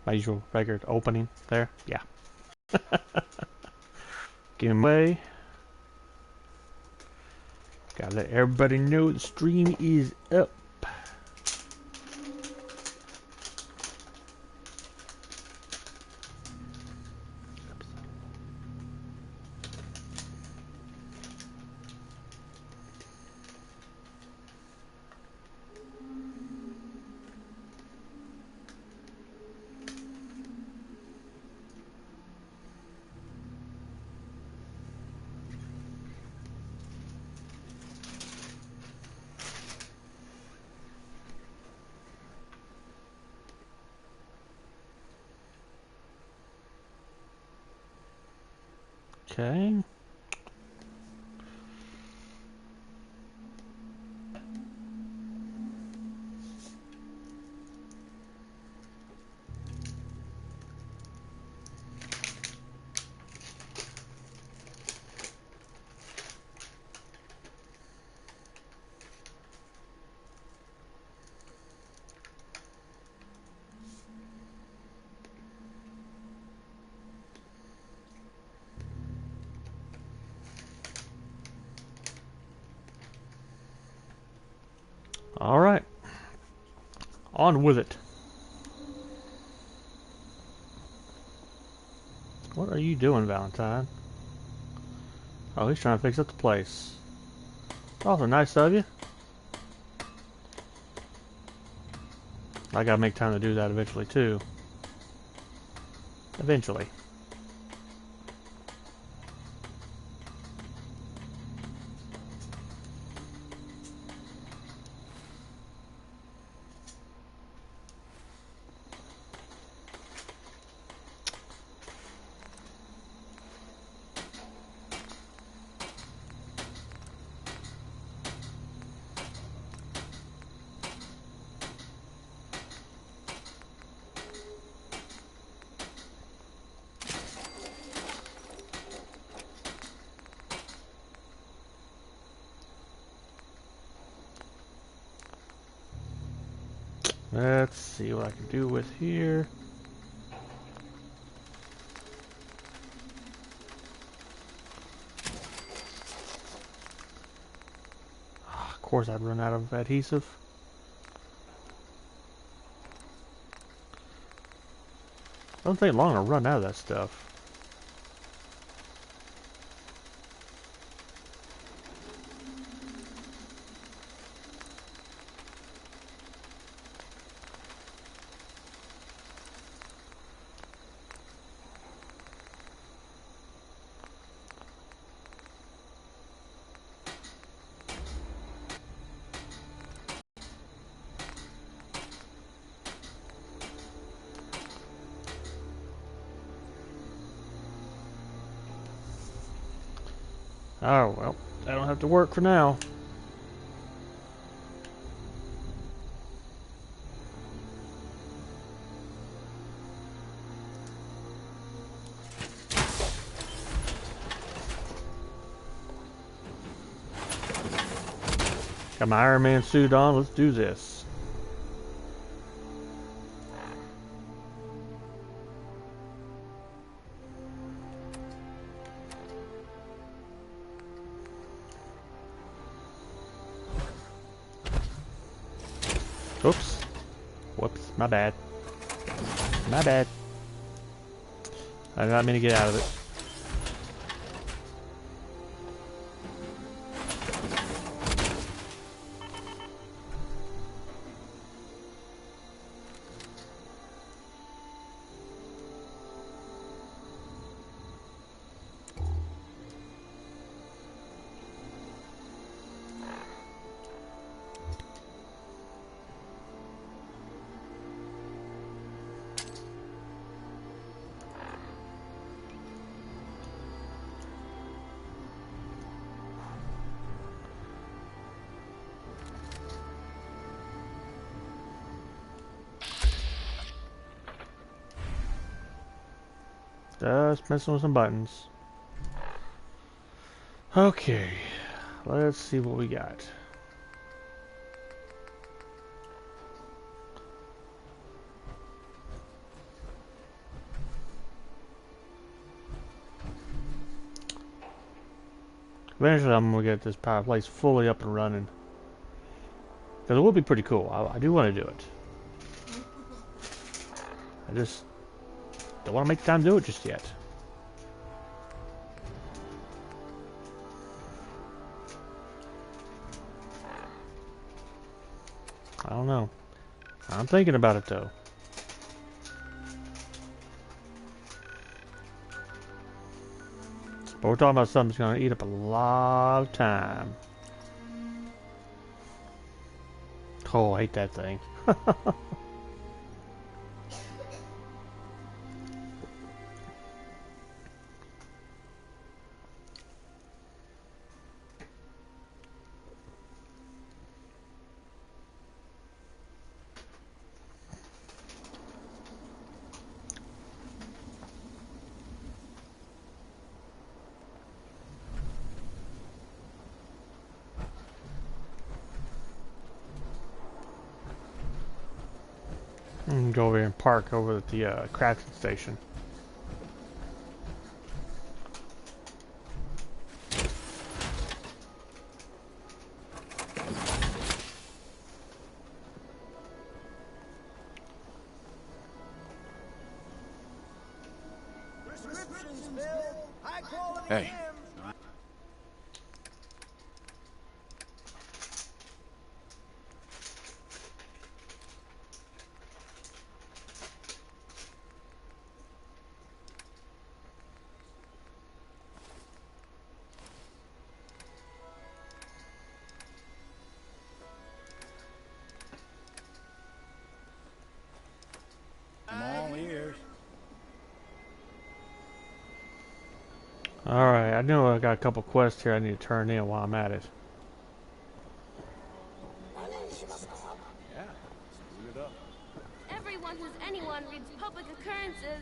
My usual record opening there. Yeah. Get him away. Gotta let everybody know the stream is up. Okay. All right. On with it. What are you doing, Valentine? Oh, he's trying to fix up the place. Awfully nice of you. I gotta make time to do that eventually, too. Eventually. Let's see what I can do with here. Of course I'd run out of adhesive. Doesn't take long to run out of that stuff. Oh, well, I don't have to work for now. Got my Iron Man suit on, let's do this. Oops. Whoops, my bad. My bad. I did not mean to get out of it. Just messing with some buttons. Okay, let's see what we got. Eventually, I'm gonna get this power place fully up and running. Because it would be pretty cool. I do want to do it. I just don't want to make time to do it just yet. I don't know. I'm thinking about it though. But we're talking about something that's going to eat up a lot of time. Oh, I hate that thing. Go over here and park over at the crafting station. Hey. I'm all ears. Alright, I know I got a couple quests here I need to turn in while I'm at it. Yeah, screwed it up. Everyone who's anyone reads public occurrences.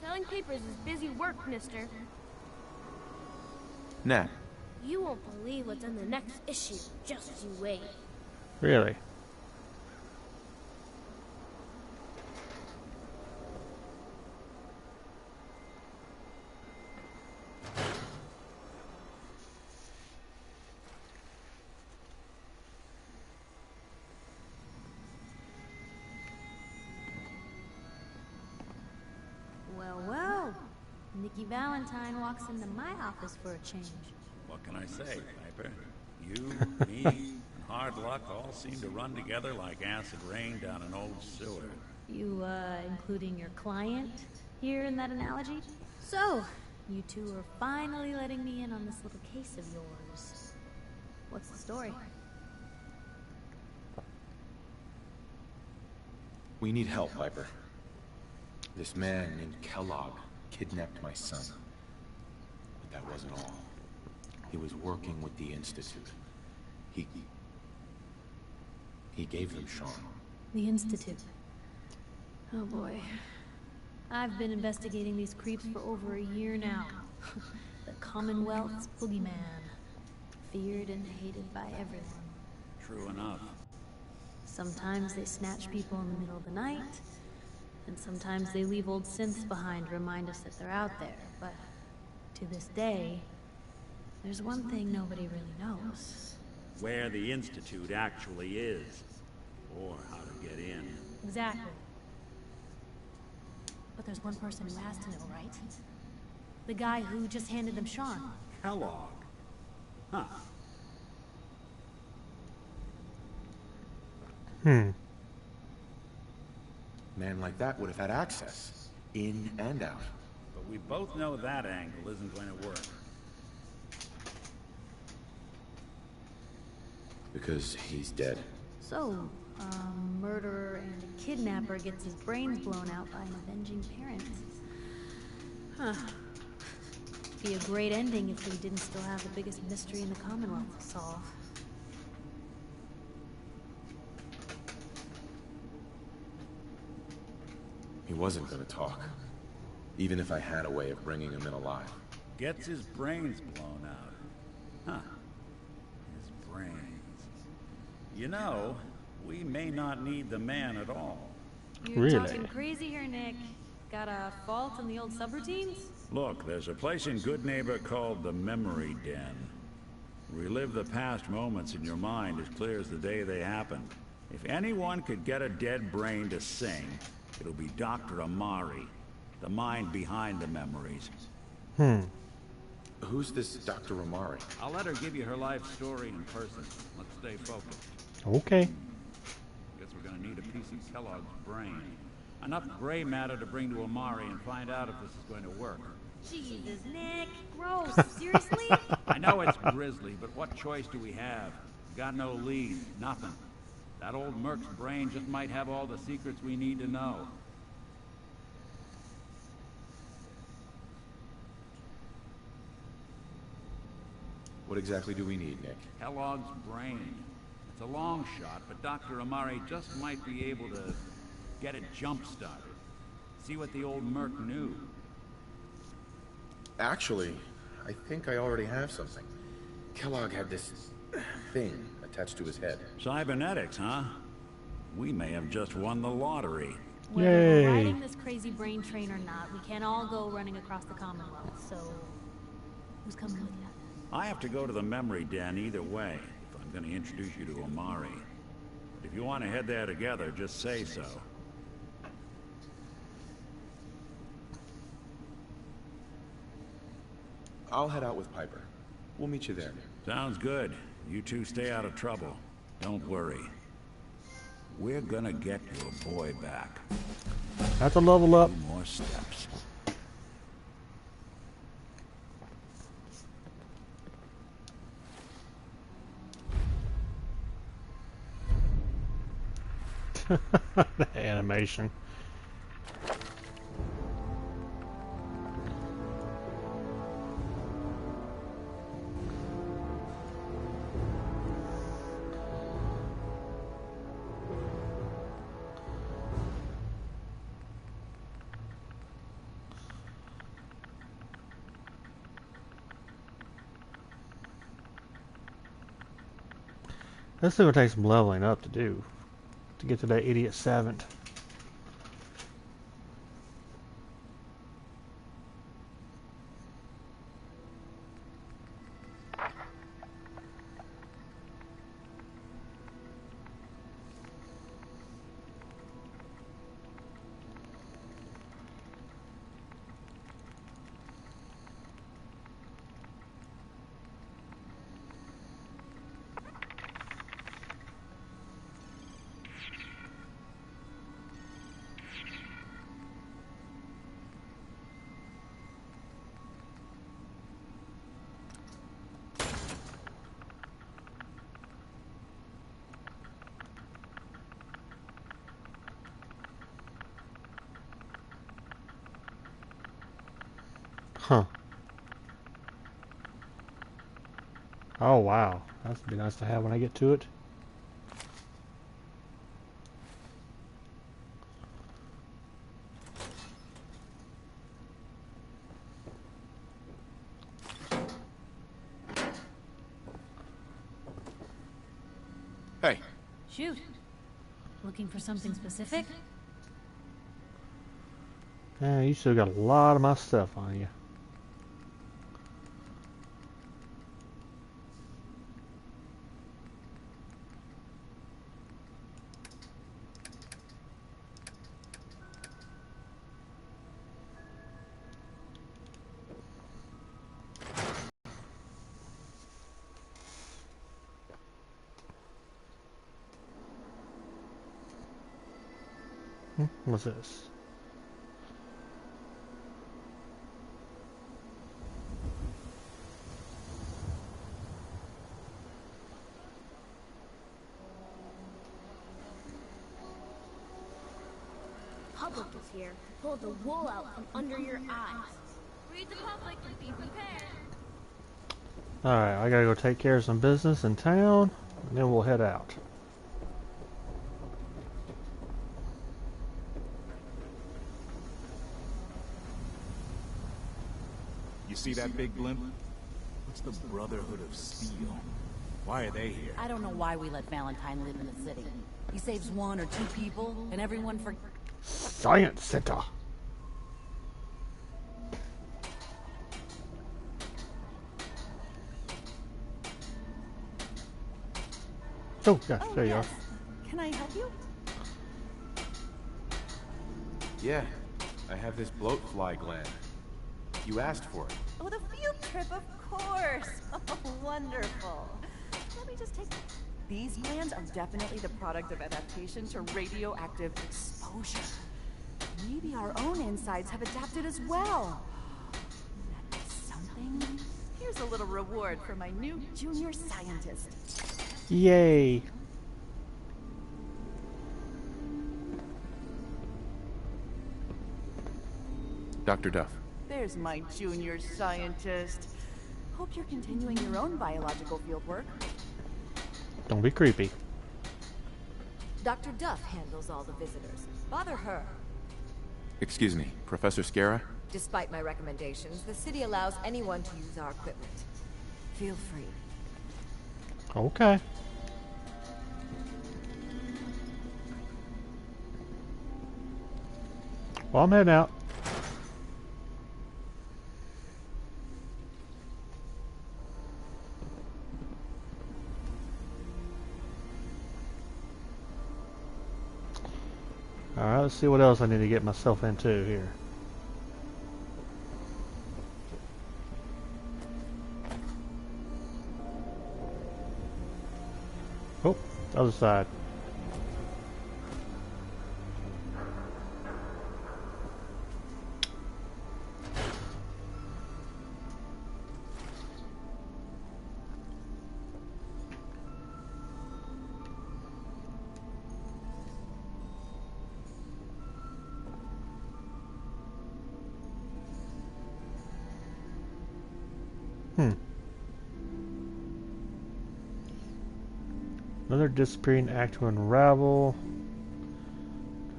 Selling papers is busy work, mister. Nah. You won't believe what's in the next issue. Just you wait. Really? Well, well. Nikki Valentine walks into my office for a change. What can I say, Piper? You, me, and hard luck all seem to run together like acid rain down an old sewer. You, including your client here in that analogy? So, you two are finally letting me in on this little case of yours. What's the story? We need help, Piper. This man named Kellogg kidnapped my son. But that wasn't all. He was working with the Institute. He gave them Sean. The Institute. Oh boy. I've been investigating these creeps for over a year now. The Commonwealth's boogeyman. Feared and hated by everyone. True enough. Sometimes they snatch people in the middle of the night, and sometimes they leave old synths behind to remind us that they're out there, but to this day, there's one thing nobody really knows. Where the Institute actually is. Or how to get in. Exactly. But there's one person who has to know, right? The guy who just handed them Sean. Kellogg. Huh. Man like that would have had access. In and out. But we both know that angle isn't going to work. Because he's dead. So, a murderer and a kidnapper gets his brains blown out by an avenging parent. Huh. Be a great ending if we didn't still have the biggest mystery in the Commonwealth to solve. He wasn't gonna talk. Even if I had a way of bringing him in alive. Gets his brains blown out. Huh. His brains. You know, we may not need the man at all. You're Really? talking crazy here, Nick. got a fault in the old subroutines? Look, there's a place in Good Neighbor called the Memory Den. Relive the past moments in your mind as clear as the day they happened. If anyone could get a dead brain to sing, it'll be Dr. Amari, the mind behind the memories. Who's this Dr. Amari? I'll let her give you her life story in person. Let's stay focused. Okay. Guess we're gonna need a piece of Kellogg's brain. Enough gray matter to bring to Amari and find out if this is going to work. Jesus, Nick. Gross. Seriously? I know it's grisly, but what choice do we have? We got no lead, nothing. That old Merc's brain just might have all the secrets we need to know. What exactly do we need, Nick? Kellogg's brain. It's a long shot, but Dr. Amari just might be able to get it jump-started. See what the old Merc knew. Actually, I think I already have something. Kellogg had this thing attached to his head. Cybernetics, huh? We may have just won the lottery. Whether Yay. we're riding this crazy brain train or not, we can't all go running across the Commonwealth, so... Who's coming with you? I have to go to the Memory Den either way, if I'm going to introduce you to Amari. But if you want to head there together, just say so. I'll head out with Piper. We'll meet you there. Sounds good. You two stay out of trouble. Don't worry. We're gonna get your boy back. That's a level up. 2 more steps. The animation. This is going to take some leveling up to do, to get to that idiot savant. Huh. Oh wow, that'd be nice to have when I get to it. Hey, Shoot. Looking for something specific? Yeah, you still got a lot of my stuff on you. What's this? Public is here to pull the wool out from under your eyes. Read the public and be prepared. Alright, I gotta go take care of some business in town, and then we'll head out. You see that big blimp? It's the Brotherhood of Steel. Why are they here? I don't know why we let Valentine live in the city. He saves 1 or 2 people, and everyone for... Science Center! Oh, gosh, there you are. Can I help you? Yeah, I have this bloat fly gland. You asked for it. Oh, the field trip, of course. Oh, wonderful. Let me just take... These glands are definitely the product of adaptation to radioactive exposure. Maybe our own insides have adapted as well. That is something. Here's a little reward for my new junior scientist. Yay. Dr. Duff. There's my junior scientist. Hope you're continuing your own biological fieldwork. Don't be creepy. Dr. Duff handles all the visitors. Bother her. Excuse me, Professor Scara? Despite my recommendations, the city allows anyone to use our equipment. Feel free. Okay. Well, I'm heading out. Alright, let's see what else I need to get myself into here. Oh, other side. Another disappearing act to unravel.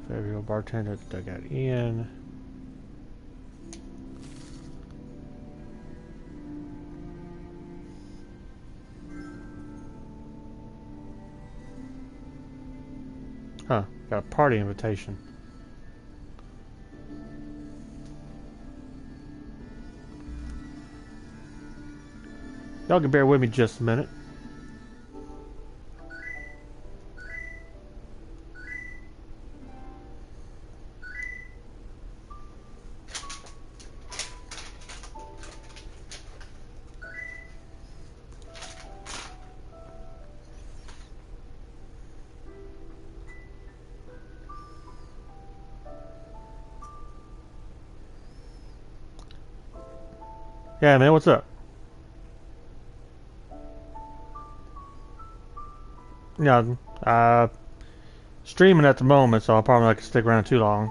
Federal bartender at the dugout inn. Huh, got a party invitation. Y'all can bear with me just a minute. Yeah, man, what's up? Yeah, streaming at the moment, so I'll probably not stick around too long.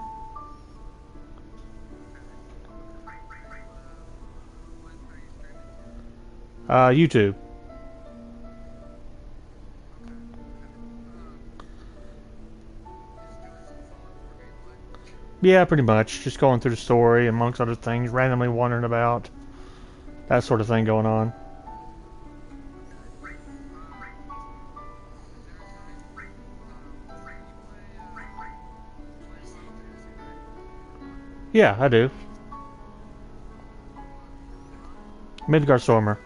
YouTube. Yeah, pretty much. Just going through the story, amongst other things, randomly wandering about. That sort of thing going on. Yeah, I do. Midgar Stormer.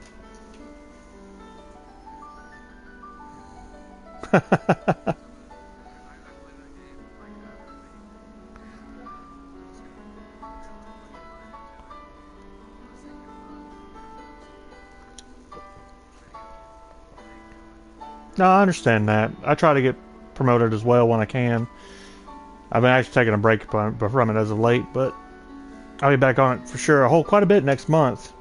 No, I understand that. I try to get promoted as well when I can. I've been actually taking a break from it as of late, but I'll be back on it for sure. Quite a bit next month.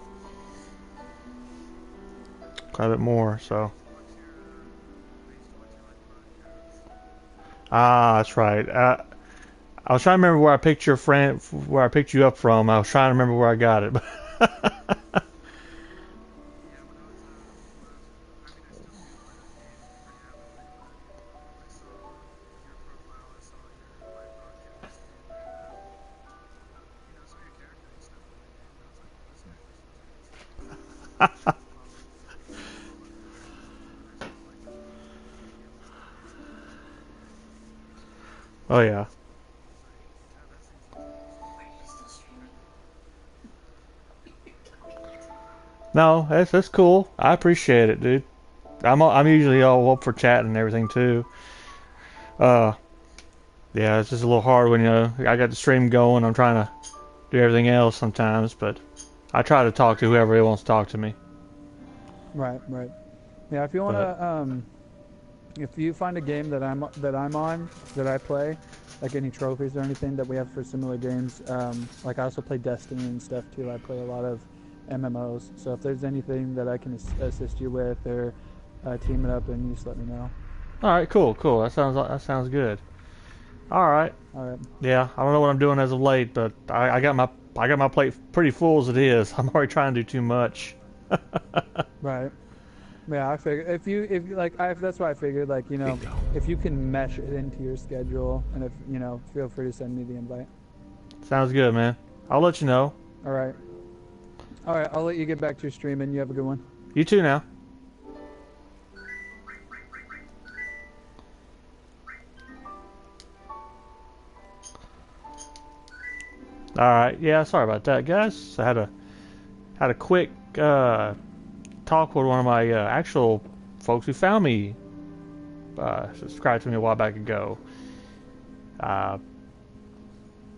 Quite a bit more, so. Ah, that's right. I was trying to remember where I picked your friend, where I picked you up from. I was trying to remember where I got it. Oh yeah. No, that's cool. I appreciate it, dude. I'm usually all up for chatting and everything too. Uh, yeah, it's just a little hard when I got the stream going. I'm trying to do everything else sometimes, but I try to talk to whoever really wants to talk to me. Right, right. Yeah, if you wanna, if you find a game that I'm on that I play, like any trophies or anything that we have for similar games, like I also play Destiny and stuff too. I play a lot of MMOs. So if there's anything that I can assist you with or team it up, then you just let me know. All right, cool. That sounds good. All right. Yeah, I don't know what I'm doing as of late, but I got my plate pretty full as it is. I'm already trying to do too much. Right. Yeah, I figured that's why I figured, like, if you can mesh it into your schedule, and if feel free to send me the invite. Sounds good, man. I'll let you know. All right. I'll let you get back to your stream, and you have a good one. You too now. All right. Yeah, sorry about that, guys. I had a quick talk with one of my actual folks who found me, subscribed to me a while back ago.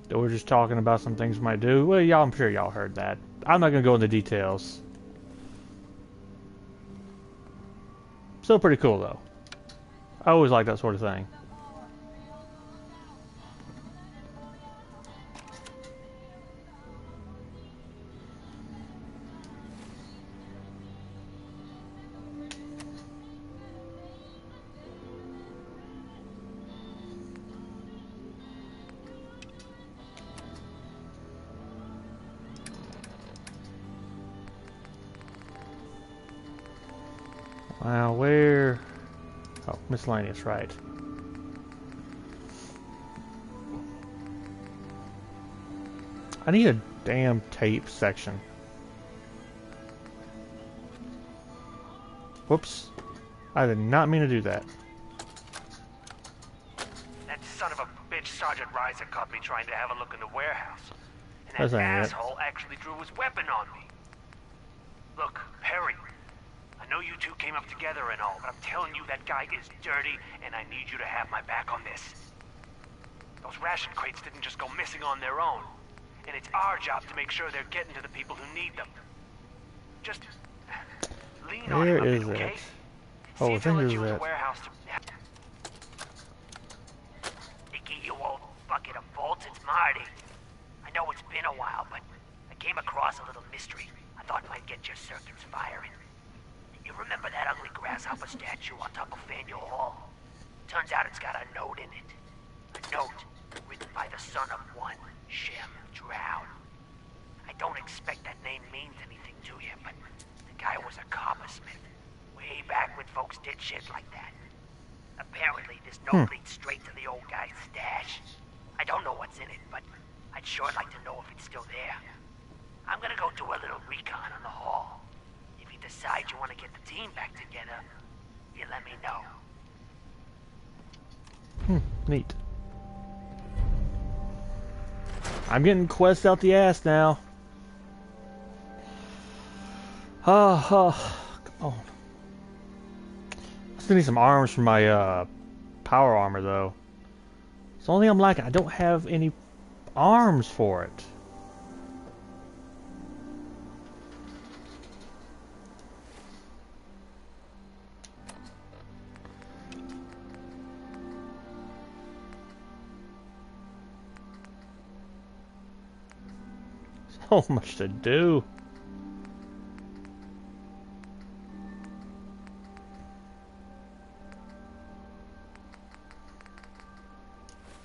They were just talking about some things we might do. Well, I'm sure y'all heard that. I'm not gonna go into details. Still pretty cool though. I always like that sort of thing. Wow, where? Oh, miscellaneous, right. I need a damn tape section. Whoops. I did not mean to do that. That son of a bitch Sergeant Reiser caught me trying to have a look in the warehouse. And That's that ain't it. asshole actually drew his weapon on me. Look, Perry. I know you two came up together and all, but I'm telling you that guy is dirty, and I need you to have my back on this. Those ration crates didn't just go missing on their own, and it's our job to make sure they're getting to the people who need them. Just lean on him a bit, okay? Oh, See I if they'll think let it you was in the it. warehouse to... Icky, you old bucket of bolts, it's Marty. I know it's been a while, but I came across a little mystery I thought might get your circuits firing. You remember that ugly grasshopper statue on top of Faneuil Hall? Turns out it's got a note in it. A note written by the son of one Shem Drow. I don't expect that name means anything to you, but the guy was a coppersmith. Way back when folks did shit like that. Apparently, this note leads straight to the old guy's stash. I don't know what's in it, but I'd sure like to know if it's still there. I'm gonna go do a little recon on the hall. If you decide you want to get the team back together, you let me know. Neat. I'm getting quests out the ass now. Come on. I still need some arms for my power armor though. It's the only thing I'm lacking. I don't have any arms for it. So much to do.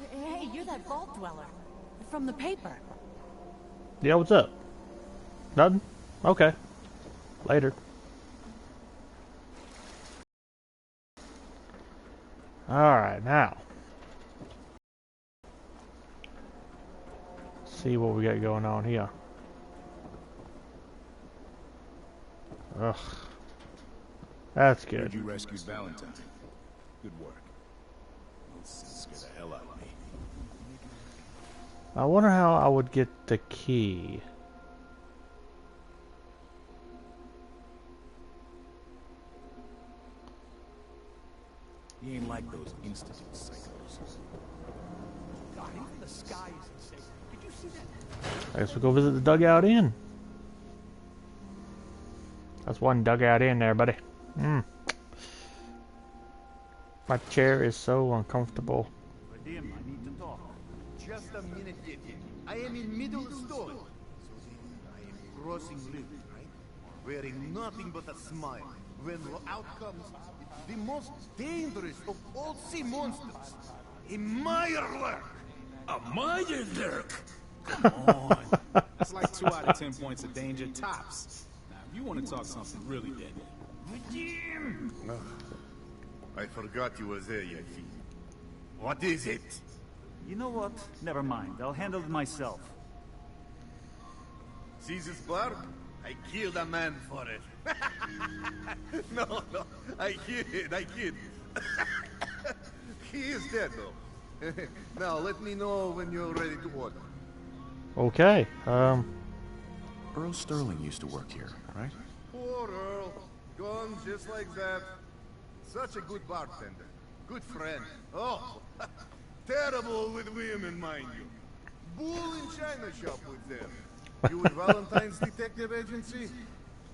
Hey, you're that vault dweller from the paper. Yeah, what's up? Nothing? Okay. Later. Alright, now. See what we got going on here. Ugh. That's good. Heard you rescued Valentine. Good work. Those scared the hell out of me. I wonder how I would get the key. He ain't like those Institute psychos. God, even the sky isn't safe. Did you see that? I guess we'll go visit the Dugout Inn. That's one Dugout Inn there, buddy. My chair is so uncomfortable. Vadim, I need to talk. Just a minute, Yeti. I am in middle story. So I am crossing river, right? Wearing nothing but a smile. When out comes the most dangerous of all sea monsters, a Mirelurk. A Mirelurk? Come on. That's like 2 out of 10 points of danger tops. Now, if you want to talk something really deadly. Vadim! I forgot you were there, Yeti. What is it? You know what? Never mind. I'll handle it myself. See this bark? I killed a man for it. No, I kid. He is dead, though. Now, let me know when you're ready to order. Okay, Earl Sterling used to work here, right? Poor Earl. Gone just like that. Such a good bartender. Good friend. Oh, terrible with women, mind you. Bull in China shop with them. You with Valentine's Detective Agency?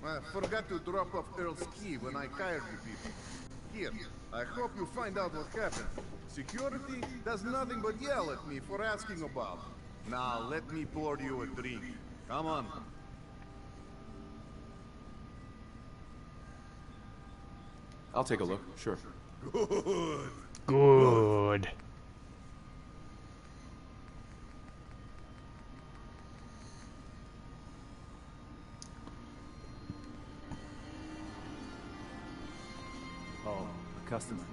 I forgot to drop off Earl's key when I hired you people. Here, I hope you find out what happened. Security does nothing but yell at me for asking about. Now, let me pour you a drink. Come on. I'll take a look, sure. Good. good. Oh, a customer.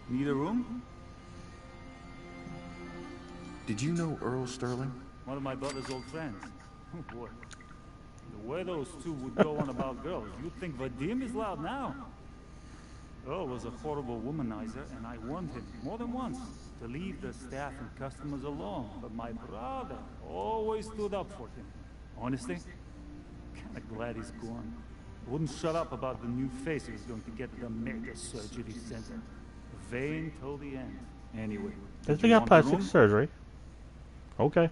Need a room? Did you know Earl Sterling? One of my brother's old friends. Oh boy. The way those two would go on about girls, you'd think Vadim is loud now. Earl was a horrible womanizer, and I warned him more than once to leave the staff and customers alone. But my brother always stood up for him. Honestly, kinda glad he's gone. Wouldn't shut up about the new face he was going to get at the mega surgery center. Vain till the end. Anyway. Does did he you got want the plastic room? surgery? Okay.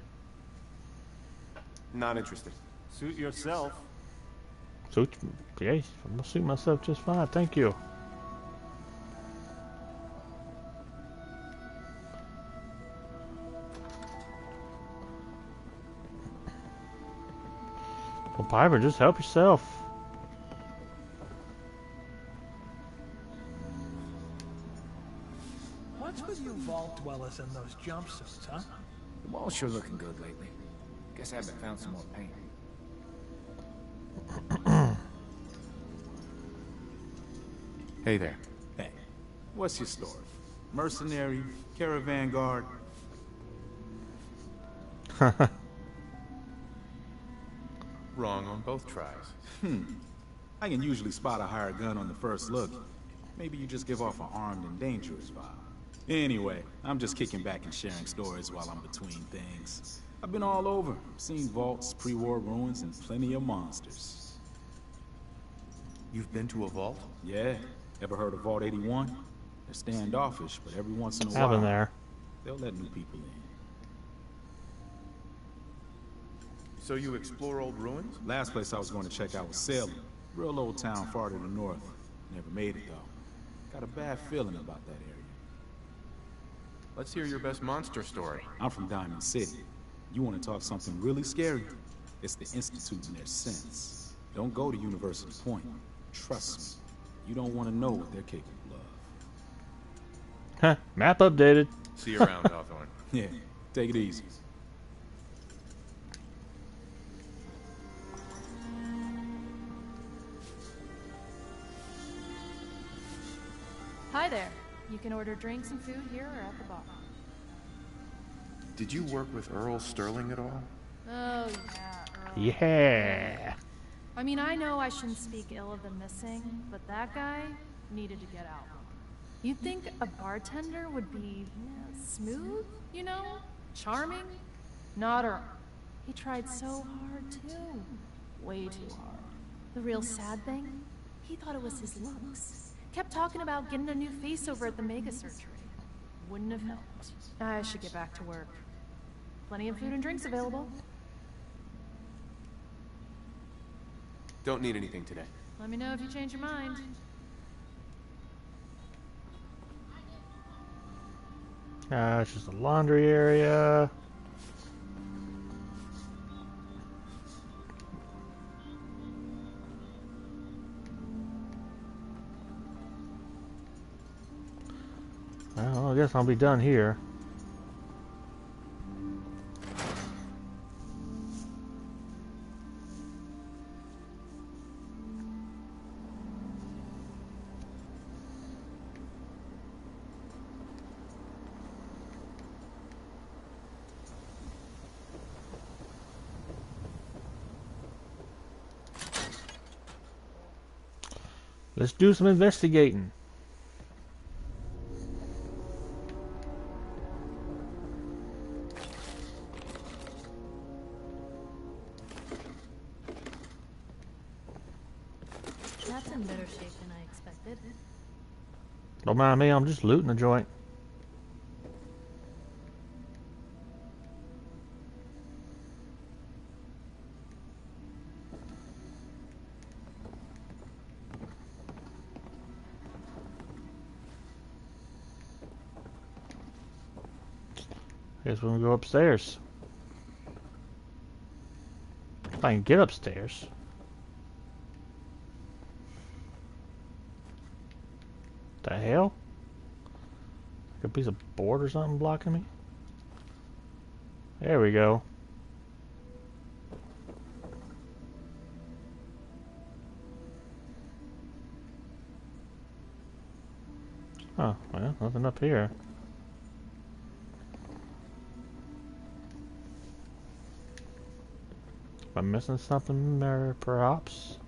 Not interested. Suit yourself. Suit, yeah, I'm gonna suit myself just fine. Thank you. Well, Piper, just help yourself. What's with you vault dwellers in those jumpsuits, huh? The wall's sure looking good lately. Guess I haven't found some more paint. Hey there. Hey, what's your story? Mercenary, caravan guard? Wrong on both tries. I can usually spot a hired gun on the first look. Maybe you just give off an armed and dangerous vibe. Anyway, I'm just kicking back and sharing stories while I'm between things. I've been all over, seen vaults, pre-war ruins, and plenty of monsters. You've been to a vault? Yeah. Ever heard of Vault 81? They're standoffish, but every once in a I've been while, there. they'll let new people in. So you explore old ruins? Last place I was going to check out was Salem. Real old town far to the north. Never made it, though. Got a bad feeling about that area. Let's hear your best monster story. I'm from Diamond City. You want to talk something really scary? It's the Institute in their sense. Don't go to University Point. Trust me. You don't want to know what they're capable of. Huh, map updated. See you around, Hawthorne. Yeah, take it easy. Hi there. You can order drinks and food here or at the bar. Did you work with Earl Sterling at all? Oh, yeah, Earl. Yeah. I mean, I know I shouldn't speak ill of the missing, but that guy needed to get out. You'd think a bartender would be smooth, you know? Charming? Not Earl. He tried so hard, too. Way too hard. The real sad thing? He thought it was his looks. Kept talking about getting a new face over at the mega surgery. Wouldn't have helped. I should get back to work. Plenty of food and drinks available. Don't need anything today. Let me know if you change your mind. It's just a laundry area. Well, I guess I'll be done here. Let's do some investigating. That's in better shape than I expected. Don't mind me, I'm just looting the joint. Guess we're gonna go upstairs. If I can get upstairs. The hell? Like a piece of board or something blocking me? There we go. Oh, well, nothing up here. Am I missing something there, perhaps?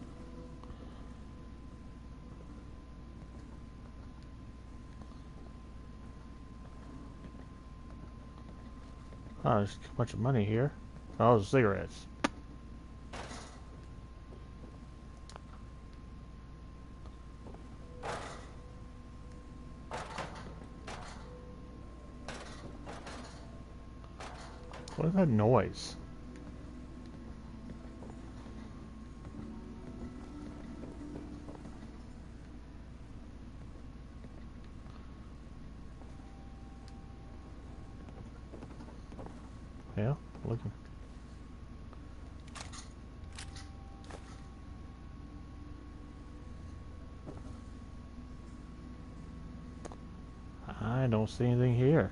Oh, there's a bunch of money here. Oh, those cigarettes. What is that noise? Yeah, looking. I don't see anything here.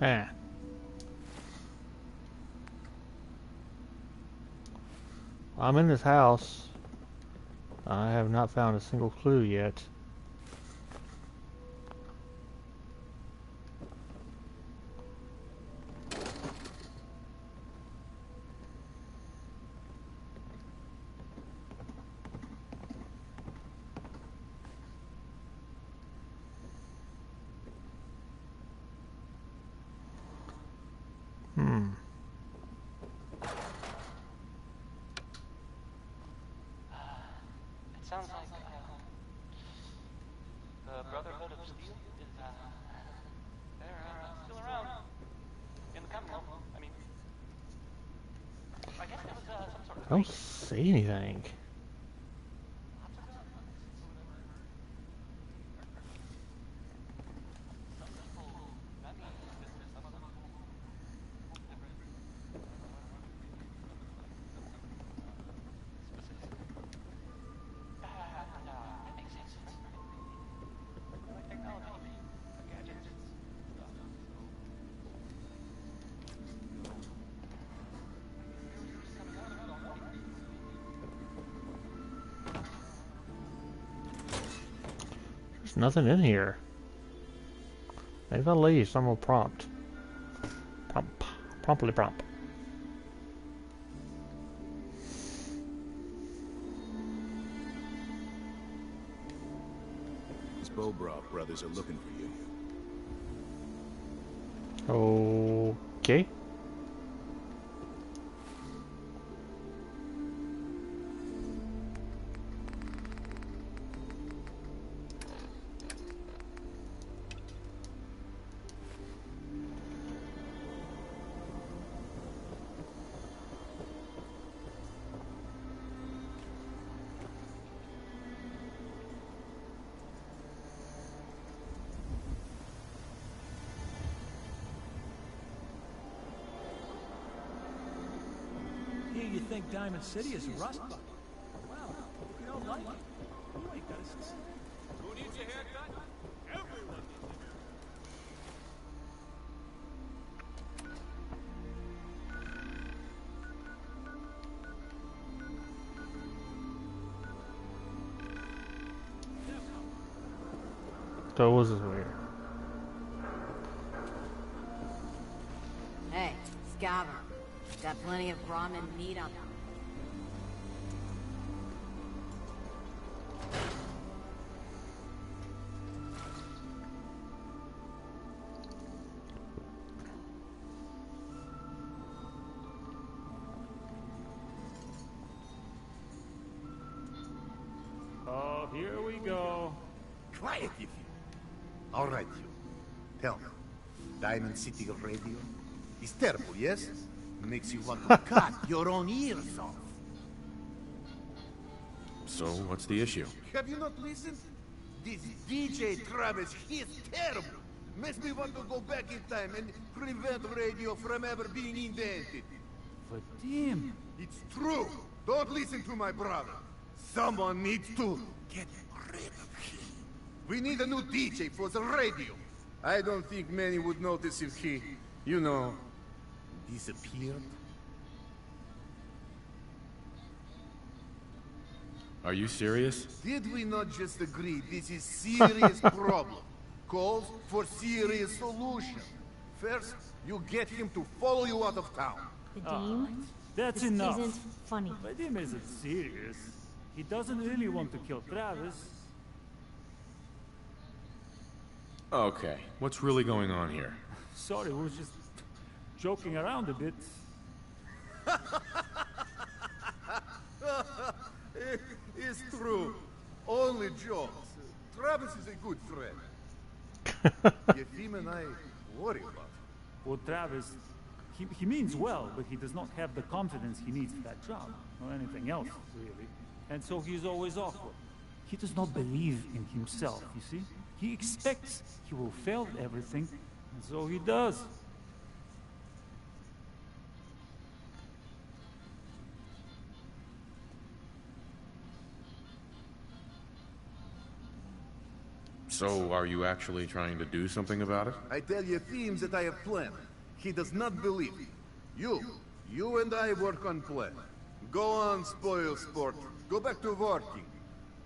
Huh. I'm in this house. I have not found a single clue yet. It sounds like the Brotherhood of Steel is they're still around in the Commonwealth. I mean, I guess there was some sort of. I don't see anything. There's nothing in here. Maybe I'll leave, so I'm gonna prompt. Promptly prompt. These Bobroff brothers are looking for you. Okay. Here you think Diamond City is a rust bucket. Well, if you don't like it, you ain't gotta say. Who needs a haircut? Everyone needs a haircut. So what was this over here? Hey, Scaver. Got plenty of Brahmin meat on them. Oh, here we go. Quiet, if you. All right, you. Tell me, Diamond City Radio is terrible, yes? Makes you want to cut your own ears off. So, what's the issue? Have you not listened? This DJ Travis, he is terrible. Makes me want to go back in time and prevent radio from ever being invented. Vadim! It's true. Don't listen to my brother. Someone needs to get rid of him. We need a new DJ for the radio. I don't think many would notice if he, you know, disappeared. Are you serious? Did we not just agree this is serious problem? Calls for serious solution. First, you get him to follow you out of town. Vadim, That's this enough. isn't funny. Vadim isn't serious. He doesn't really want to kill Travis. Okay, what's really going on here? Sorry, we were just joking around a bit. It's true. Only jokes. Travis is a good friend. Yefim and I worry about him. Well, Travis, he means well, but he does not have the confidence he needs for that job, or anything else, really. And so he's always awkward. He does not believe in himself, you see? He expects he will fail at everything, and so he does. So, are you actually trying to do something about it? I tell Yefim that I have planned. He does not believe. You and I work on plan. Go on, spoil sport. Go back to working.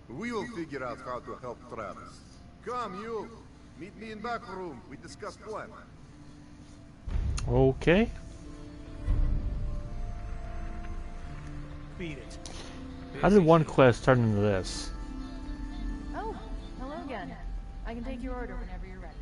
We will figure out how to help Travis. Come, you. Meet me in back room. We discuss plan. Okay. Beat it. How did one quest turn into this? Oh, hello again. I can take your order whenever you're ready.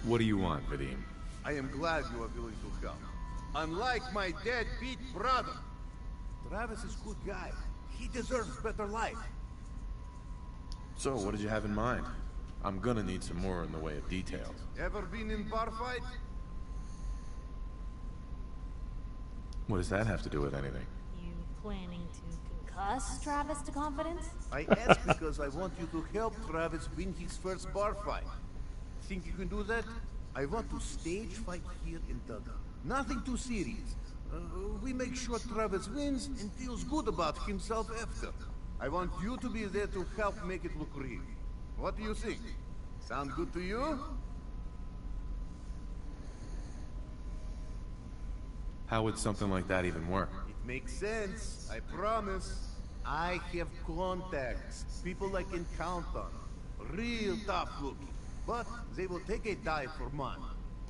What do you want, Vadim? I am glad you are willing to help. Unlike my deadbeat brother. Travis is a good guy. He deserves better life. So, what did you have in mind? I'm gonna need some more in the way of details. Ever been in bar fight? What does that have to do with anything? You planning to concuss Travis to confidence? I ask because I want you to help Travis win his first bar fight. Think you can do that? I want to stage fight here in Dugout. Nothing too serious. We make sure Travis wins and feels good about himself after. I want you to be there to help make it look real. What do you think? Sound good to you? How would something like that even work? It makes sense, I promise. I have contacts, people I can count on. Real tough looking. But they will take a dive for money.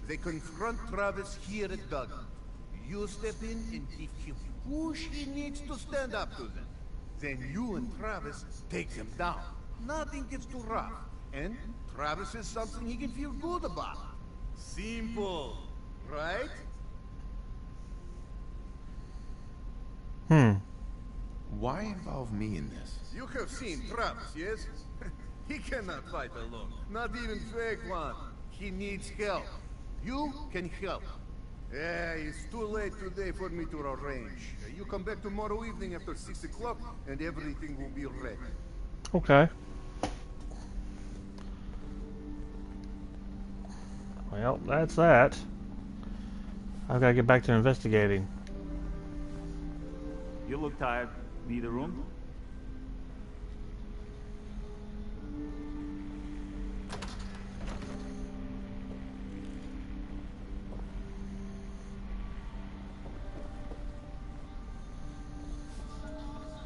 They confront Travis here at Dugout. You step in and give him push he needs to stand up to them. Then you and Travis take them down. Nothing gets too rough. And Travis is something he can feel good about. Simple, right? Why involve me in this? You have seen Travis, yes? He cannot fight alone. Not even fake one. He needs help. You can help. Yeah, it's too late today for me to arrange. You come back tomorrow evening after 6 o'clock and everything will be ready. Okay. Well, that's that. I've got to get back to investigating. You look tired. Need a room?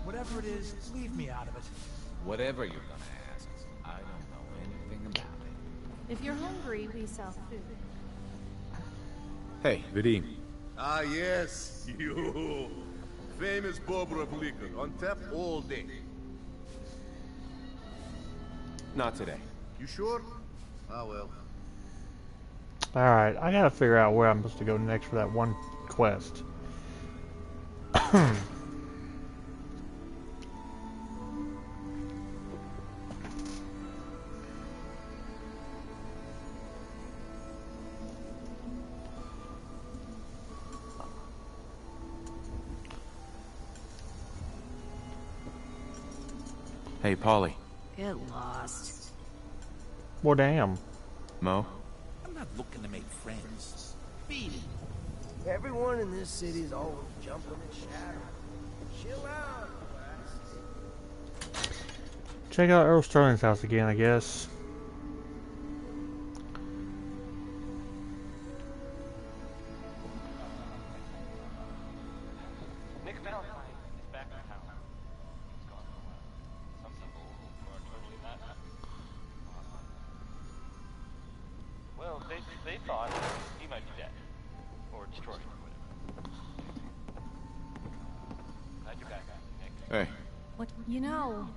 Whatever it is, leave me out of it. Whatever you're gonna ask, I don't know anything about it. If you're hungry, we sell food. Hey, Vadim. Ah, yes, you. Famous Bobrov liquor, on tap all day. Not today. You sure? Ah, well. Alright, I gotta figure out where I'm supposed to go next for that one quest. Hey, Paulie. Get lost. Well, damn. Mo? I'm not looking to make friends. Beat it. Everyone in this city is always jumping and shouting. Chill out, relax. Check out Earl Sterling's house again, I guess. Nick Valentine is back in town. He's gone for a while. Some people are totally mad. Well, they thought he might be dead. Or destroyed, or whatever. Glad you're back, Nick. Hey. What? You know,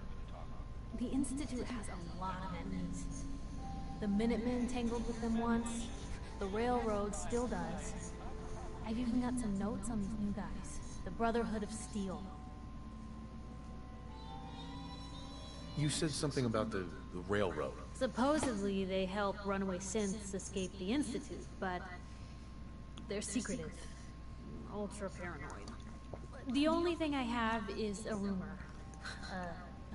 the Institute has a lot of enemies. The Minutemen tangled with them once. The Railroad still does. I've even got some notes on these new guys. The Brotherhood of Steel. You said something about the railroad. Supposedly, they help runaway synths escape the Institute, but they're secretive. Ultra paranoid. The only thing I have is a rumor. A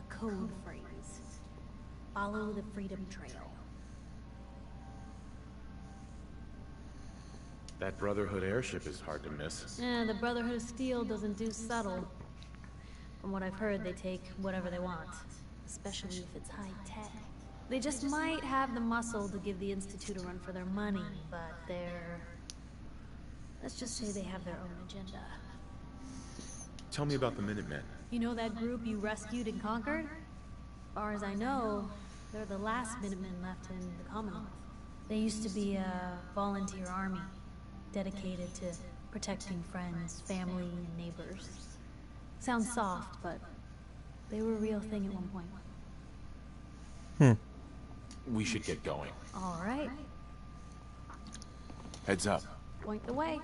code phrase. Follow the Freedom Trail. That Brotherhood airship is hard to miss. The Brotherhood of Steel doesn't do subtle. From what I've heard, they take whatever they want. Especially if it's high-tech. They just might have the muscle to give the Institute a run for their money, but they're... let's just say they have their own agenda. Tell me about the Minutemen. You know that group you rescued and conquered? As far as I know, they're the last Minutemen left in the Commonwealth. They used to be a volunteer army, dedicated to protecting friends, family, and neighbors. Sounds soft, but they were a real thing at one point. We should get going. All right. Heads up. Point the way.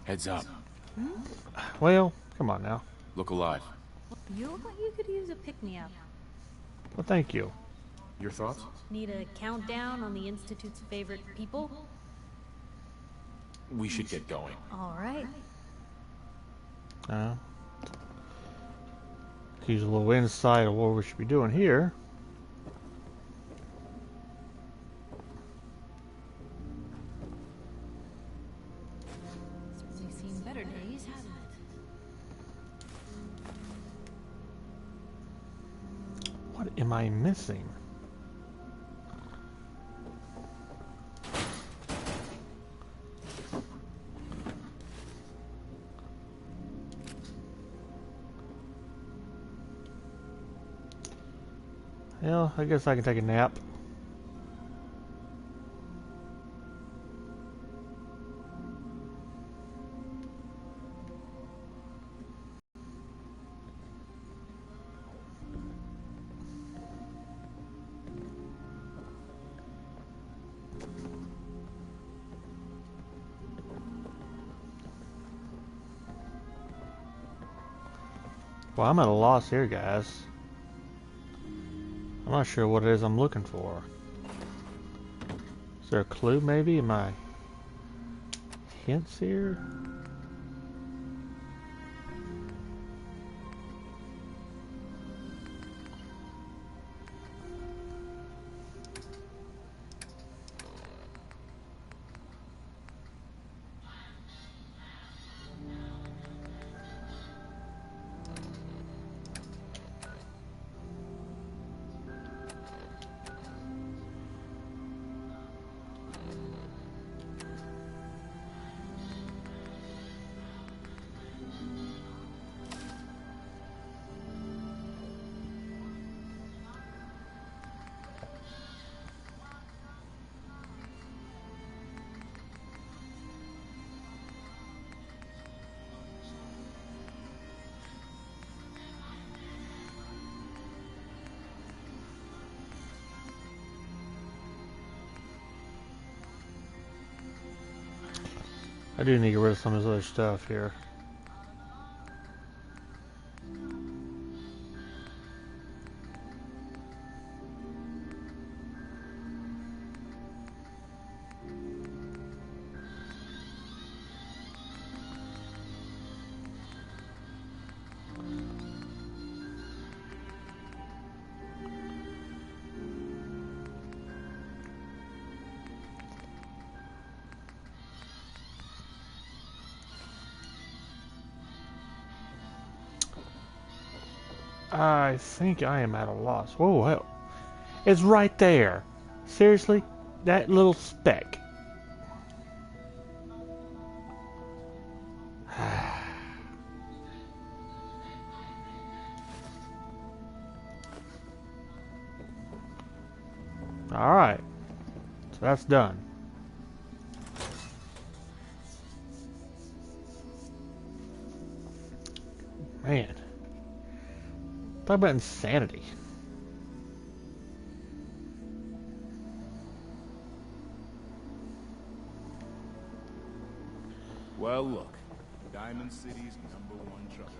Heads up. Well, come on now. Look alive. You look like you could use a pick-me-up. Well, thank you. Your thoughts? Need a countdown on the Institute's favorite people? We should get going. All right. Use a little insight of what we should be doing here. We've seen better days, hasn't am I missing? Well, I guess I can take a nap. Well, I'm at a loss here, guys. I'm not sure what it is I'm looking for. Is there a clue, maybe? Am I hints here? I do need to get rid of some of this other stuff here. I think I am at a loss. Whoa, hell. It's right there. Seriously? That little speck. Alright. So that's done. Man. Talk about insanity. Well, look. Diamond City's #1 trucker.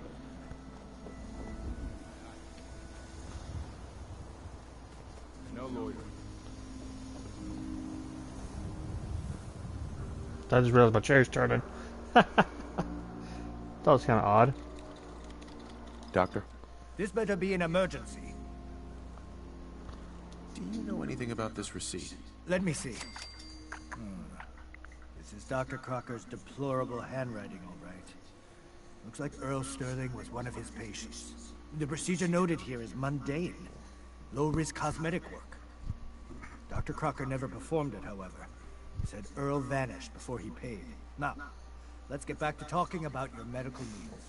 No lawyer. I just realized my chair's turning. That was kind of odd. Doctor? This better be an emergency. Do you know anything about this receipt? Let me see. This is Dr. Crocker's deplorable handwriting, all right. Looks like Earl Sterling was one of his patients. The procedure noted here is mundane. Low-risk cosmetic work. Dr. Crocker never performed it, however. He said Earl vanished before he paid. Now, let's get back to talking about your medical needs.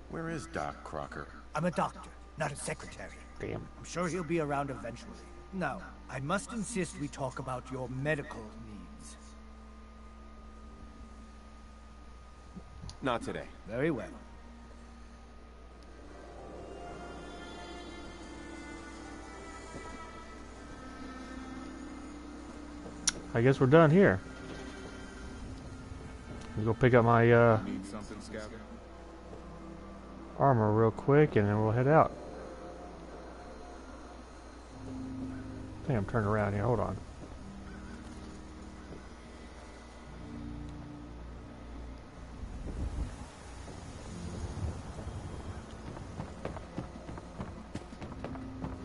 Where is Doc Crocker? I'm a doctor, not a secretary. Damn. I'm sure he'll be around eventually. Now, I must insist we talk about your medical needs. Not today. Very well. I guess we're done here. Let me go pick up my Need something, Scavenger? armor real quick and then we'll head out. I think I'm turning around here. Hold on.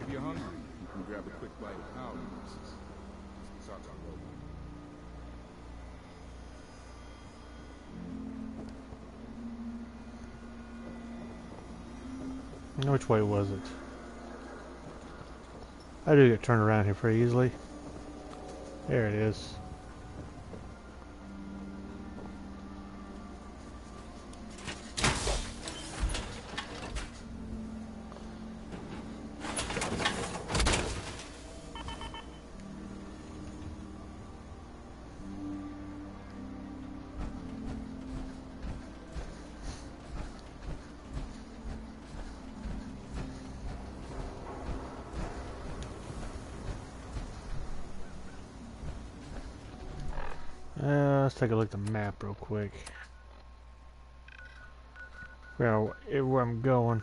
If you're hungry, you can grab a quick bite of power. Talk on road. Which way was it? I do get turned around here pretty easily. There it is. Let's take a look at the map real quick. Where I'm going.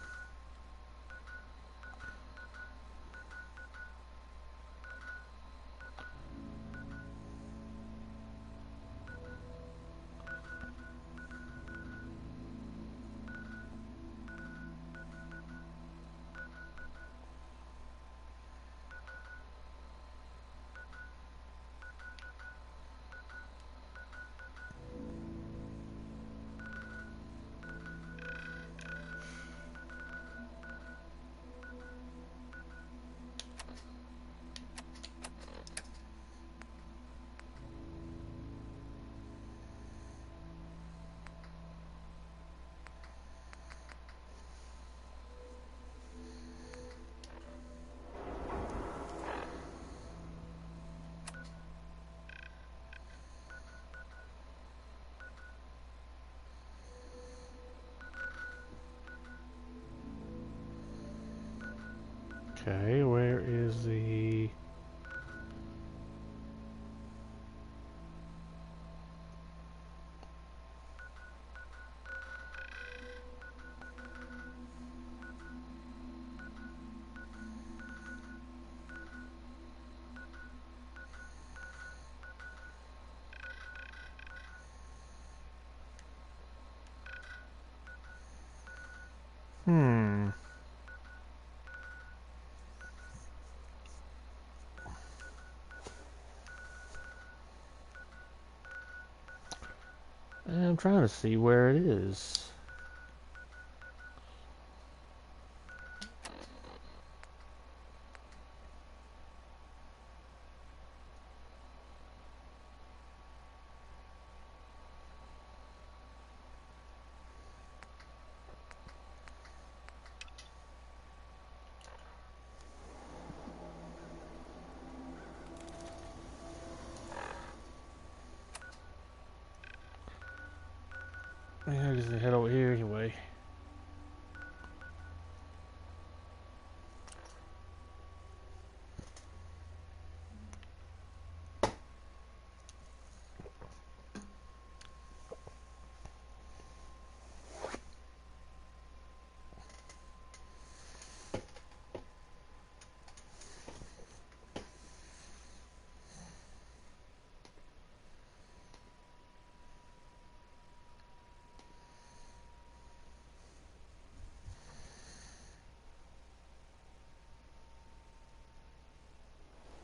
Okay, where is the... I'm trying to see where it is. Yeah, I just head over here anyway.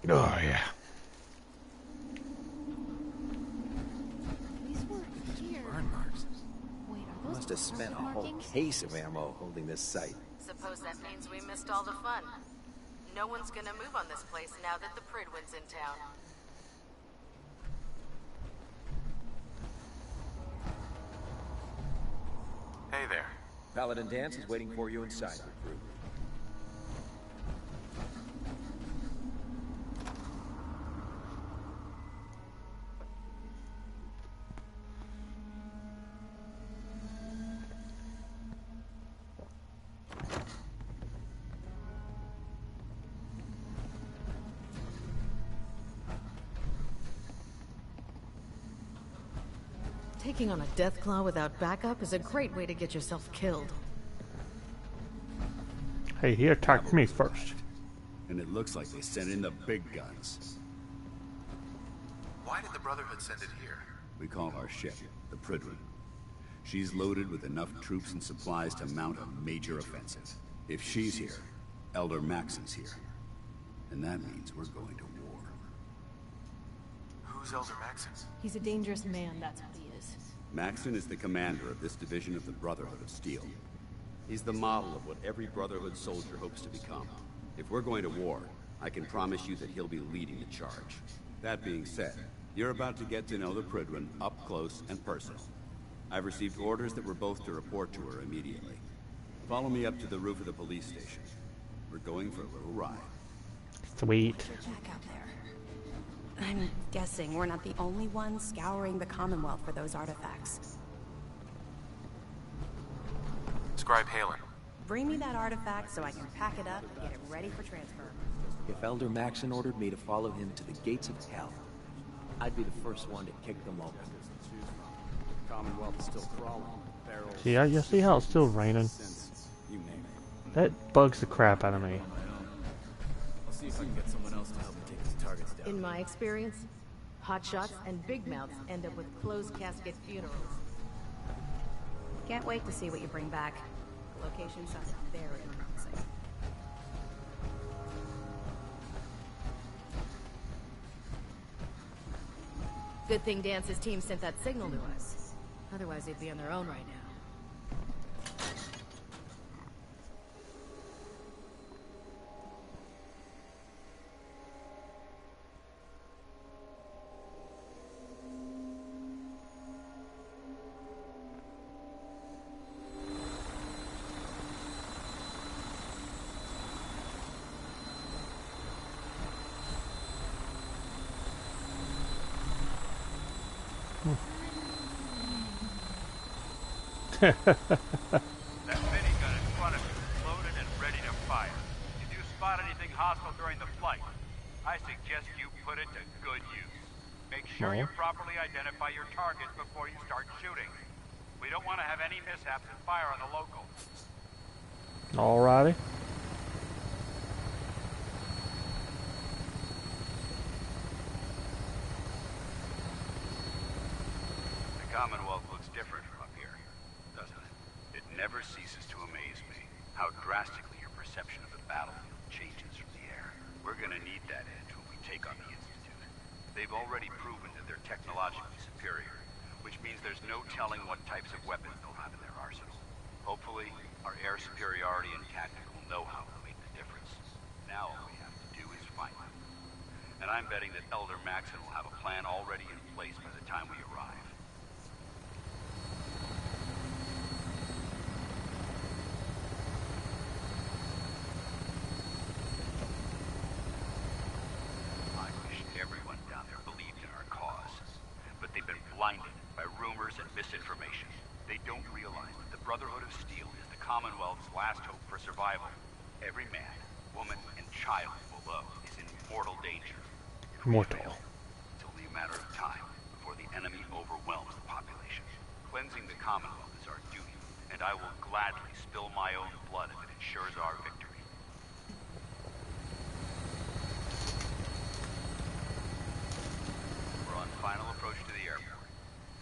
Oh, yeah. These weren't here. Burn marks. Wait, are those Must have spent a permanent whole markings? case of ammo holding this site. Suppose that means we missed all the fun. No one's gonna move on this place now that the Pridwin's in town. Hey there. Paladin Danse is waiting for you inside, recruit. Taking on a Deathclaw without backup is a great way to get yourself killed. Hey, he attacked me first. And it looks like they sent in the big guns. Why did the Brotherhood send it here? We call our ship the Pridwin. She's loaded with enough troops and supplies to mount a major offensive. If she's here, Elder Maxon's here. And that means we're going to war. Who's Elder Maxon? He's a dangerous man, that's what he is. Maxon is the commander of this division of the Brotherhood of Steel. He's the model of what every Brotherhood soldier hopes to become. If we're going to war, I can promise you that he'll be leading the charge. That being said, you're about to get to know the Prydwen up close and personal. I've received orders that we're both to report to her immediately. Follow me up to the roof of the police station. We're going for a little ride. Sweet. Back out there. I'm guessing we're not the only ones scouring the Commonwealth for those artifacts. Scribe Halen. Bring me that artifact so I can pack it up and get it ready for transfer. If Elder Maxon ordered me to follow him to the gates of hell, I'd be the first one to kick them open. Commonwealth is still crawling. See, you see how it's still raining? That bugs the crap out of me. I'll see if I can get someone else to help me take these targets down. In my experience, hotshots and big mouths end up with closed casket funerals. Can't wait to see what you bring back. The location sounds very promising. Good thing Dance's team sent that signal to us. Otherwise, they'd be on their own right now. That minigun in front of you is loaded and ready to fire. If you spot anything hostile during the flight, I suggest you put it to good use. Make sure you properly identify your target before you start shooting. We don't want to have any mishaps and fire on the local. Alrighty. The Commonwealth looks different from up here, doesn't it? It never ceases to amaze me how drastically your perception of the battlefield changes from the air. We're gonna need that edge when we take on the Institute. They've already proven that they're technologically superior, which means there's no telling what types of weapons they'll have in their arsenal. Hopefully, our air superiority and tactical know-how will make the difference. Now all we have to do is find them. And I'm betting that Elder Maxon will have a plan already in place by the time we arrive. I wish everyone down there believed in our cause. But they've been blinded by rumors and misinformation. They don't realize that the Brotherhood of Steel is the Commonwealth's last hope for survival. Every man, woman, and child below is in mortal danger. Mortal. It's only a matter of time before the enemy overwhelms the population. Cleansing the Commonwealth is our duty, and I will gladly spill my own blood if it ensures our victory. We're on final approach to the airport.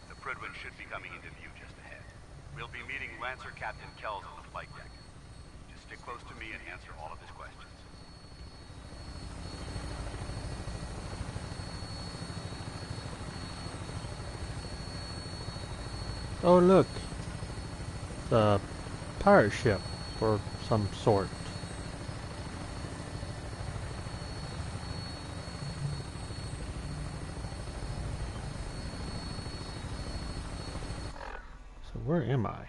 The Prydwen should be coming into view just ahead. We'll be meeting Lancer Captain Kells on the flight deck. Just stick close to me and answer all of his questions. Oh look, the pirate ship or some sort. So where am I?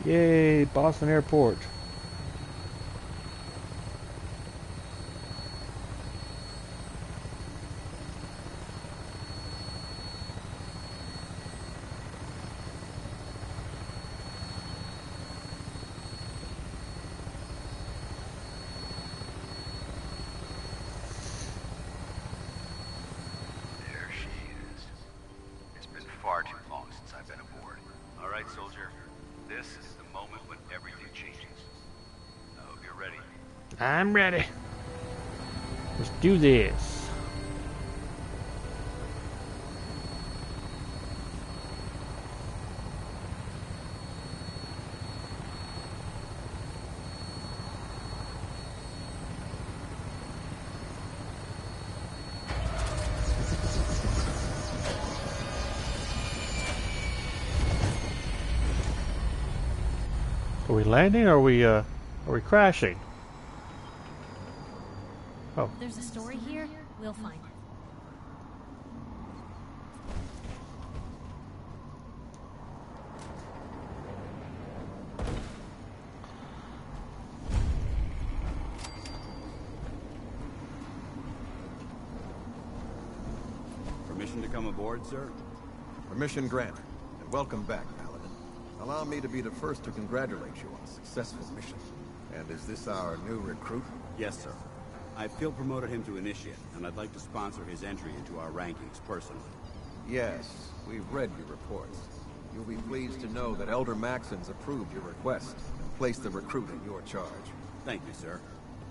Yay, Boston Airport. There she is. It's been far too long since I've been aboard. All right, soldier. This is the moment when everything changes. I hope you're ready. I'm ready. Let's do this. Are we landing or are we crashing? Oh. If there's a story here, we'll find it. Permission to come aboard, sir? Permission granted, and welcome back, Paladin. Allow me to be the first to congratulate you on a successful mission. And is this our new recruit? Yes, sir. I feel promoted him to initiate, and I'd like to sponsor his entry into our rankings personally. Yes, we've read your reports. You'll be pleased to know that Elder Maxon's approved your request and placed the recruit in your charge. Thank you, sir.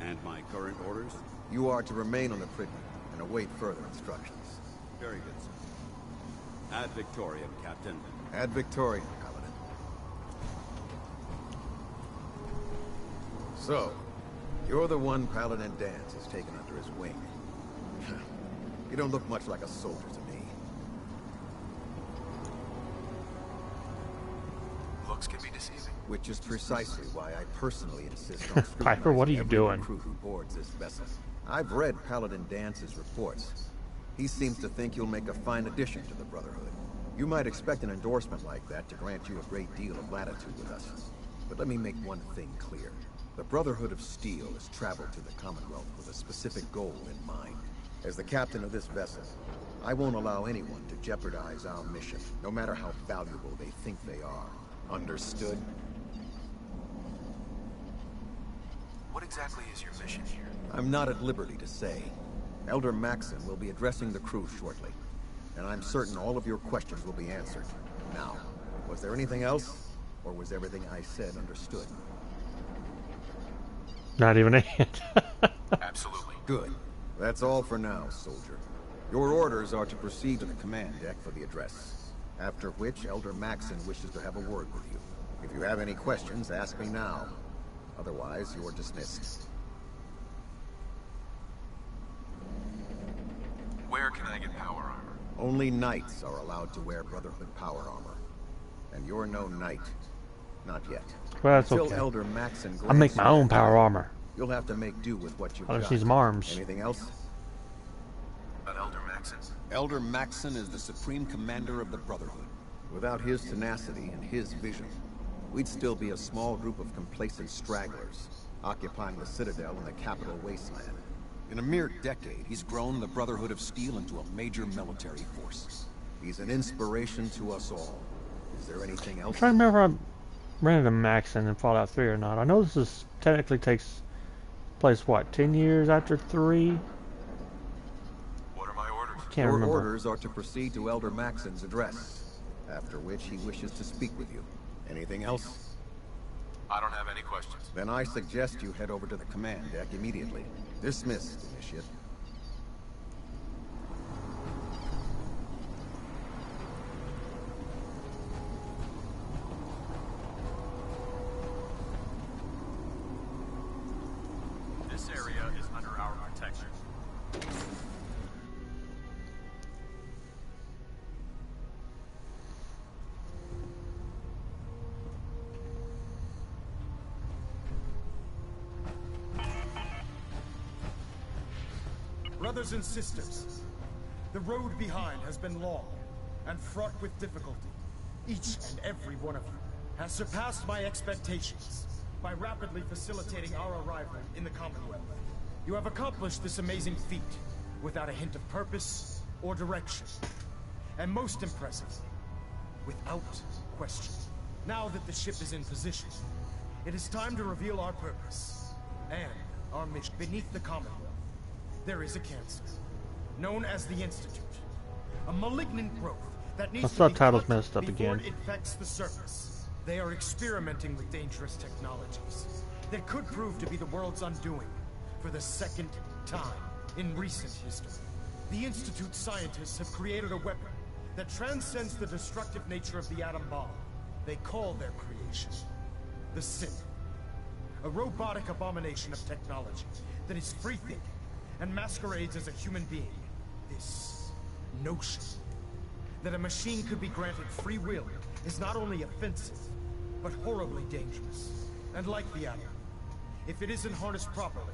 And my current orders? You are to remain on the prison and await further instructions. Very good, sir. Ad Victoriam, Captain. Ad Victoriam, Paladin. So, you're the one Paladin Danse has taken under his wing. You don't look much like a soldier to me. Looks can be deceiving. Which is precisely why I personally insist on Piper, what are you every doing? recruit who boards this vessel. I've read Paladin Dance's reports. He seems to think you'll make a fine addition to the Brotherhood. You might expect an endorsement like that to grant you a great deal of latitude with us. But let me make one thing clear. The Brotherhood of Steel has traveled to the Commonwealth with a specific goal in mind. As the captain of this vessel, I won't allow anyone to jeopardize our mission, no matter how valuable they think they are. Understood? What exactly is your mission here? I'm not at liberty to say. Elder Maxon will be addressing the crew shortly, and I'm certain all of your questions will be answered. Now, was there anything else, or was everything I said understood? Not even a hint. Absolutely. Good. That's all for now, soldier. Your orders are to proceed to the command deck for the address, after which Elder Maxon wishes to have a word with you. If you have any questions, ask me now. Otherwise, you're dismissed. Where can I get power armor? Only knights are allowed to wear Brotherhood power armor. And you're no knight. Not yet. Well, that's Until okay. Elder Maxon I make my grants you own that power power, armor. You'll have to make do with what you've I got. just need some arms. Anything else? About Elder Maxon? Elder Maxon is the supreme commander of the Brotherhood. Without his tenacity and his vision, we'd still be a small group of complacent stragglers, occupying the Citadel in the capital wasteland. In a mere decade, he's grown the Brotherhood of Steel into a major military force. He's an inspiration to us all. Is there anything I'm else? trying to remember if I ran into Maxon in Fallout 3 or not. I know this is technically takes place, what, 10 years after 3? What are my orders? Can't Your remember. orders are to proceed to Elder Maxon's address, after which he wishes to speak with you. Anything else? I don't have any questions. Then I suggest you head over to the command deck immediately. Dismissed, Initiate. This area is under our protection. Brothers and sisters, the road behind has been long and fraught with difficulty. Each and every one of you has surpassed my expectations by rapidly facilitating our arrival in the Commonwealth. You have accomplished this amazing feat without a hint of purpose or direction. And most impressive, without question. Now that the ship is in position, it is time to reveal our purpose and our mission. Beneath the Commonwealth, there is a cancer, known as the Institute. A malignant growth that needs My to be subtitles cut messed up before again. it infects the surface. They are experimenting with dangerous technologies that could prove to be the world's undoing for the second time. In recent history, the Institute scientists have created a weapon that transcends the destructive nature of the atom bomb. They call their creation the Synth. A robotic abomination of technology that is free-thinking and masquerades as a human being. This notion that a machine could be granted free will is not only offensive, but horribly dangerous. And like the atom, if it isn't harnessed properly,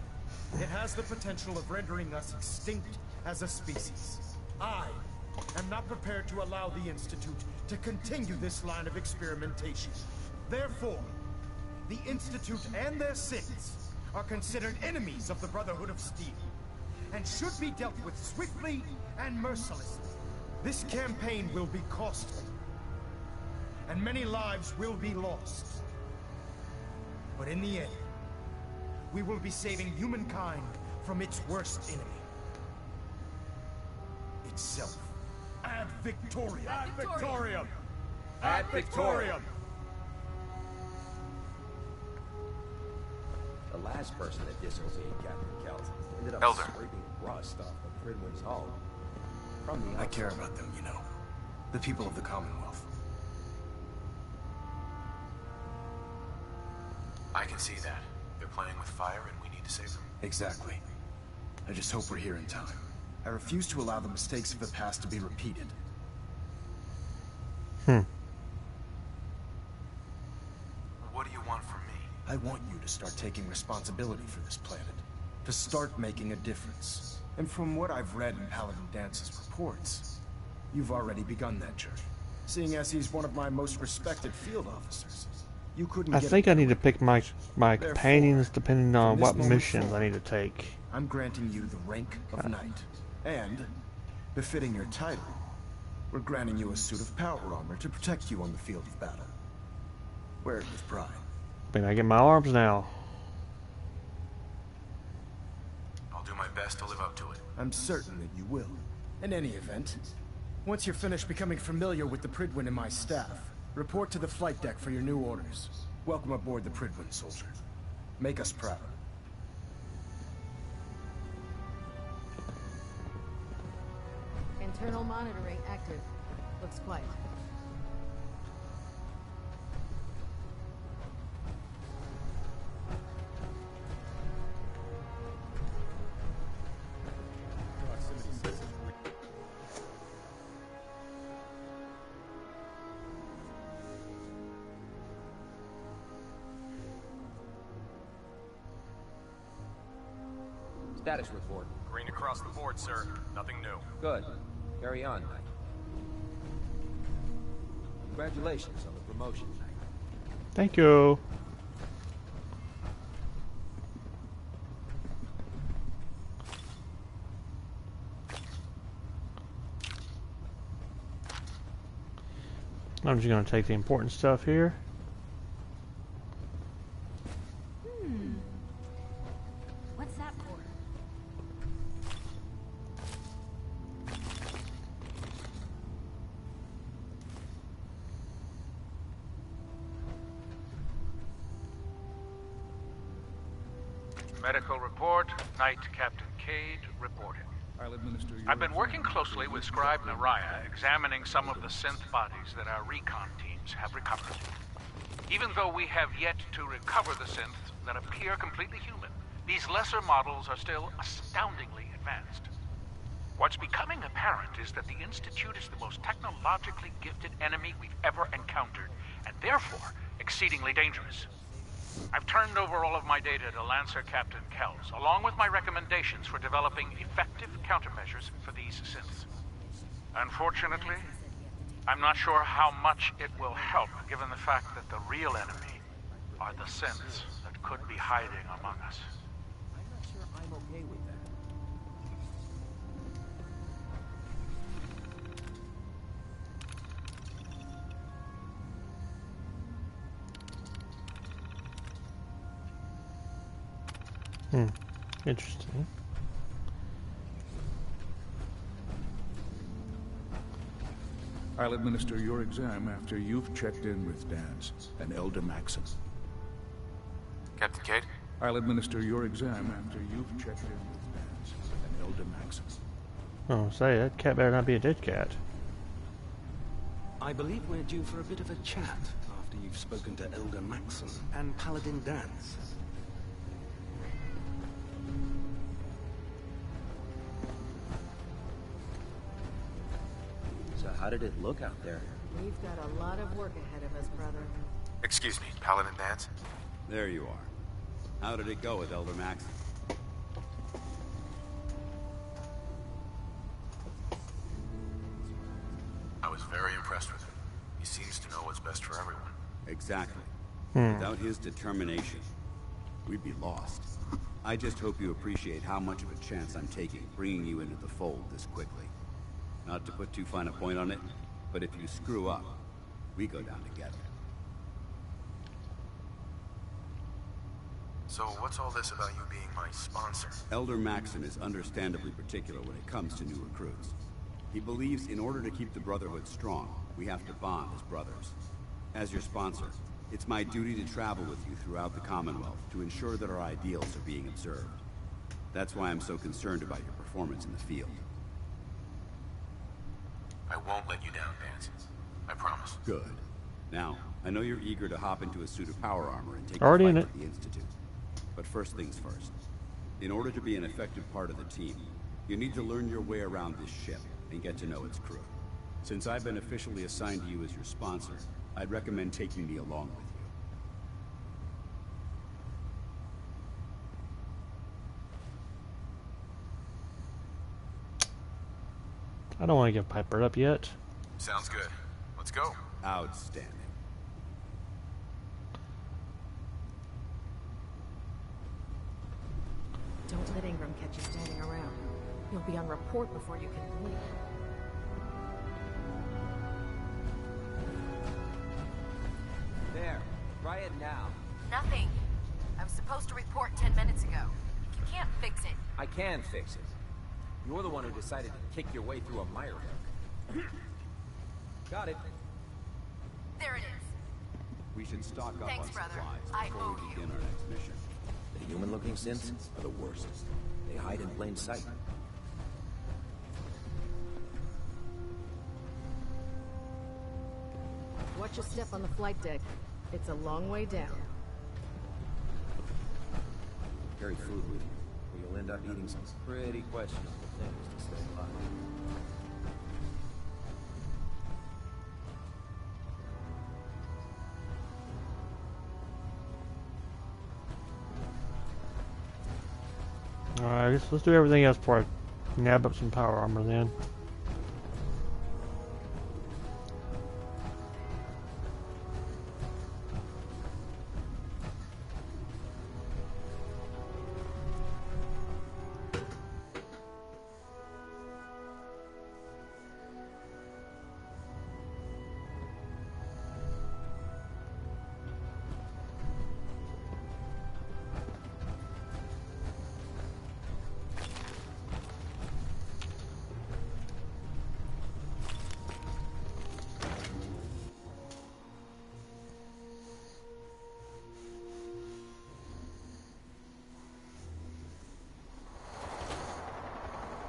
it has the potential of rendering us extinct as a species. I am not prepared to allow the Institute to continue this line of experimentation. Therefore, the Institute and their synths are considered enemies of the Brotherhood of Steel, and should be dealt with swiftly and mercilessly. This campaign will be costly, and many lives will be lost. But in the end, we will be saving humankind from its worst enemy. Itself. Ad Victoriam! Ad Victoriam! Ad Victoriam! The last person that disobeyed Captain Kells ended up Elder. scraping rust off the Pridwin's hull. From the I care about them, you know. The people of the Commonwealth. I can see that. They're playing with fire and we need to save them. Exactly. I just hope we're here in time. I refuse to allow the mistakes of the past to be repeated. What do you want from me? I want you to start taking responsibility for this planet. To start making a difference. And from what I've read in Paladin Dance's reports, you've already begun that journey. Seeing as he's one of my most respected field officers, you couldn't I get think a I need to better pick my Therefore, companions depending on from this what moment missions I forward, need to take. I'm granting you the rank of knight. And, befitting your title, we're granting you a suit of power armor to protect you on the field of battle. Wear it with pride. I mean, I get my arms now. I'll do my best to live up to it. I'm certain that you will. In any event, once you're finished becoming familiar with the Pridwin and my staff, report to the flight deck for your new orders. Welcome aboard the Pridwin, soldier. Make us proud. Internal monitoring active. Looks quiet. Status report. Green across the board, sir. Nothing new. Good. Carry on, Knight. Congratulations on the promotion, Knight. Thank you. I'm just going to take the important stuff here. What's that for? Medical report. Knight Captain Cade reporting. I'll administer your... I've been working closely with Scribe Naraya, examining some of the synth bodies that our recon teams have recovered. Even though we have yet to recover the synths that appear completely human, these lesser models are still astoundingly advanced. What's becoming apparent is that the Institute is the most technologically gifted enemy we've ever encountered, and therefore exceedingly dangerous. I've turned over all of my data to Lancer Captain Kells, along with my recommendations for developing effective countermeasures for these synths. Unfortunately, I'm not sure how much it will help, given the fact that the real enemy are the synths that could be hiding among us. I'm not sure I'm okay with that. Interesting. I'll administer your exam after you've checked in with Dance and Elder Maxon. Captain Cade? I'll administer your exam after you've checked in with Dance and Elder Maxon. Oh, say, that cat better not be a dead cat. I believe we're due for a bit of a chat after you've spoken to Elder Maxon and Paladin Danse. So how did it look out there? We've got a lot of work ahead of us, brother. Excuse me, Paladin Danse? There you are. How did it go with Elder Maxon? I was very impressed with him. He seems to know what's best for everyone. Exactly. Without his determination, we'd be lost. I just hope you appreciate how much of a chance I'm taking bringing you into the fold this quickly. Not to put too fine a point on it, but if you screw up, we go down together. So what's all this about you being my sponsor? Elder Maxon is understandably particular when it comes to new recruits. He believes in order to keep the Brotherhood strong, we have to bond as brothers. As your sponsor, it's my duty to travel with you throughout the Commonwealth to ensure that our ideals are being observed. That's why I'm so concerned about your performance in the field. I won't let you down, Danse. I promise. Good. Now, I know you're eager to hop into a suit of power armor and take Already the in fight it. to the Institute. But first things first. In order to be an effective part of the team, you need to learn your way around this ship and get to know its crew. Since I've been officially assigned to you as your sponsor, I'd recommend taking me along with you. I don't want to give Piper up yet. Sounds good. Let's go. Outstanding. Don't let Ingram catch you standing around. You'll be on report before you can blink. There. Try it now. Nothing. I was supposed to report 10 minutes ago. You can't fix it. I can fix it. You're the one who decided to kick your way through a mire hook. Got it. There it is. We should stock up Thanks, on brother. supplies I before owe we you. begin our next mission. The human-looking synths are the worst. They hide in plain sight. Watch your step on the flight deck. It's a long way down. Carry food with you, or you'll end up eating some pretty questionable things to stay alive. Alright, let's do everything else before I nab up some power armor then.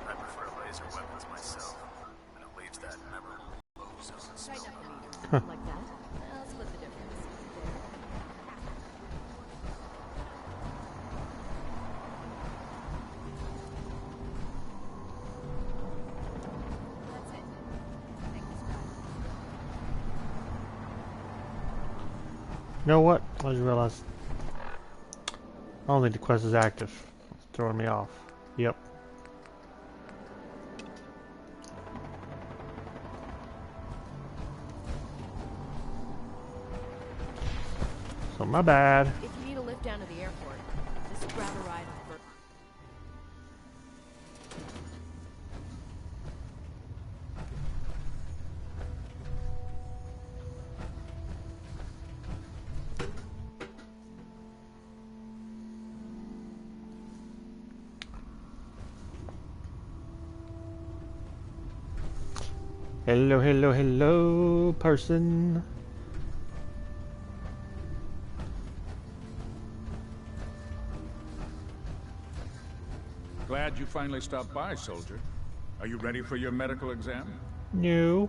I prefer laser weapons myself, and it leaves that memorable low zone Tighten smell. up the meter. Like that? I'll split the difference. That's it. Take this back. You know what? I just realized I don't think the quest is active. It's throwing me off. Yep. So my bad. If you need a lift down to the airport, just grab a ride on Bert. Hello, hello, hello, person. Glad glad you finally stopped by, soldier. Are you ready for your medical exam? No.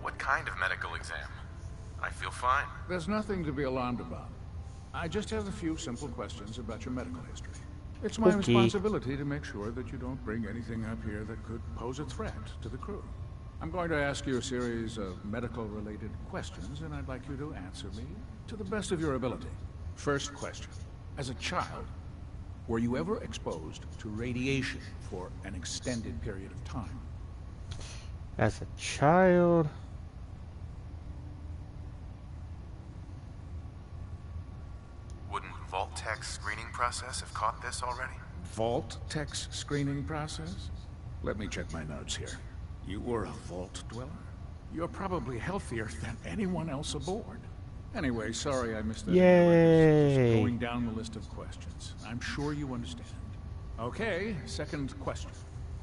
What kind of medical exam? I feel fine. There's nothing to be alarmed about. I just have a few simple questions about your medical history. It's my responsibility to make sure that you don't bring anything up here that could pose a threat to the crew. I'm going to ask you a series of medical-related questions, and I'd like you to answer me to the best of your ability. First question. As a child, were you ever exposed to radiation for an extended period of time? As a child... Wouldn't Vault-Tech's screening process have caught this already? Vault-Tech's screening process? Let me check my notes here. You were a Vault Dweller? You're probably healthier than anyone else aboard. Anyway, sorry I missed that. Yay! Just going down the list of questions. I'm sure you understand. Okay, second question.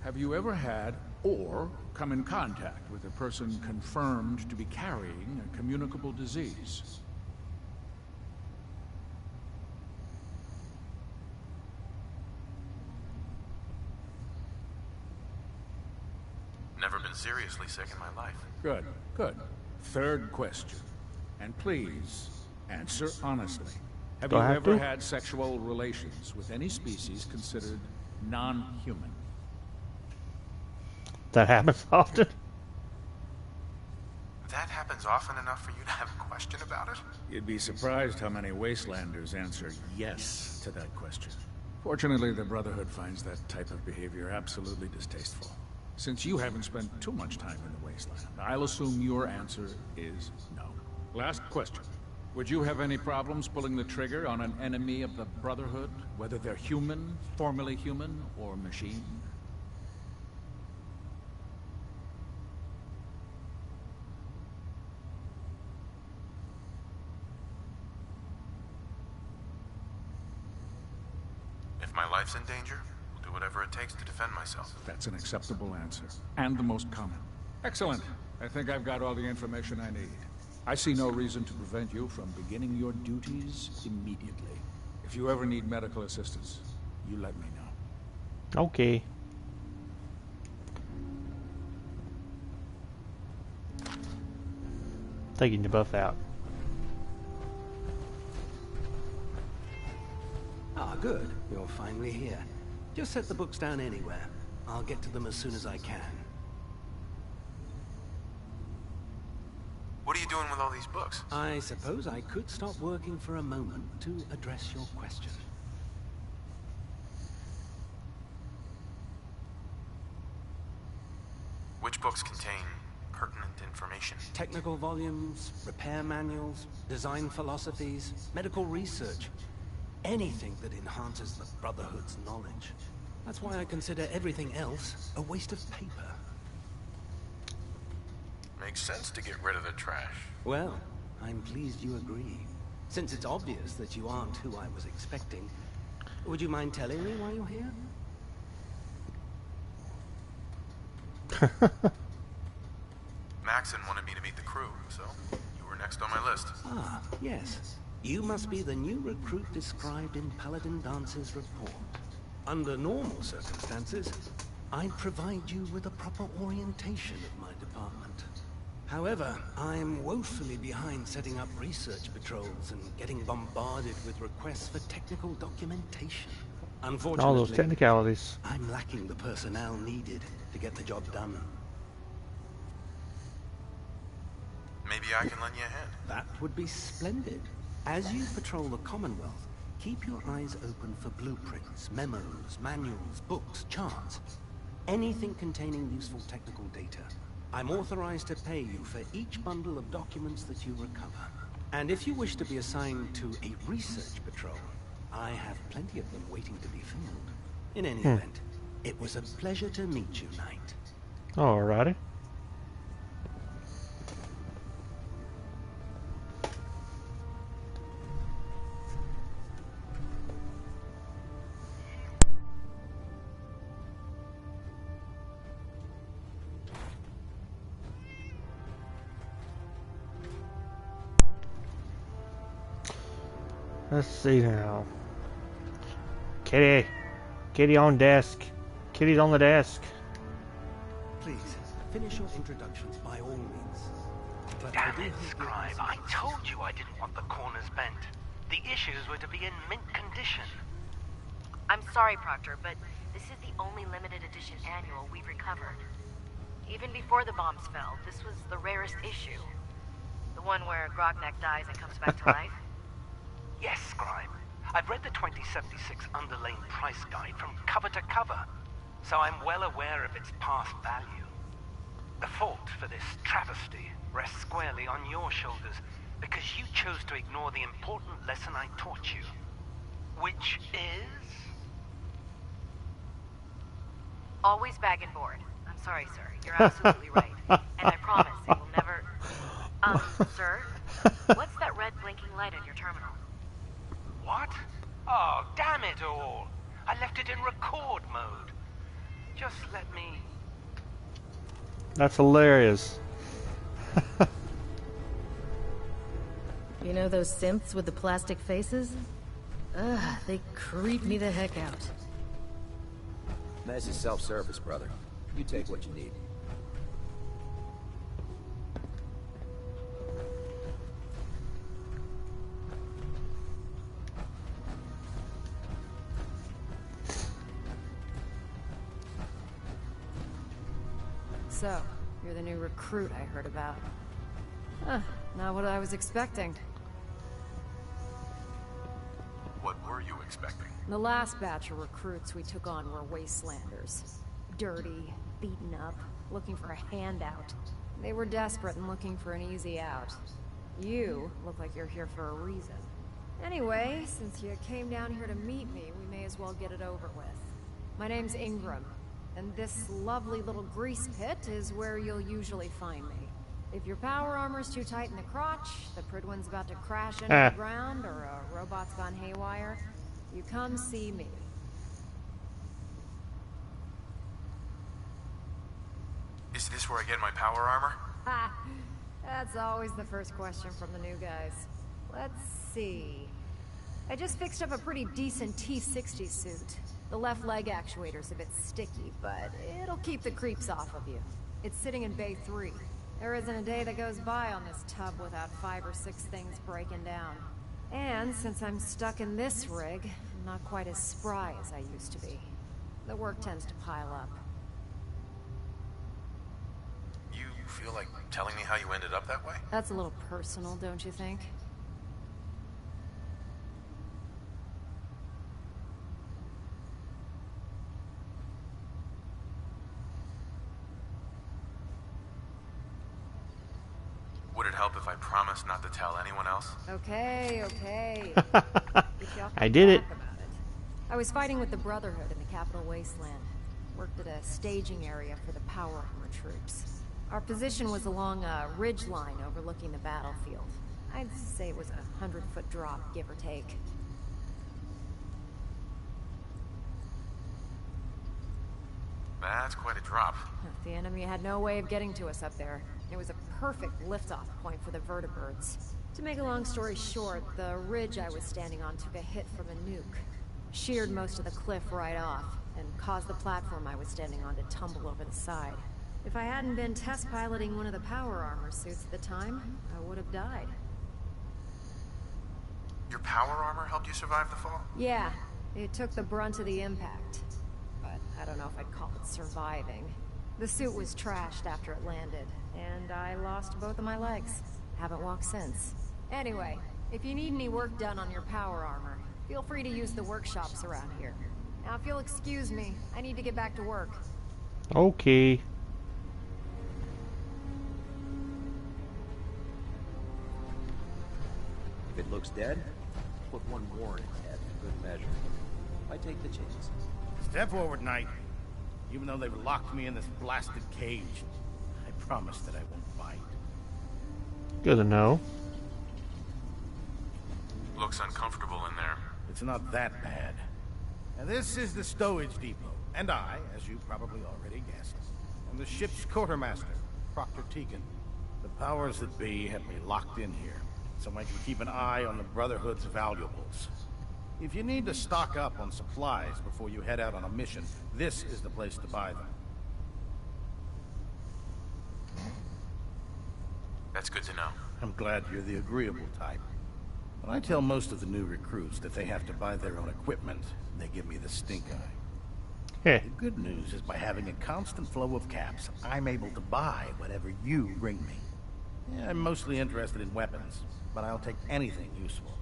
Have you ever had or come in contact with a person confirmed to be carrying a communicable disease? Never been seriously sick in my life. Good, good. Third question. And please, answer honestly. Have you ever had sexual relations with any species considered non-human? That happens often. That happens often enough for you to have a question about it? You'd be surprised how many Wastelanders answer yes to that question. Fortunately, the Brotherhood finds that type of behavior absolutely distasteful. Since you haven't spent too much time in the Wasteland, I'll assume your answer is no. Last question. Would you have any problems pulling the trigger on an enemy of the Brotherhood, whether they're human, formerly human, or machine? If my life's in danger, I'll do whatever it takes to defend myself. That's an acceptable answer, and the most common. Excellent. I think I've got all the information I need. I see no reason to prevent you from beginning your duties immediately. If you ever need medical assistance, you let me know. Okay. Taking the buff out. Ah, good. You're finally here. Just set the books down anywhere. I'll get to them as soon as I can. What are you doing with all these books? I suppose I could stop working for a moment to address your question. Which books contain pertinent information? Technical volumes, repair manuals, design philosophies, medical research. Anything that enhances the Brotherhood's knowledge. That's why I consider everything else a waste of paper. Makes sense to get rid of the trash. Well, I'm pleased you agree. Since it's obvious that you aren't who I was expecting, would you mind telling me why you're here? Maxon wanted me to meet the crew, so you were next on my list. Ah, yes. You must be the new recruit described in Paladin Dance's report. Under normal circumstances, I'd provide you with a proper orientation of my department. However, I'm woefully behind setting up research patrols and getting bombarded with requests for technical documentation. Unfortunately, all those technicalities. I'm lacking the personnel needed to get the job done. Maybe I can lend you a hand. That would be splendid. As you patrol the Commonwealth, keep your eyes open for blueprints, memos, manuals, books, charts. Anything containing useful technical data. I'm authorized to pay you for each bundle of documents that you recover. And if you wish to be assigned to a research patrol, I have plenty of them waiting to be filled. In any event, it was a pleasure to meet you, Knight. Alrighty. Let's see now. Kitty, Kitty on desk. Kitty's on the desk. Please, finish your introductions by all means. But Damn it, Scribe. I told you I didn't want the corners bent. The issues were to be in mint condition. I'm sorry, Proctor, but this is the only limited edition annual we've recovered. Even before the bombs fell, this was the rarest issue. The one where Grognak dies and comes back to life. Yes, Scribe. I've read the 2076 underlane price guide from cover to cover, so I'm well aware of its past value. The fault for this travesty rests squarely on your shoulders, because you chose to ignore the important lesson I taught you. Which is? Always bag and board. I'm sorry, sir. You're absolutely right. And I promise it will never... sir? What's that red blinking light on your terminal? What? Oh, damn it all. I left it in record mode. Just let me... That's hilarious. You know those synths with the plastic faces? Ugh, they creep me the heck out. This is self-service, brother. You take what you need. So, you're the new recruit I heard about. Huh, not what I was expecting. What were you expecting? The last batch of recruits we took on were wastelanders. Dirty, beaten up, looking for a handout. They were desperate and looking for an easy out. You look like you're here for a reason. Anyway, since you came down here to meet me, we may as well get it over with. My name's Ingram, and this lovely little grease pit is where you'll usually find me. If your power armor's too tight in the crotch, the Prydwen's about to crash into the ground, or a robot's gone haywire, you come see me. Is this where I get my power armor? Ha! That's always the first question from the new guys. Let's see. I just fixed up a pretty decent T-60 suit. The left leg actuator's a bit sticky, but it'll keep the creeps off of you. It's sitting in Bay 3. There isn't a day that goes by on this tub without 5 or 6 things breaking down. And since I'm stuck in this rig, I'm not quite as spry as I used to be. The work tends to pile up. You feel like telling me how you ended up that way? That's a little personal, don't you think? Would it help if I promised not to tell anyone else? Okay, okay. I did it. I was fighting with the Brotherhood in the Capital Wasteland. Worked at a staging area for the power armor troops. Our position was along a ridge line overlooking the battlefield. I'd say it was a 100-foot drop, give or take. That's quite a drop. The enemy had no way of getting to us up there. It was a perfect liftoff point for the vertibirds. To make a long story short, the ridge I was standing on took a hit from a nuke. Sheared most of the cliff right off, and caused the platform I was standing on to tumble over the side. If I hadn't been test piloting one of the power armor suits at the time, I would have died. Your power armor helped you survive the fall? Yeah, it took the brunt of the impact. But I don't know if I'd call it surviving. The suit was trashed after it landed, and I lost both of my legs. Haven't walked since. Anyway, if you need any work done on your power armor, feel free to use the workshops around here. Now, if you'll excuse me, I need to get back to work. Okay. If it looks dead, put one more in its head for good measure. Why take the chance? Step forward, Knight. Even though they've locked me in this blasted cage, I promise that I won't bite. Good to know. Looks uncomfortable in there. It's not that bad. Now this is the stowage depot, and I, as you probably already guessed, am the ship's quartermaster, Proctor Tegan. The powers that be have me locked in here, so I can keep an eye on the Brotherhood's valuables. If you need to stock up on supplies before you head out on a mission, this is the place to buy them. That's good to know. I'm glad you're the agreeable type. When I tell most of the new recruits that they have to buy their own equipment, they give me the stink eye. The good news is by having a constant flow of caps, I'm able to buy whatever you bring me. Yeah, I'm mostly interested in weapons, but I'll take anything useful.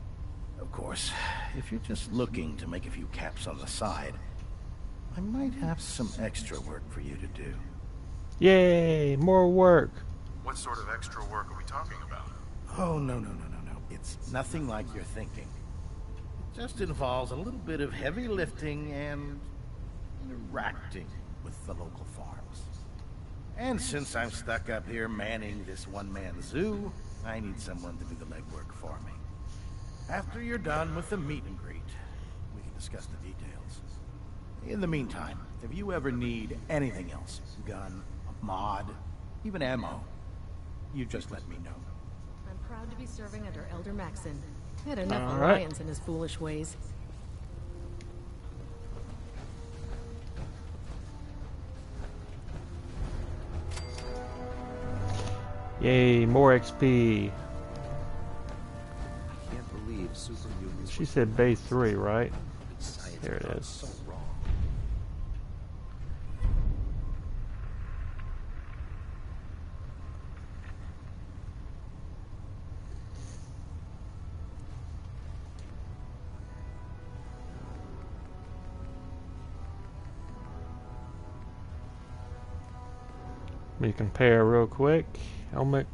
Of course, if you're just looking to make a few caps on the side, I might have some extra work for you to do. Yay, more work. What sort of extra work are we talking about? Oh, no. It's nothing like you're thinking. It just involves a little bit of heavy lifting and interacting with the local farms. And since I'm stuck up here manning this one-man zoo, I need someone to do the legwork for me. After you're done with the meet and greet, we can discuss the details. In the meantime, if you ever need anything else, gun, a mod, even ammo, you just let me know. I'm proud to be serving under Elder Maxon. He had enough All right. alliance in his foolish ways. Yay, more XP. I can't believe super mutants. She said base 3, right? Science There it gone is. so wrong. Let me compare real quick. Helmet.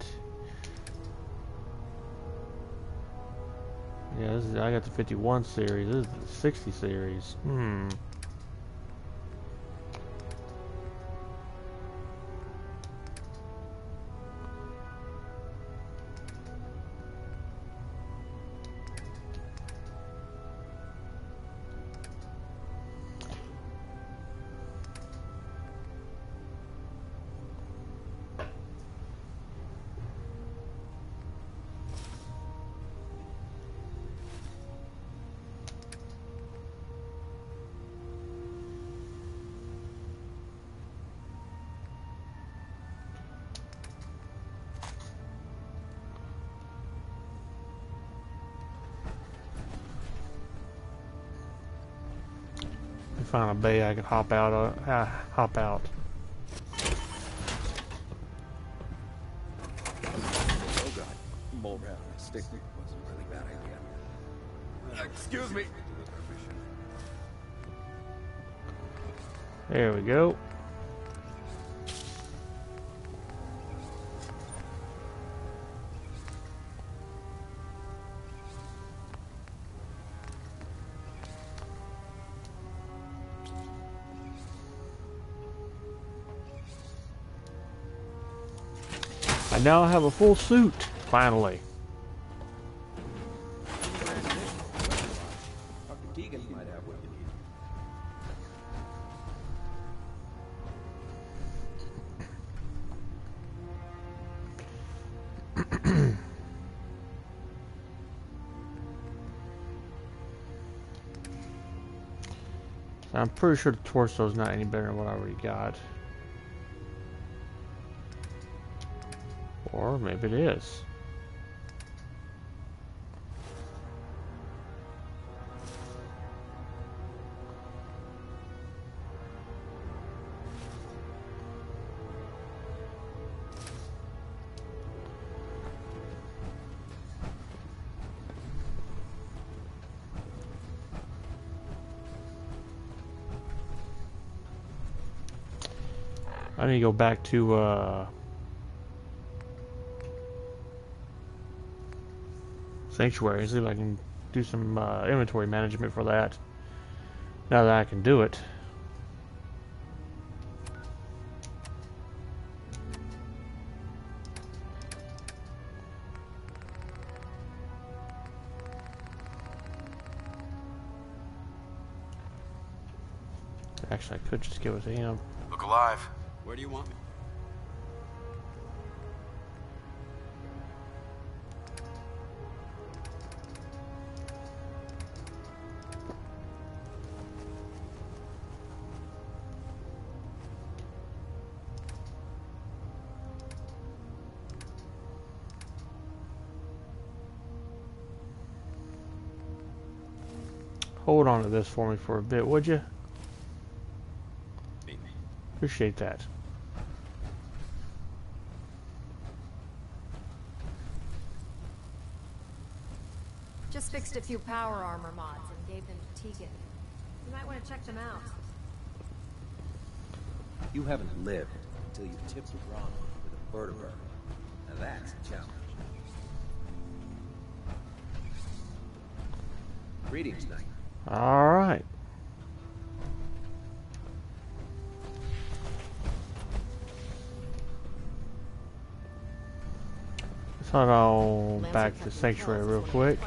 Yeah, I got the 51 series. This is the 60 series. Find a bay I can hop out. Hop out. Oh god, mole rat on a stick was a really bad idea. Excuse me. There we go. I now have a full suit, finally. Dr. Tegan might have what you need. I'm pretty sure the torso's not any better than what I already got. Or maybe it is. I need to go back to Sanctuary and see if I can do some inventory management for that. Now that I can do it. Actually, I could just give it to him. Look alive. Where do you want me? hold on to this for me for a bit, would you? Appreciate that. Just fixed a few power armor mods and gave them to Tegan. You might want to check them out. You haven't lived until you tipped the ground with a vertebra. Now that's a challenge. Greetings, Knight. All right. Let's head on back to Sanctuary real quick.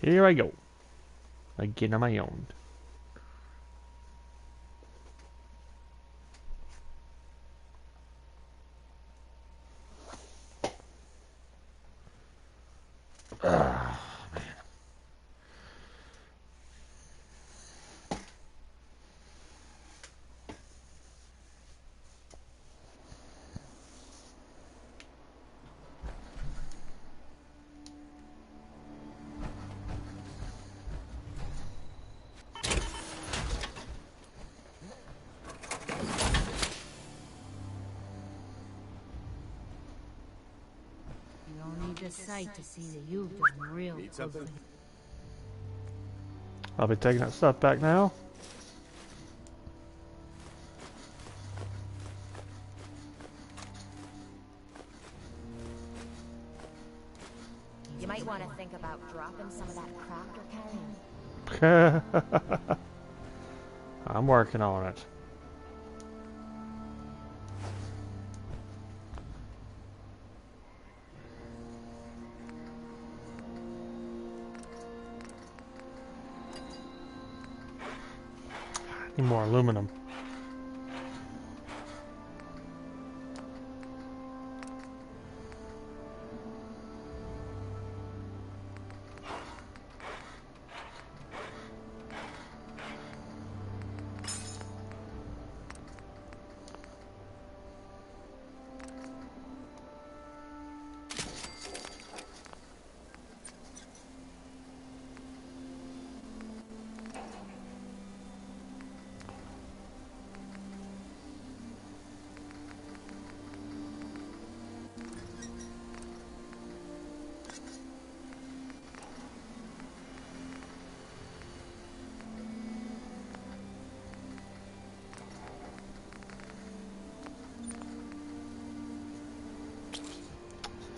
Here I go. Again on my own. The sight to see that you've done real. Need something? I'll be taking that stuff back now. You might want to think about dropping some of that crap you're carrying. I'm working on it. More aluminum.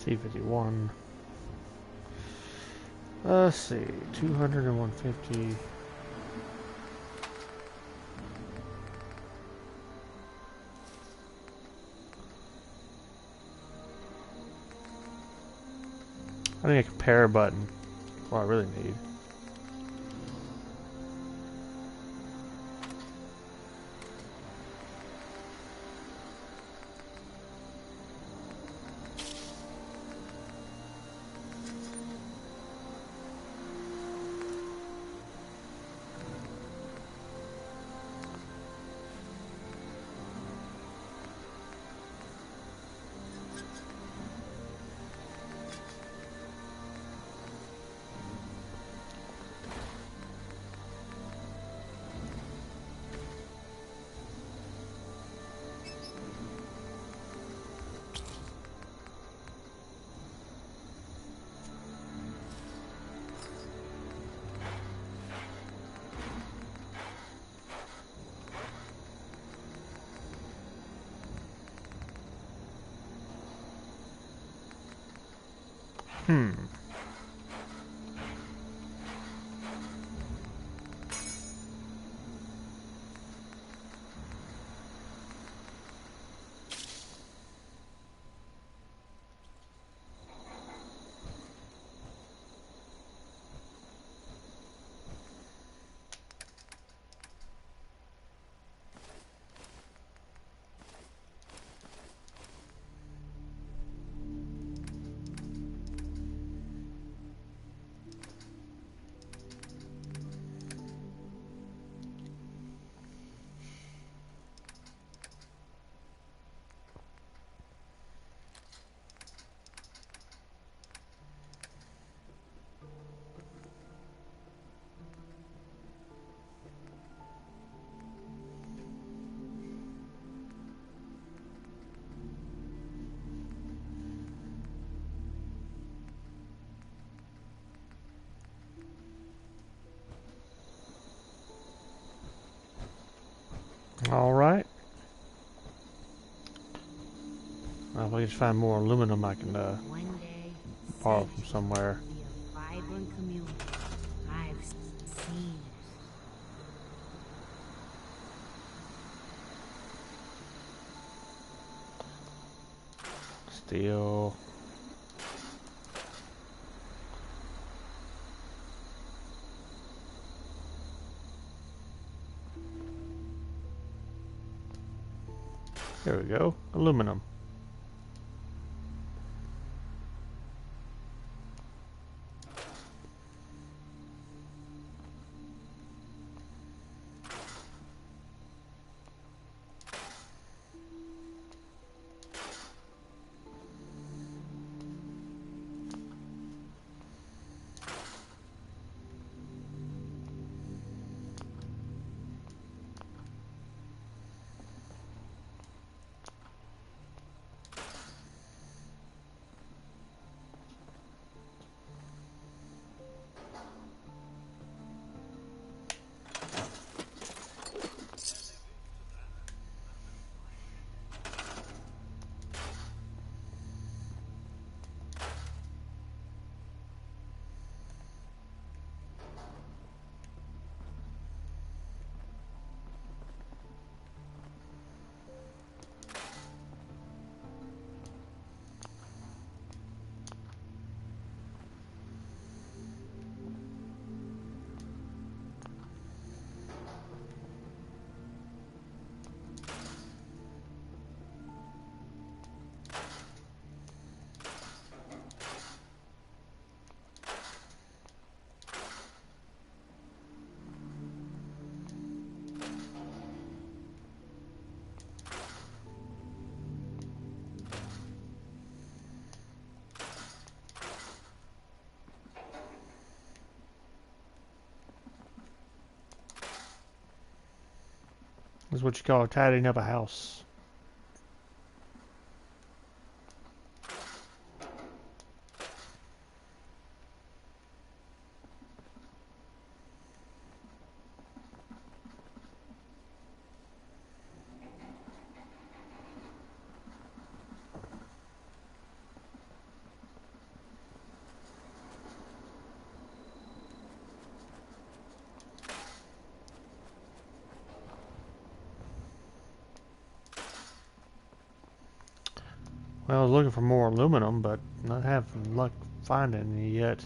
T51. Let's see, 200 and 150. I need a compare button. That's what I really need. Well, if I can just find more aluminum, I can One day, borrow from somewhere. be a vibrant community. I've seen Steel. There we go. Aluminum. This is what you call tidying up a house. Well, I was looking for more aluminum, but not having luck finding any yet.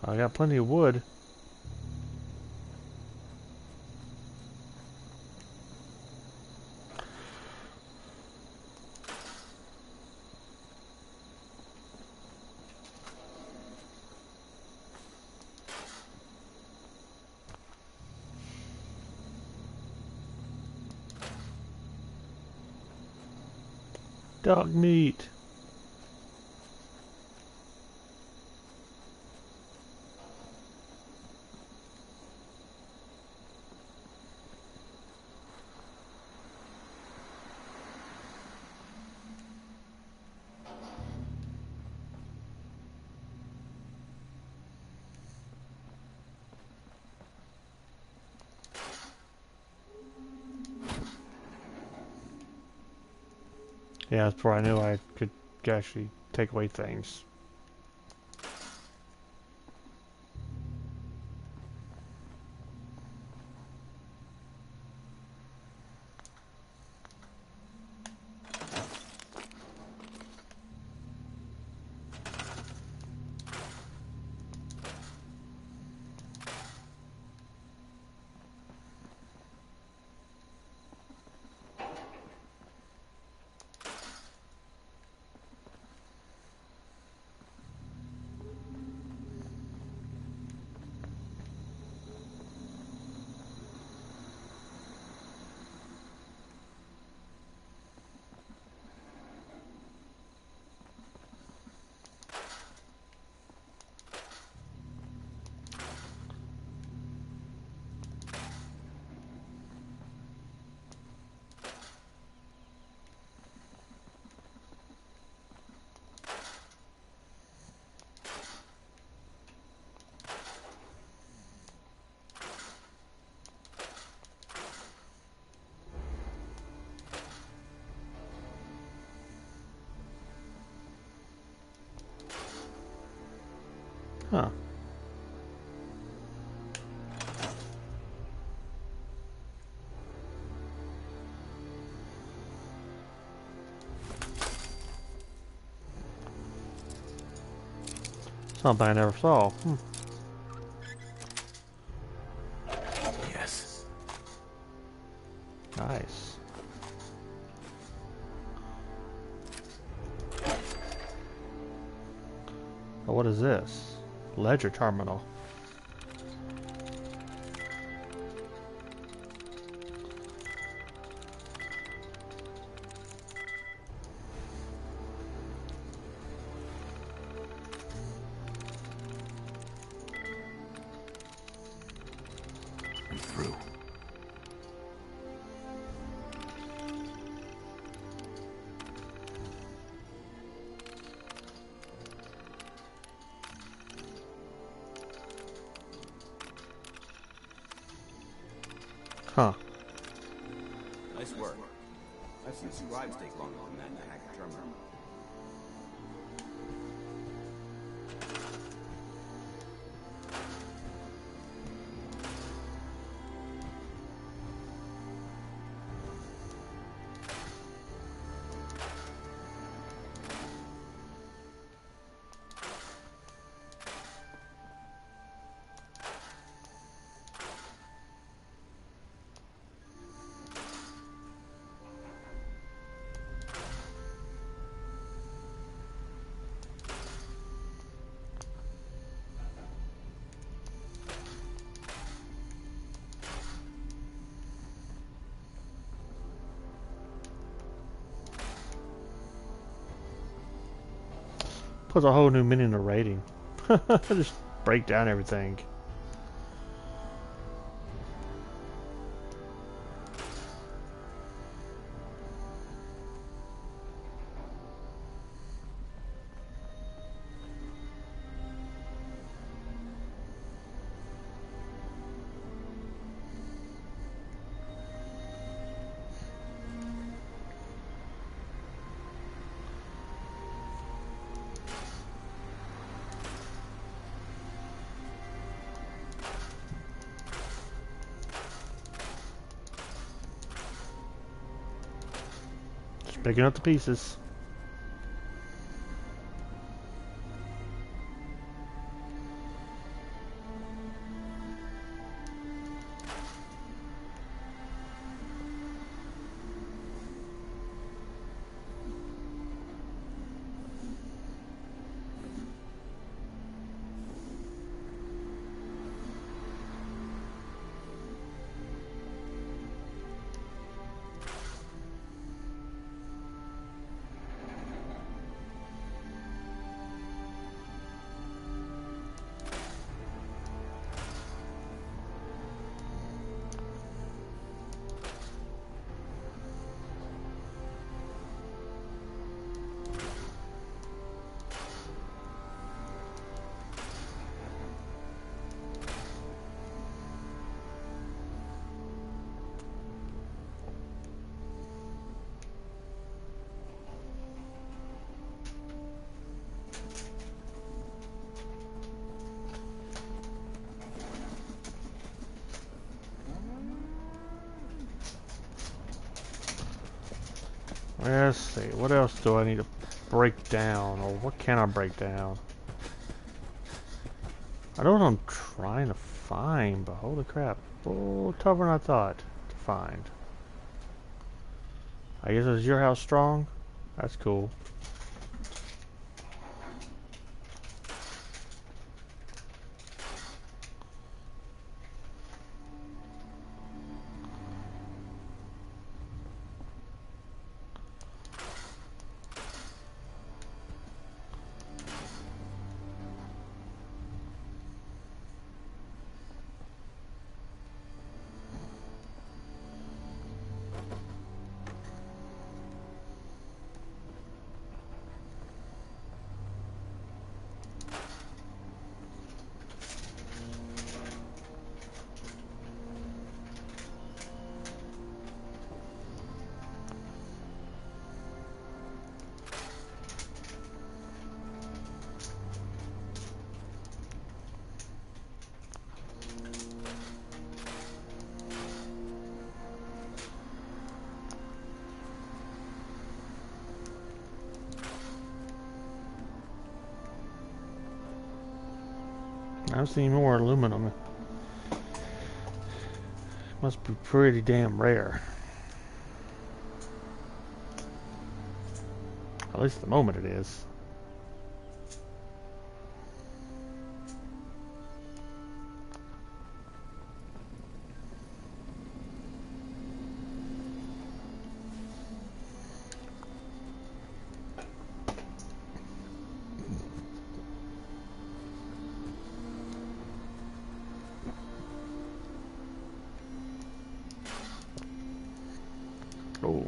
I got plenty of wood. Dog meat. Yeah, that's before I knew I could actually take away things. Huh. Something I never saw. Yes. Nice. Oh, what is this? Ledger terminal. I'm through. Huh. Nice work. I've seen scribes take longer than that to hack a terminal. Puts a whole new meaning to rating. Just break down everything. Picking up the pieces. Let's see, what else do I need to break down, or what can I break down? I know what I'm trying to find, but holy crap, oh, tougher than I thought to find. I guess it's your house strong? That's cool. I don't see any more aluminum. Must be pretty damn rare. At least at the moment it is. Oh.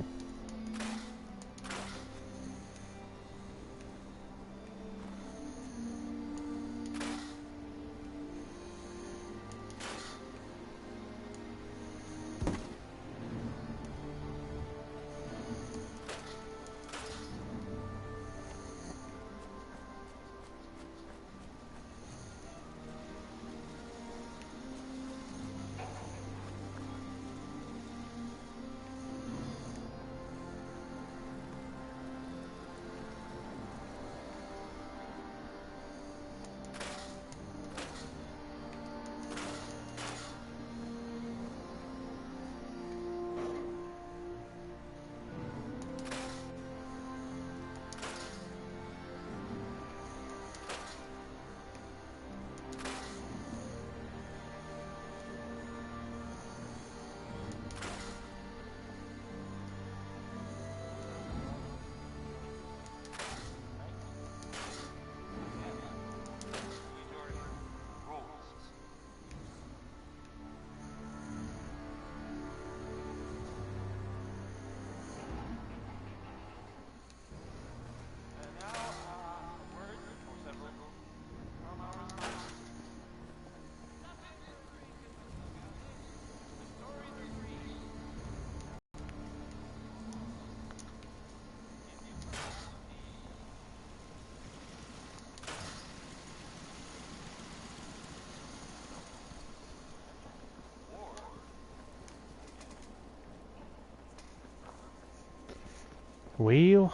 Wheel.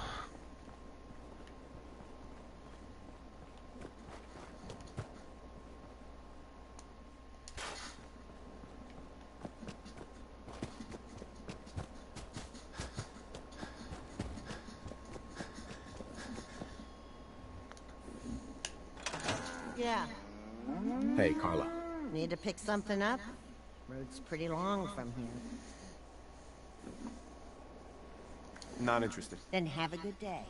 Yeah. Hey, Carla. Need to pick something up? Road's pretty long from here. Not interested. Then have a good day.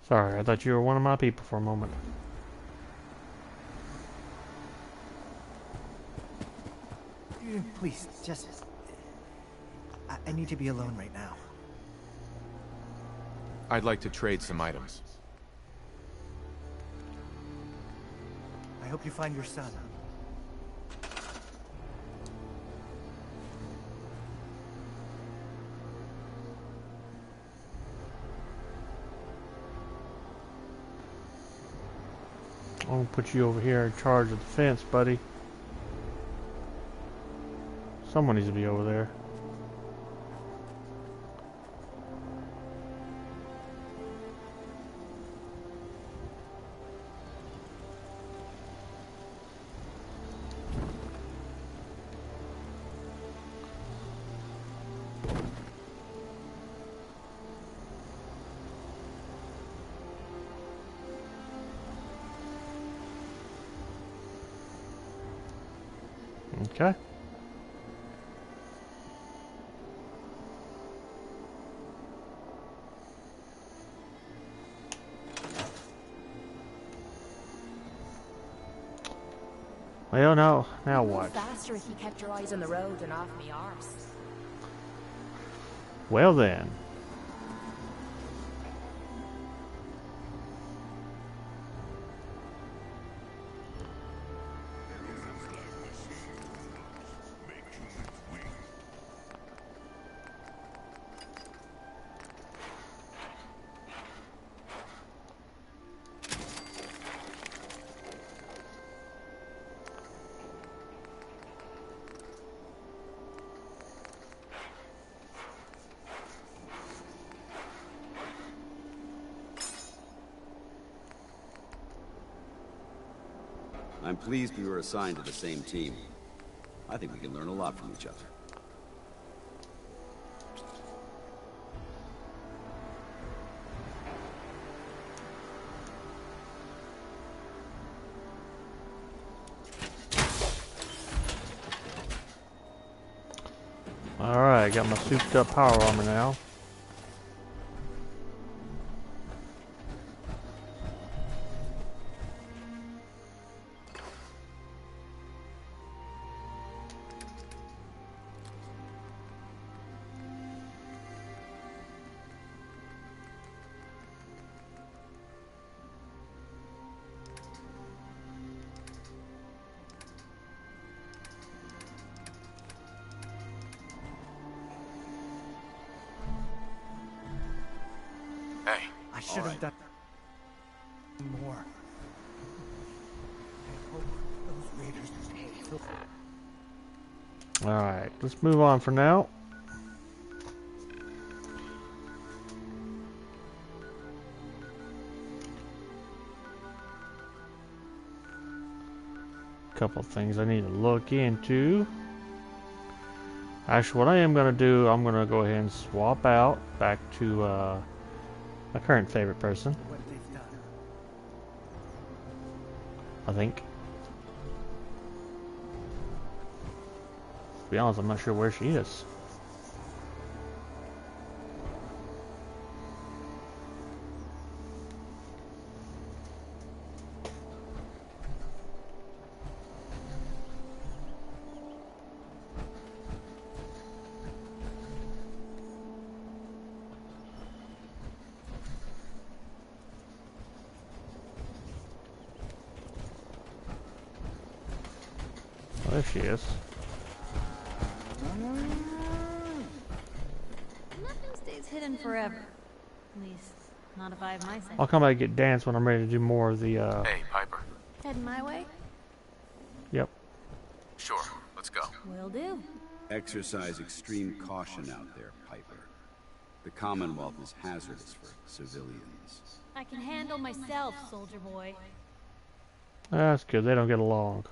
Sorry, I thought you were one of my people for a moment. Please, just... I need to be alone right now. I'd like to trade some items. I hope you find your son. I'll put you over here in charge of the fence, buddy. Someone needs to be over there. Okay. Well, now what? Faster if you kept your eyes on the road and off me arse. Well then. I'm pleased we were assigned to the same team. I think we can learn a lot from each other. Alright, got my souped up power armor now. Hey. I should have done more. I hope those raiders pay. Alright, let's move on for now. Couple things I need to look into. Actually, what I am going to do, I'm going to go ahead and swap out back to my current favorite person. I think. To be honest, I'm not sure where she is. There she is. Nothing stays hidden forever. At least, not if I have my sense. I'll come back and get dance when I'm ready to do more of the Hey, Piper. Heading my way? Yep. Sure, let's go. Will do. Exercise extreme caution out there, Piper. The Commonwealth is hazardous for civilians. I can handle myself, soldier boy. That's good, they don't get along.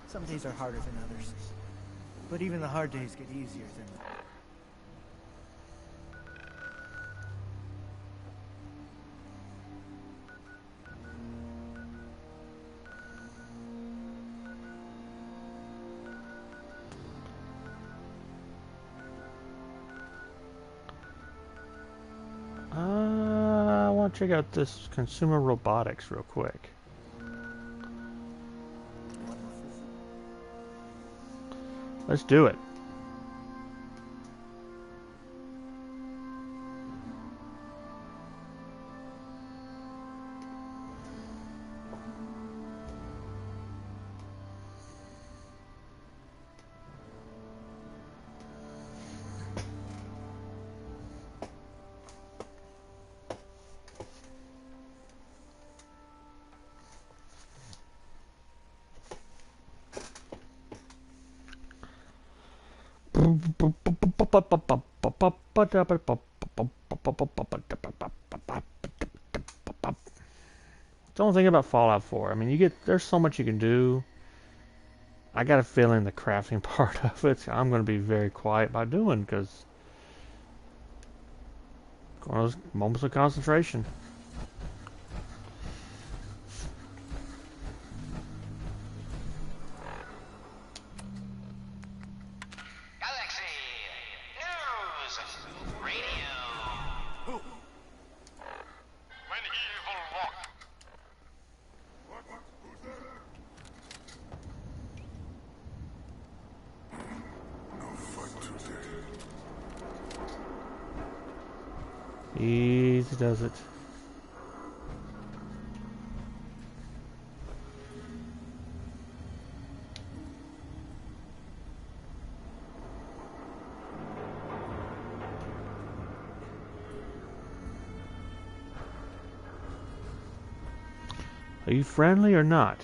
Some days are harder than others. But even the hard days get easier than... I want to check out this consumer robotics real quick. Let's do it. Don't think about Fallout 4. I mean, there's so much you can do. I got a feeling the crafting part of it, I'm going to be very quiet about doing, because one of those moments of concentration. Easy does it. Are you friendly or not?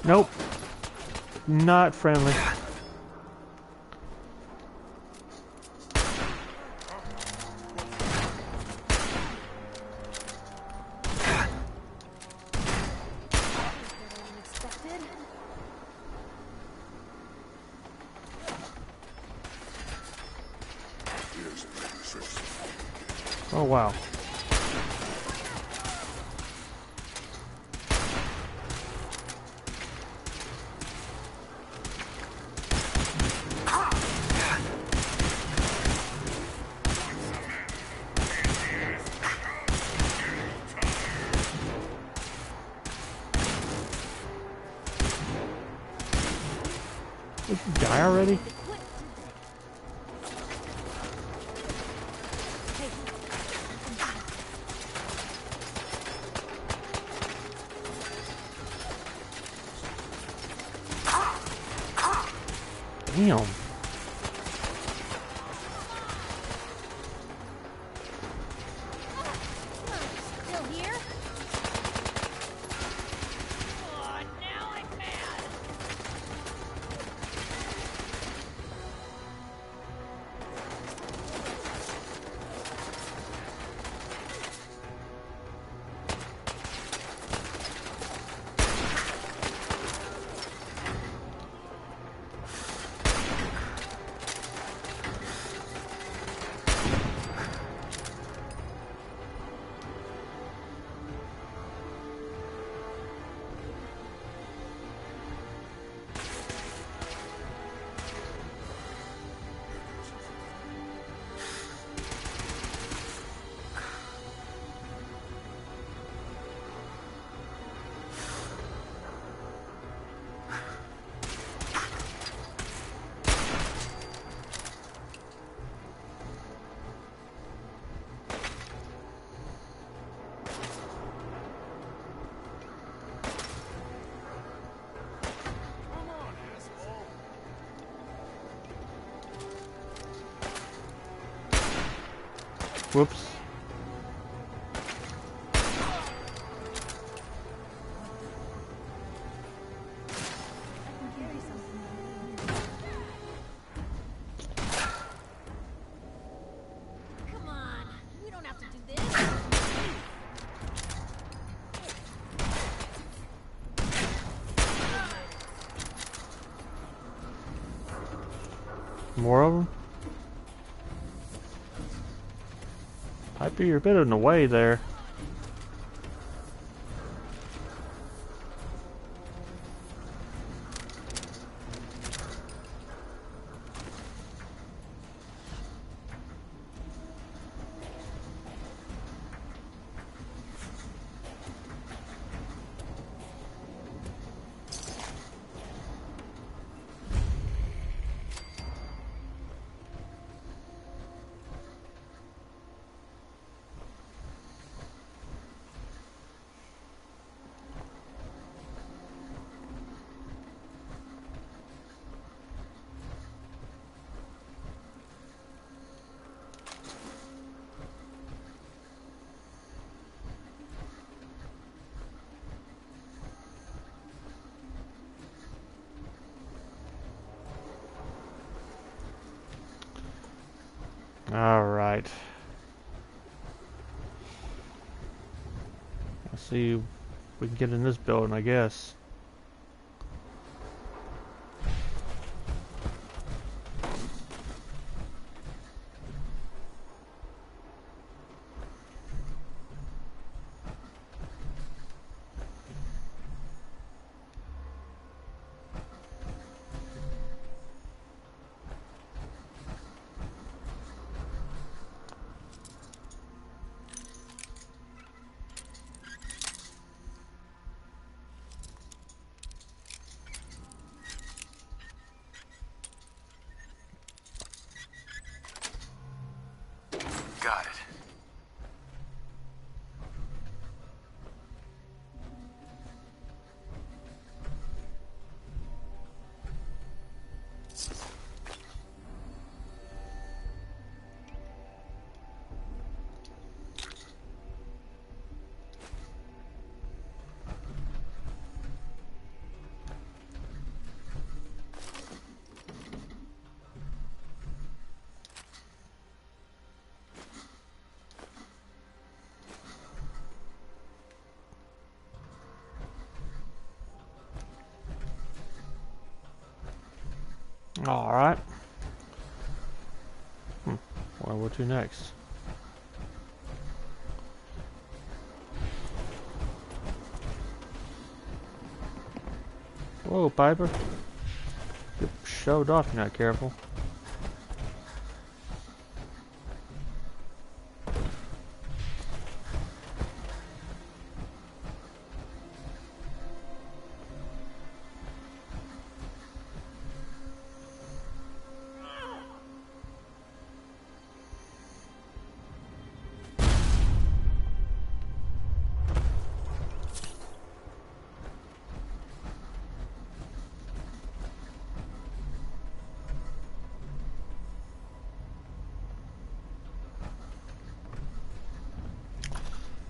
Nope. Not friendly. Oh wow. Did you die already? Damn. Still here? Oh, now I'm mad. Whoops. Come on, we don't have to do this. More of them? Piper, you're a bit in the way there. All right. Let's see if we can get in this building, I guess. Got it. Alright. Where to next? Whoa, Piper. Get shoved off if you're not careful.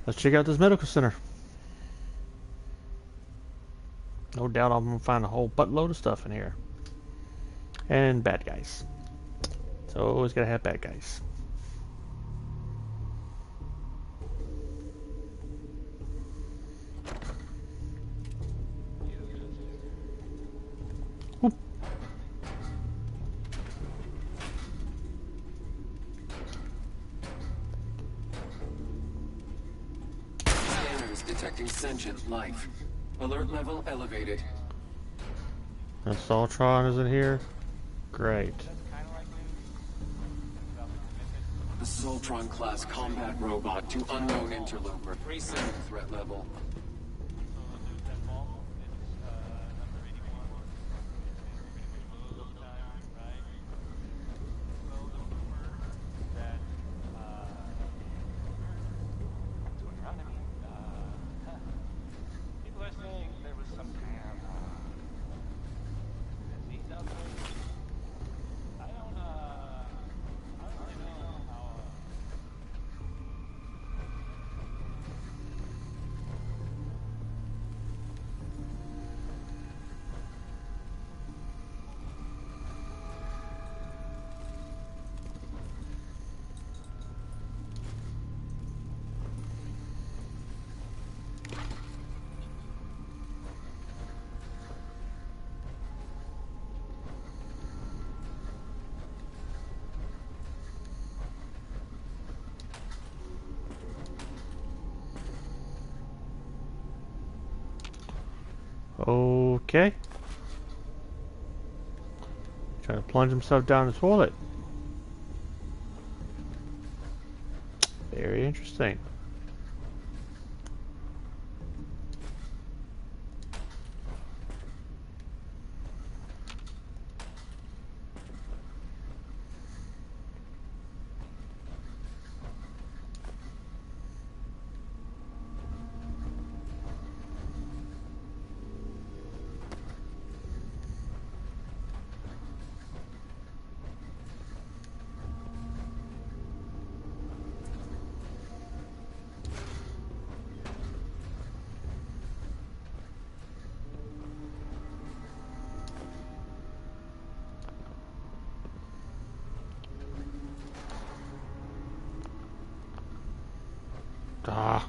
Let's check out this medical center. No doubt I'm gonna find a whole buttload of stuff in here. And bad guys. So always gotta have bad guys. Whoop. Detecting sentient life. Alert level elevated. Assaultron is in here. Great. Assaultron class combat robot to unknown interloper. 37 threat level. Okay. Trying to plunge himself down the toilet. Very interesting. Ah.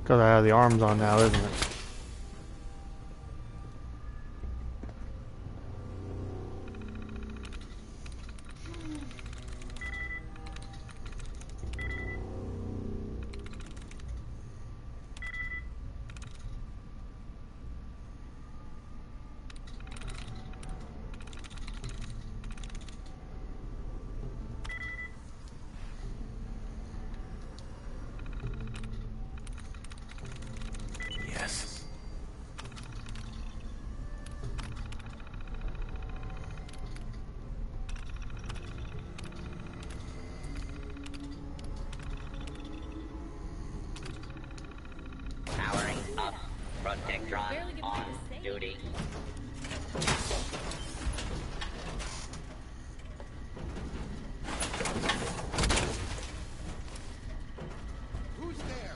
Because I have the arms on now, isn't it? Protectron on duty. Who's there?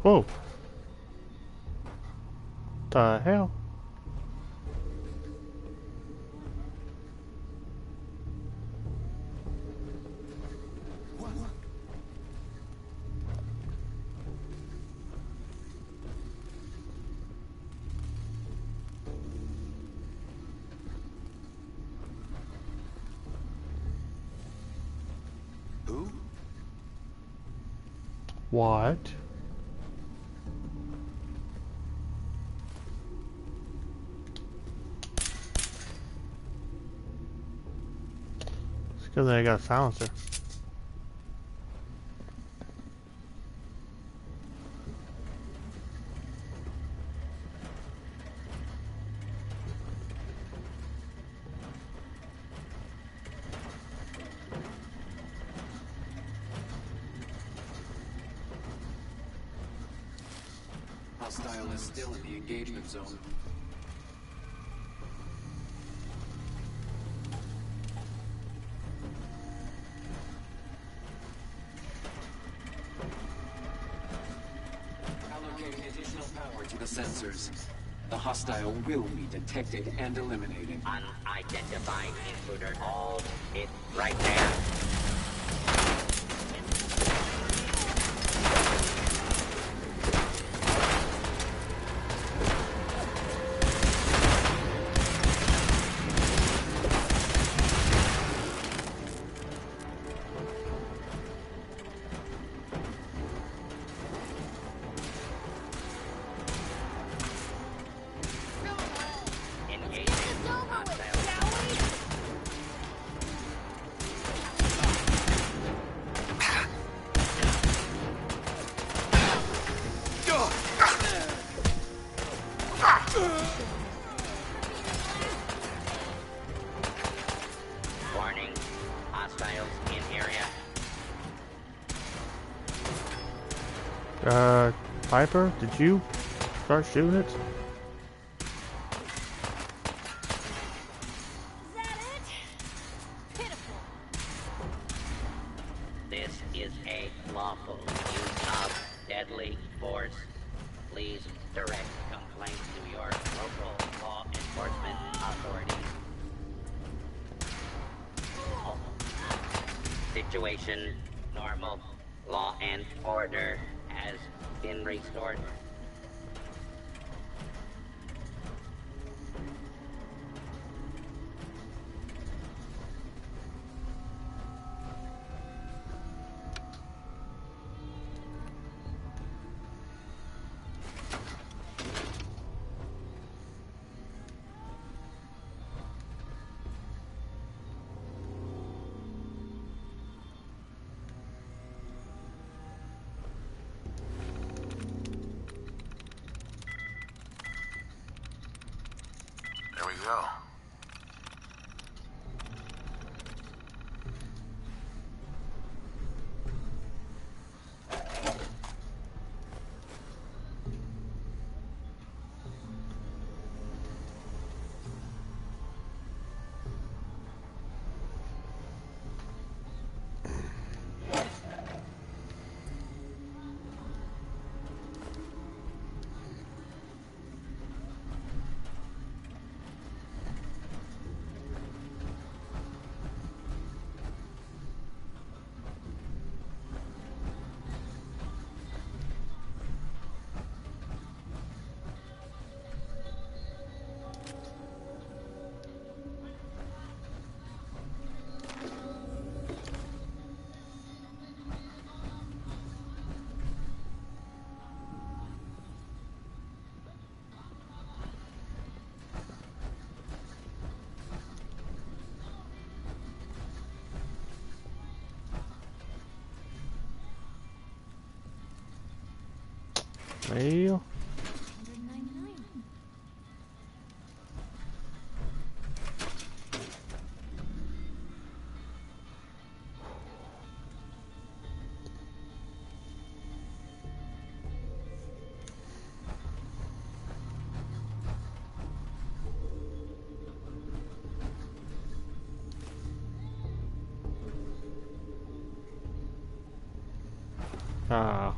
Whoa. The hell? Who? What? It's because I got a silencer. Hostile is still in the engagement zone. Allocating additional power to the sensors. The hostile will be detected and eliminated. Unidentified intruder. Hold it right there. Warning. Hostiles in area. Piper, did you start shooting it? This is a lawful use of deadly force. Please direct complaints to your local law enforcement authorities. Situation normal. Law and order has been restored. There we go. Well.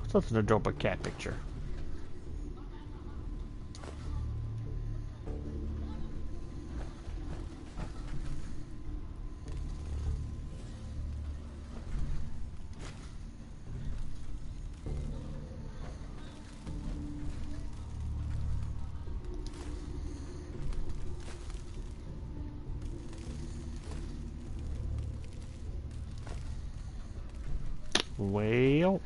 Something to drop a cat picture. Well.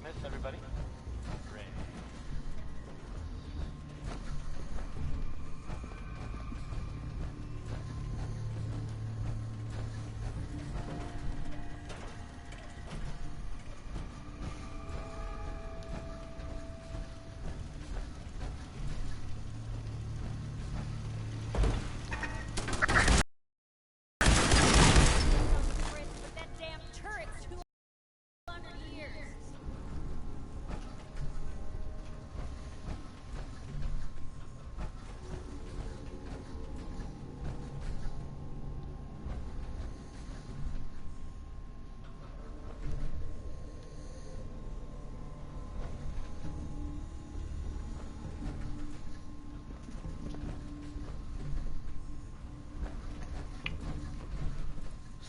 Dismiss everybody.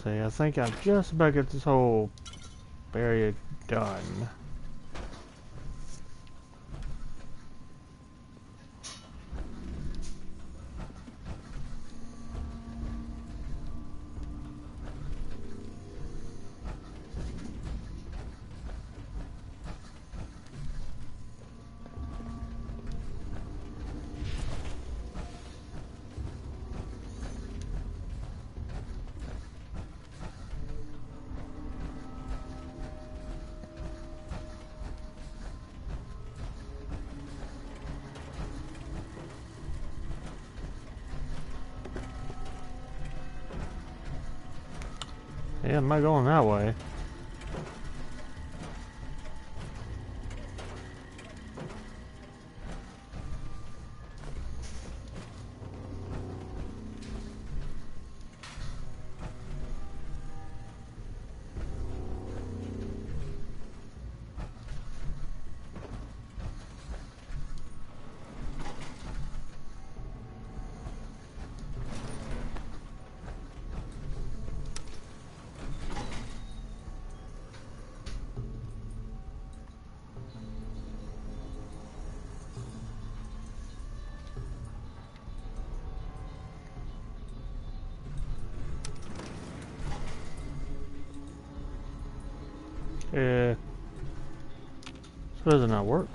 See, I think I've just about got this whole area done. Yeah, am I going that way? Yeah. So does it not work?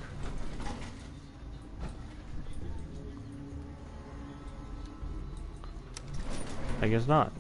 I guess not.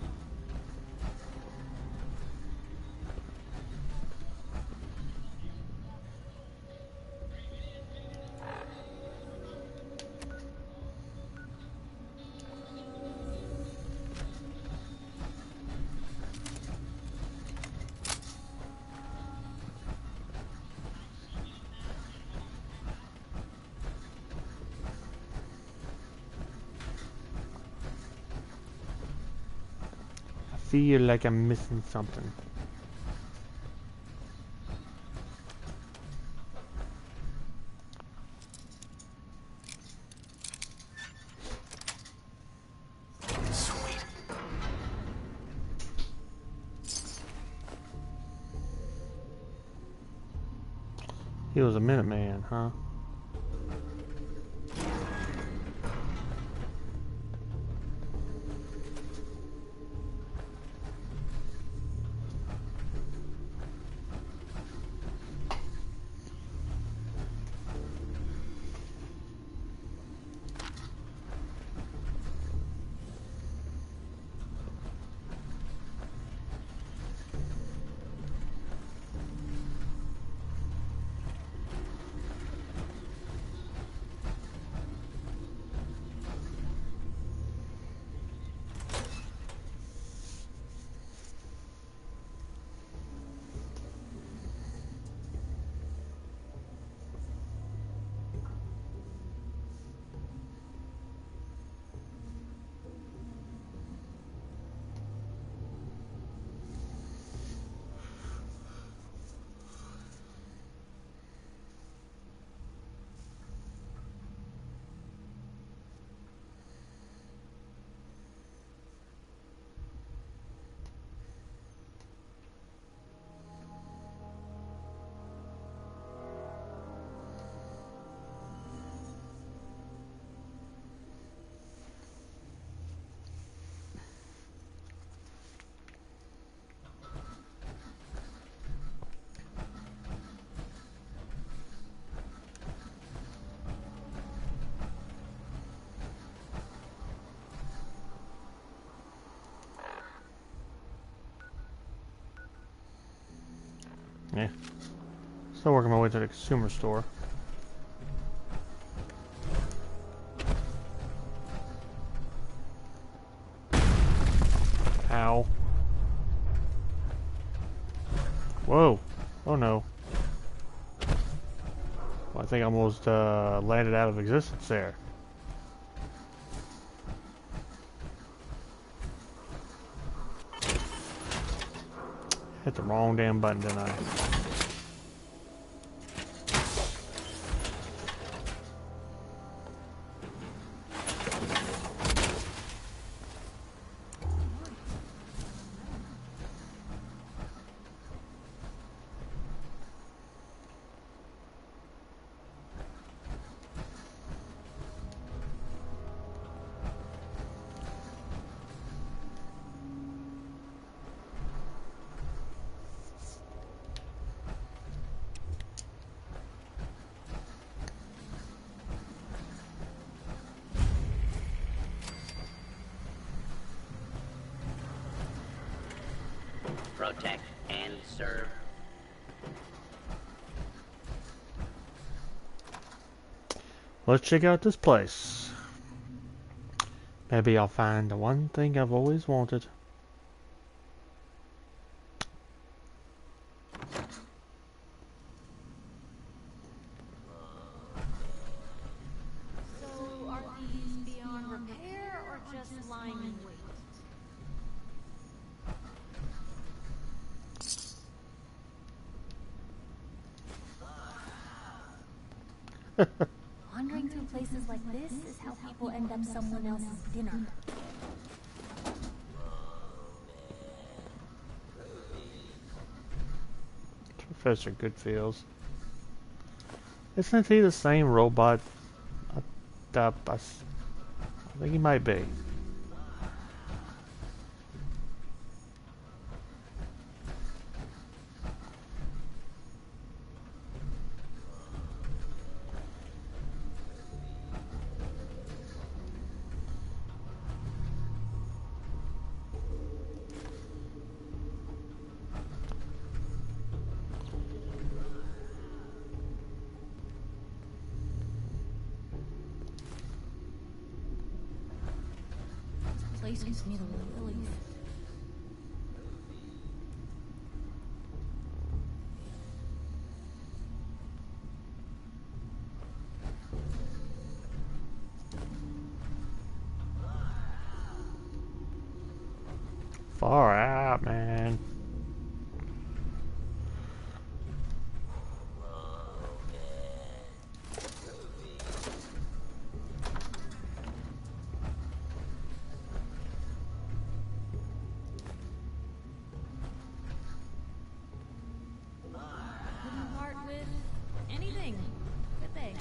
I feel like I'm missing something. Sweet. He was a Minuteman, huh? Yeah. Still working my way to the consumer store. Ow. Whoa. Oh no. Well, I think I almost landed out of existence there. Hit the wrong damn button, didn't I? Protect and serve. Let's check out this place. Maybe I'll find the one thing I've always wanted. So, are these beyond repair or just lying in wait? Wandering through places like this is how people end up someone else's dinner. Professor Goodfields. Isn't he the same robot? I think he might be. Place gives me the willies. Far out, man. Wouldn't part with anything, could they?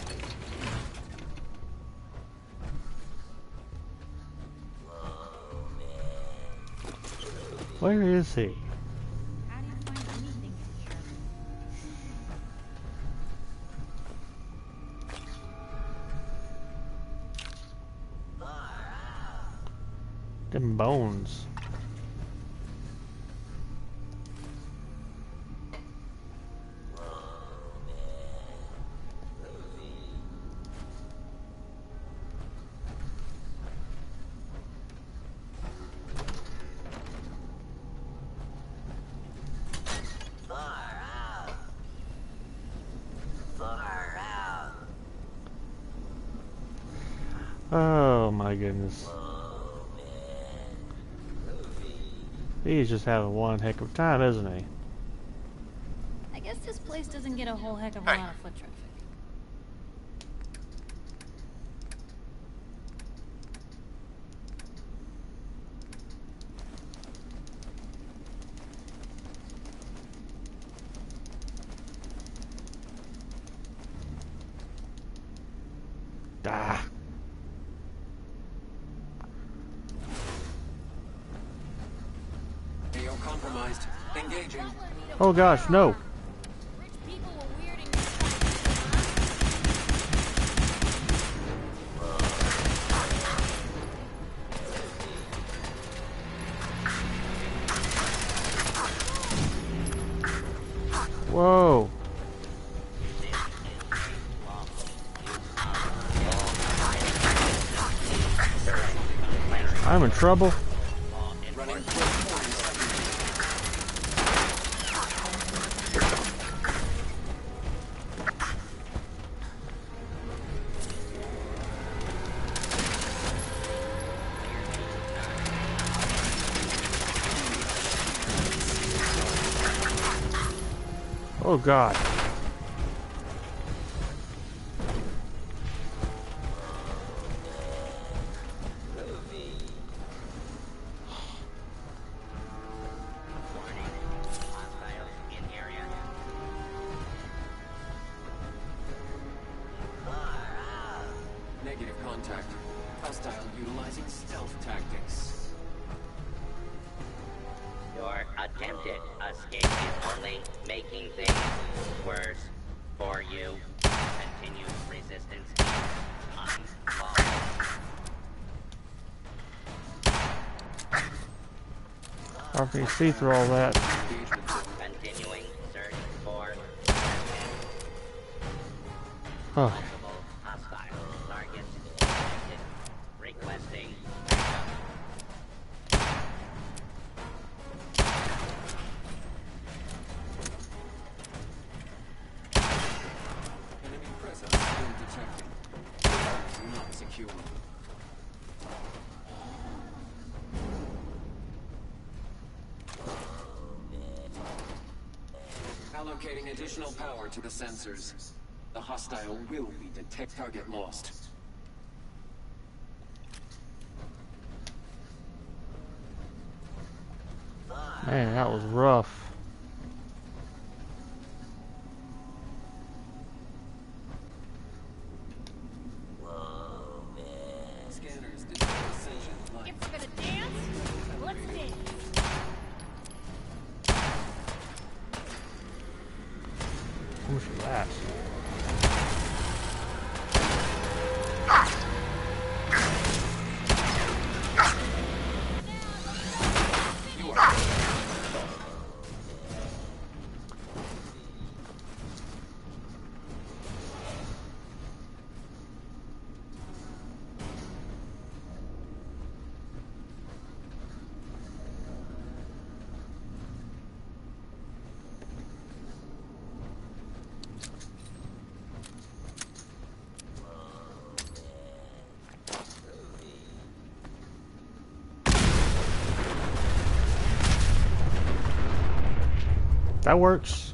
Where is he? How do you find anything in here? Them bones. Oh my goodness. He's just having one heck of a time, isn't he? I guess this place doesn't get a whole heck of a lot of foot traffic. Ah. AO compromised. Engaging. Oh gosh, no. Whoa. I'm in trouble. Oh God. Negative contact. Hostile utilizing stealth tactics. Your attempted escape is only making things worse for you. Continued resistance is unlawful. How can you see through all that? Continuing search for Huh. multiple hostile targets detected. Requesting backup. Enemy presence still detected. Not secure. Allocating additional power to the sensors. The hostile will be detect target lost. Man, that was rough. Scanners detect ascension light. If we're gonna dance, let's dance. How much of that? That works.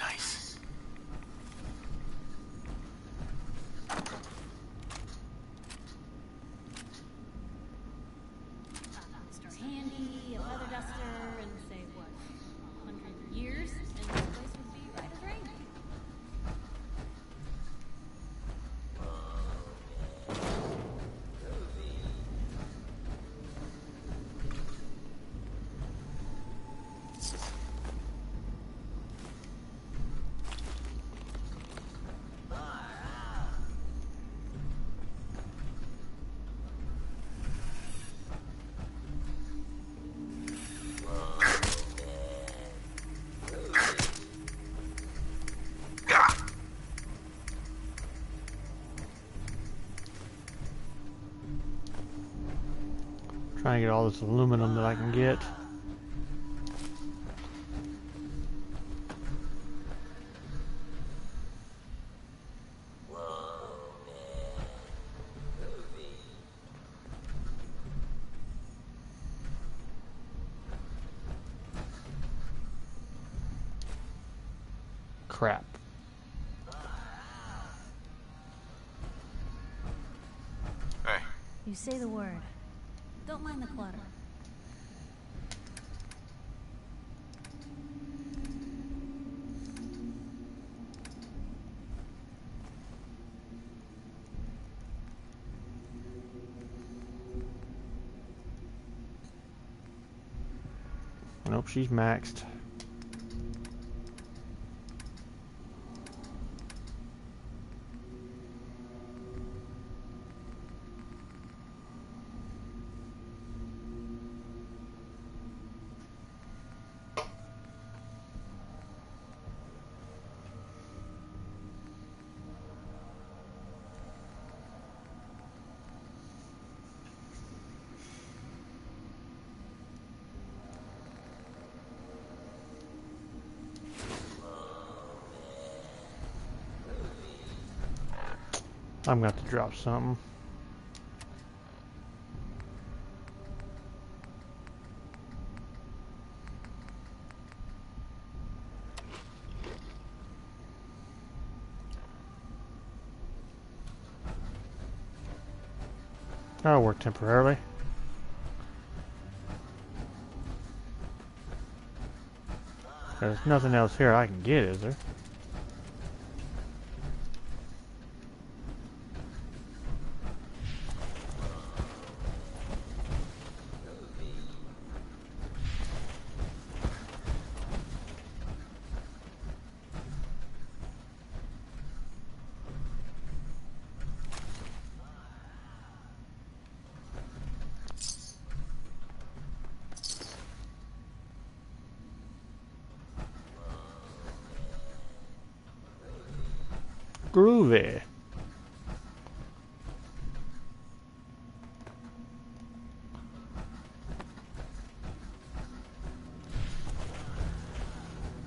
Nice. Handy, a feather duster, and say what, 100 years, and this place would be right as rain. Trying to get all this aluminum that I can get. Crap. Hey. You say the word. Don't mind the clutter. Nope, she's maxed. I'm going to have to drop something. That'll work temporarily. There's nothing else here I can get, is there? Groovy.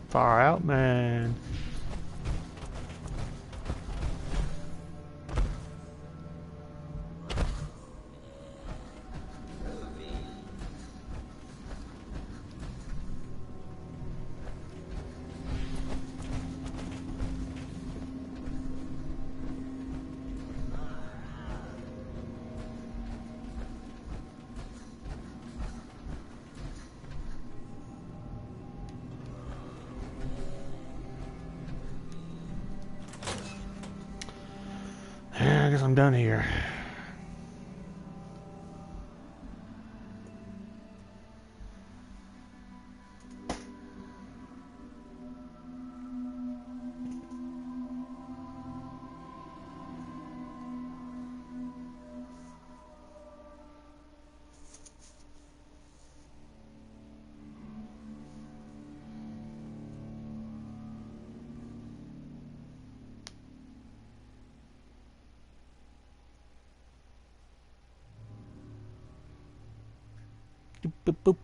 Far out, man. I guess I'm done here.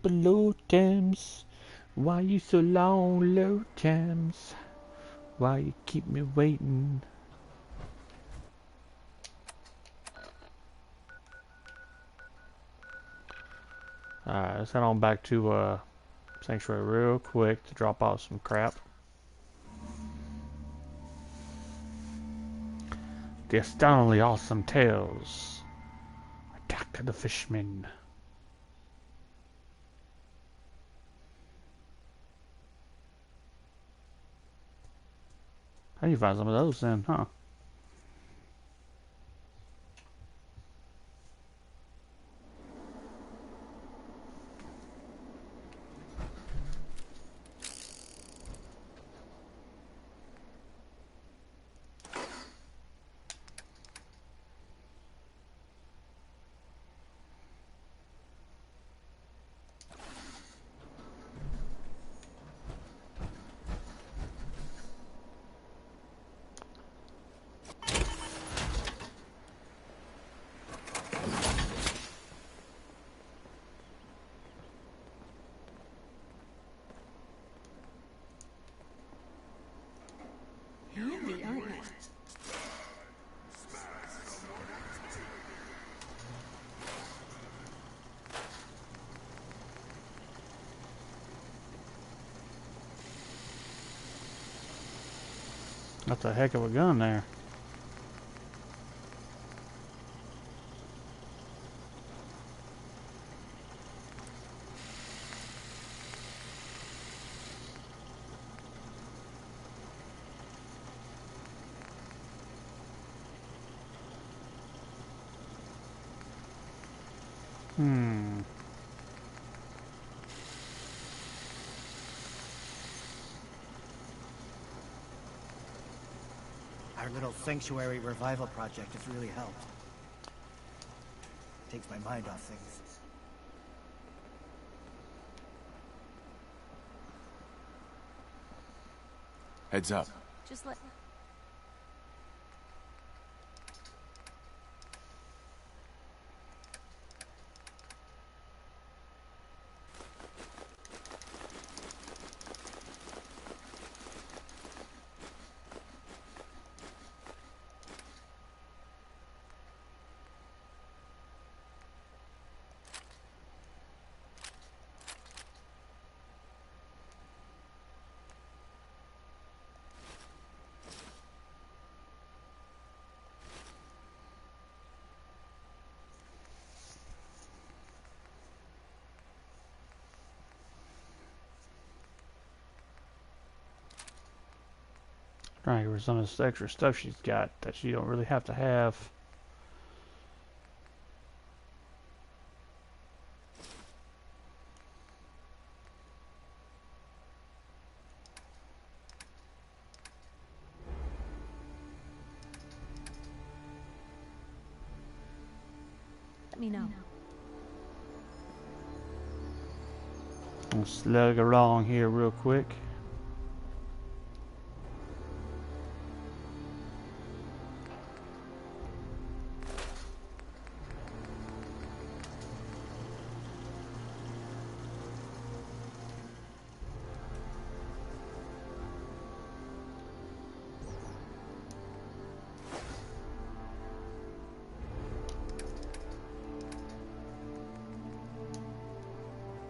Low Thames, why you so long, low Thames? Why you keep me waiting? Alright, let's head on back to Sanctuary real quick to drop off some crap. The astoundingly awesome tales. Attack of the Fishmen. How do you find some of those then, huh? That's a heck of a gun there. Our little sanctuary revival project has really helped. Takes my mind off things. Heads up. Just let... Trying to get rid of some of this extra stuff she's got that she don't really have to have. Let me know. I'll slug along here real quick.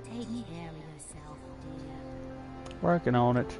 Take care of yourself, dear. Working on it.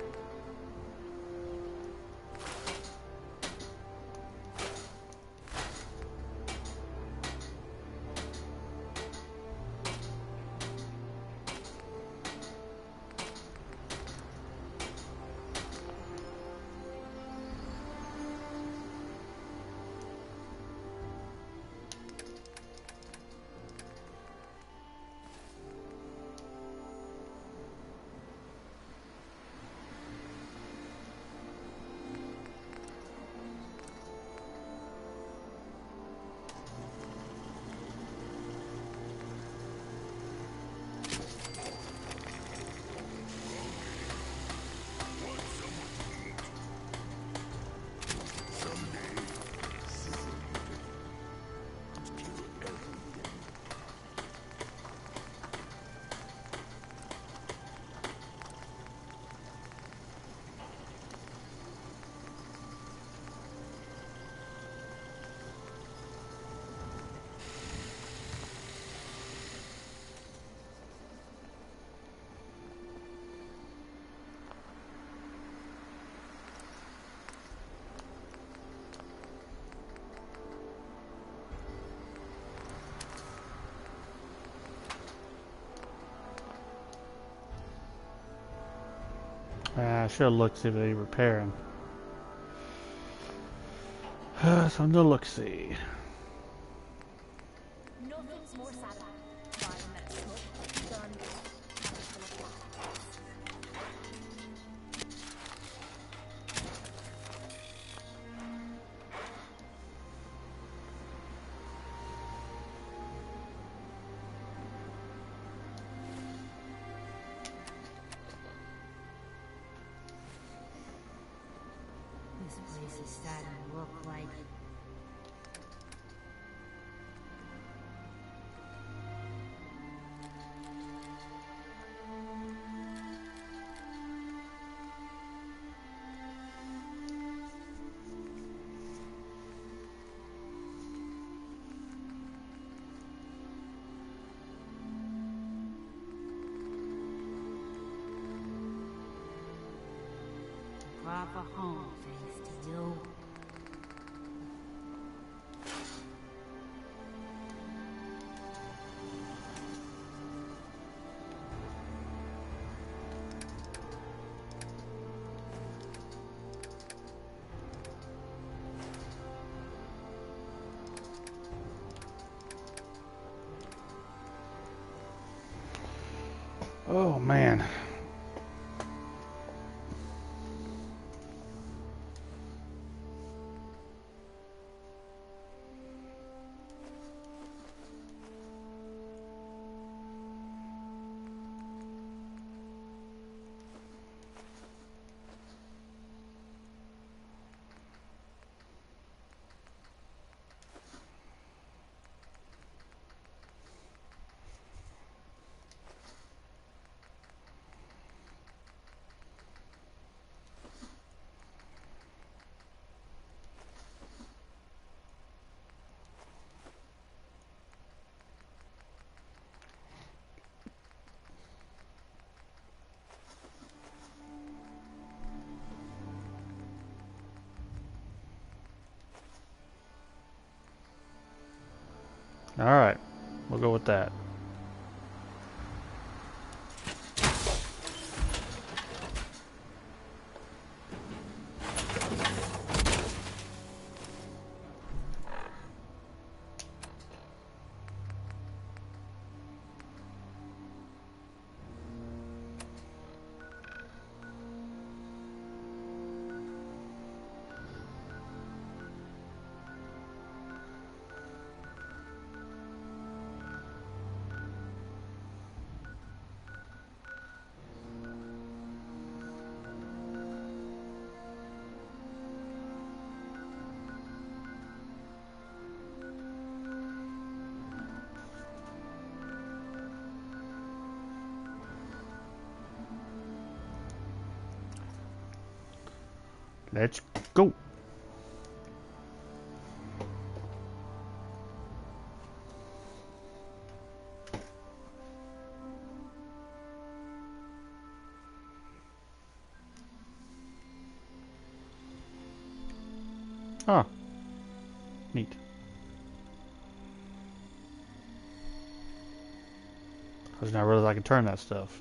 I should have looked see if they repairing. Something to look see. Nothing's more satisfying than a smoke gun full of This place is starting to look like... proper home, thanks to you. Oh man. Alright, we'll go with that. Let's go. Oh, neat. I did not realize I could turn that stuff.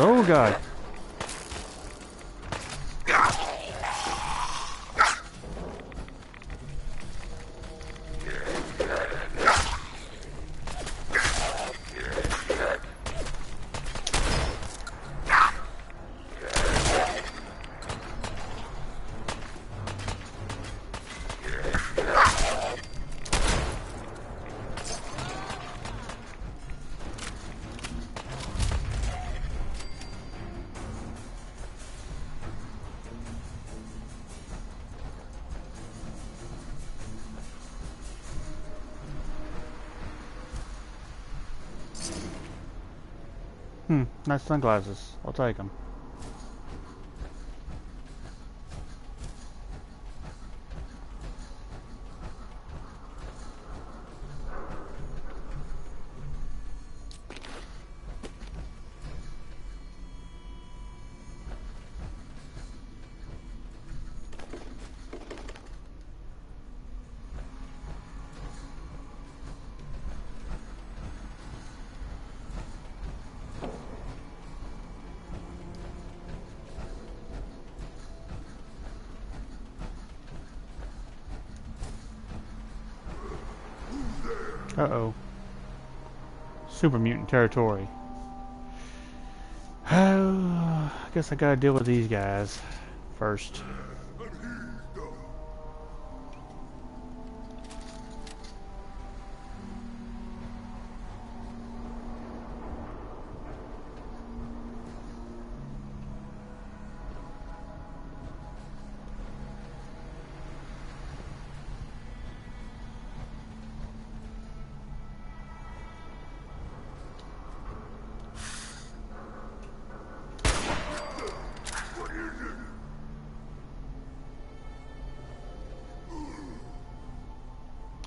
Oh god. Nice sunglasses. I'll take them. Uh-oh. Super mutant territory. I guess I gotta deal with these guys first.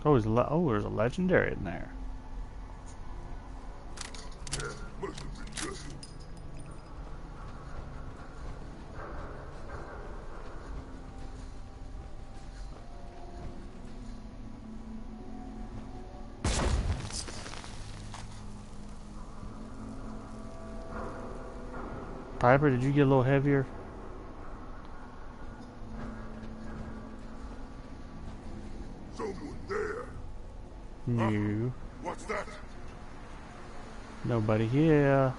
Oh, there's a legendary in there. Piper, did you get a little heavier? No. What's that? Nobody here.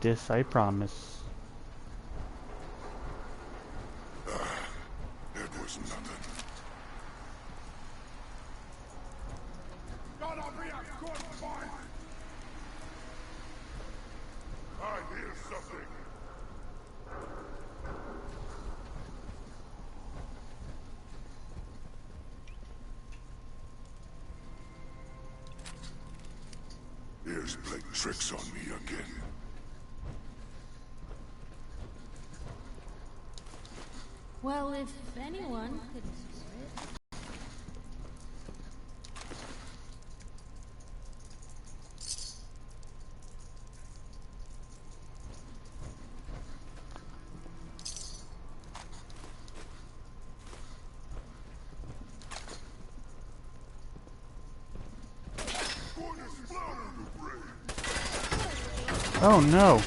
This I promise. They're I hear something. Here's playing tricks on me again. Well, if anyone could do it. Oh no.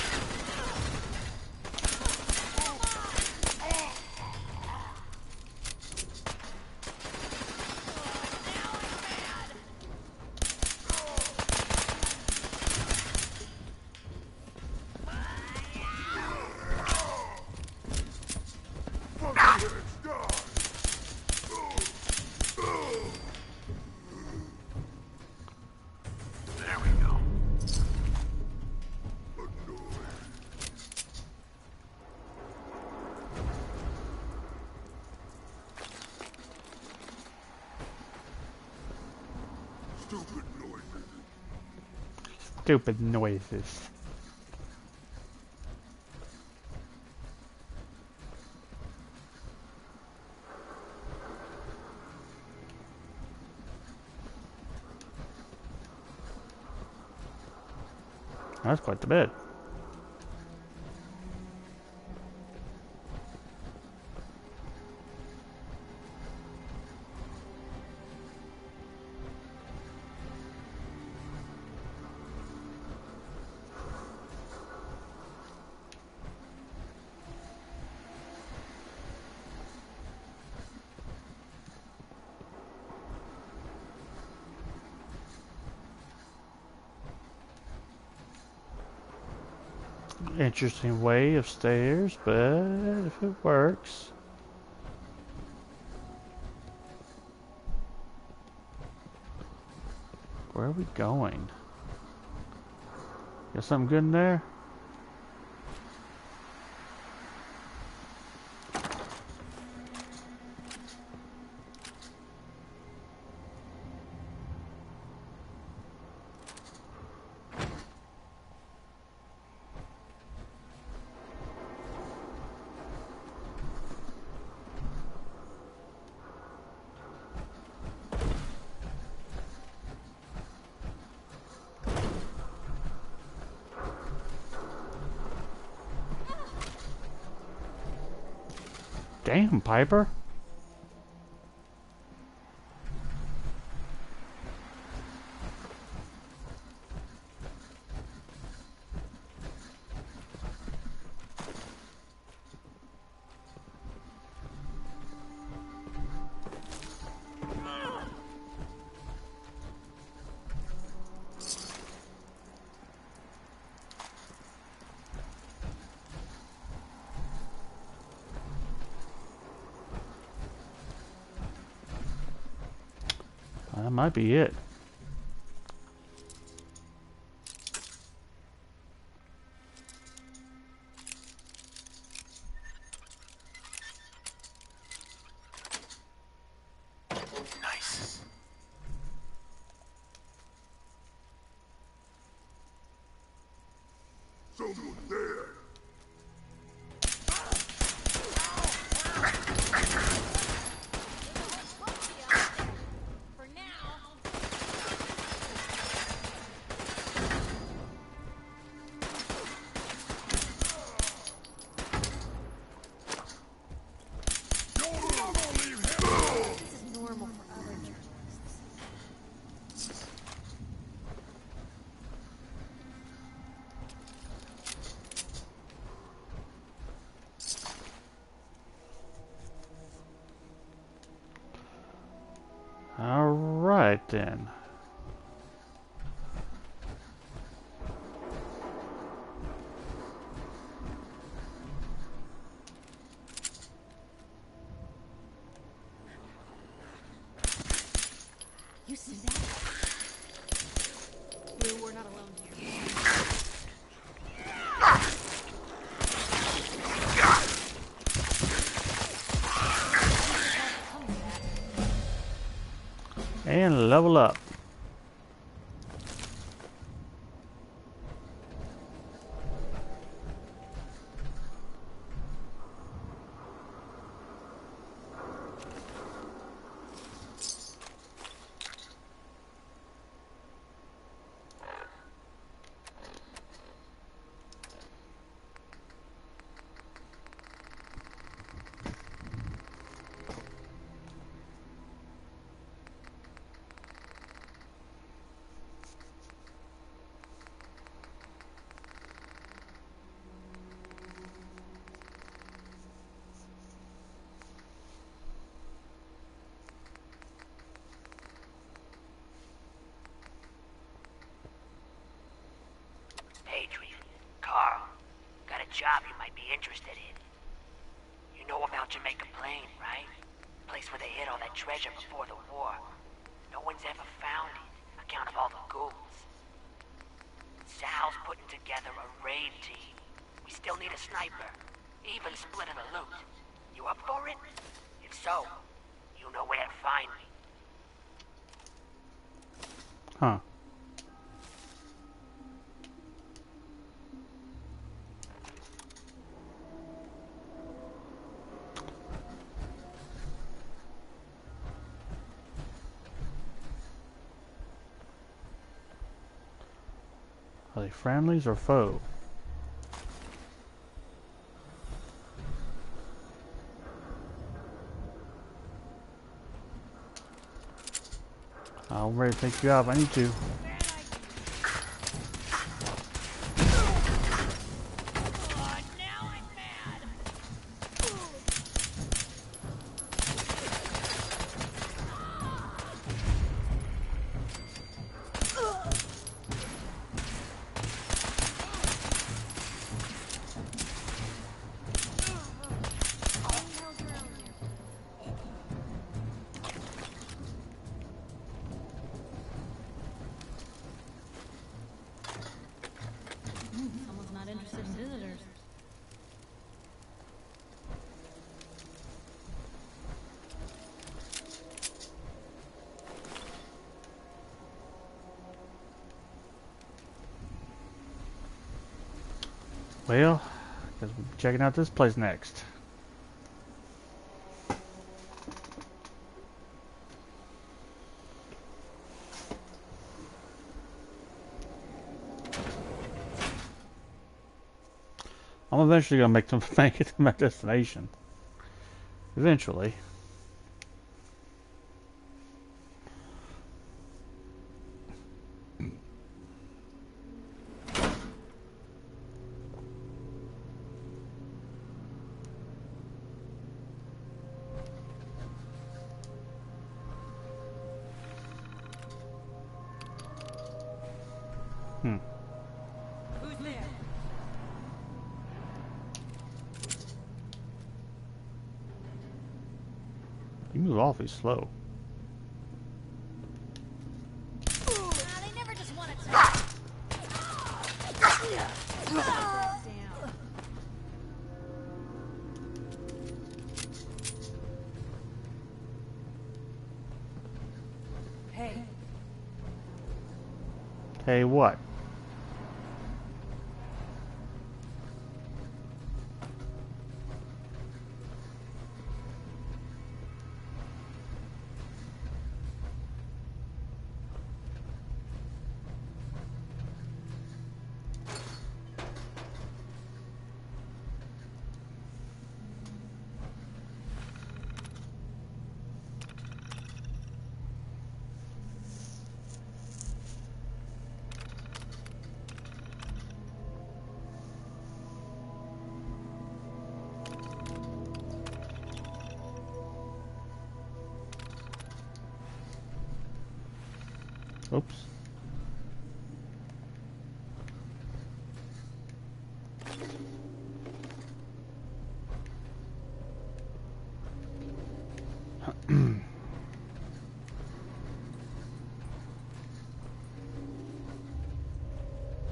There we go. Stupid noises. Stupid noises. That's quite the bit. Interesting way of stairs, but if it works. Where are we going? Got something good in there? Damn, Piper. That might be it. Nice. Someone there. All right then. You see that? And level up. Adrian, Carl, got a job you might be interested in. You know about Jamaica Plain, right? Place where they hid all that treasure before the war. No one's ever found it, account of all the ghouls. Sal's putting together a raid team. We still need a sniper, even splitting the loot. You up for it? If so, you know where to find me. Huh. Are they friendlies or foe? I'm ready to take you out if I need to. Someone's not interested in visitors. Well, guess we'll be checking out this place next. I'm eventually gonna make it to my destination. Eventually. Who's there? You move awfully slow. They never just want to talk. Hey, Hey, what? Oops.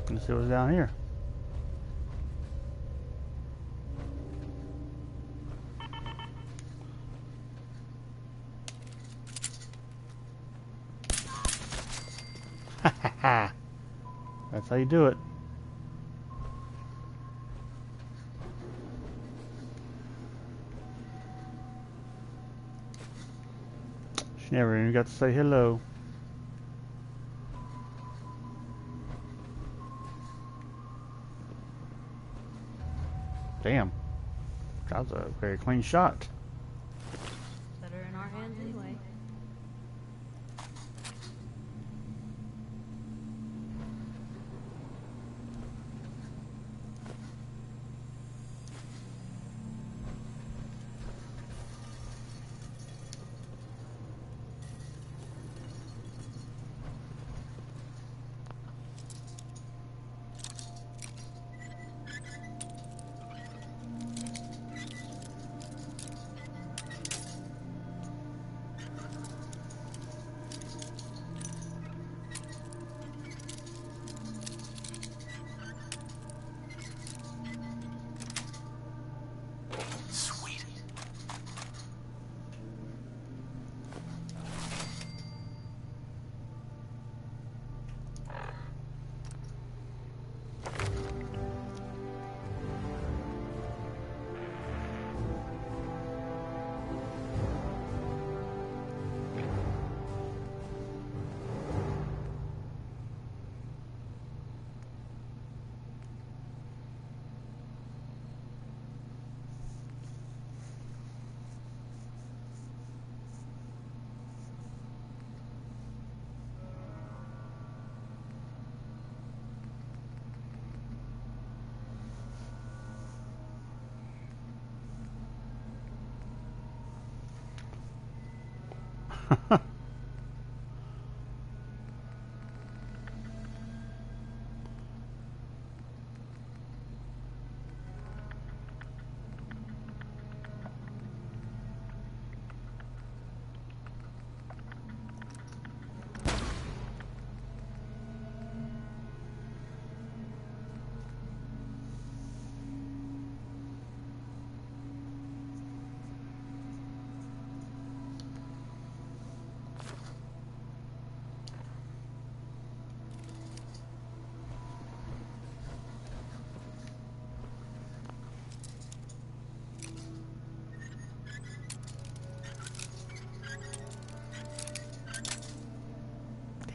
Let's see what's down here. That's how you do it. She never even got to say hello. Damn. That was a very clean shot. Better in our hands anyway.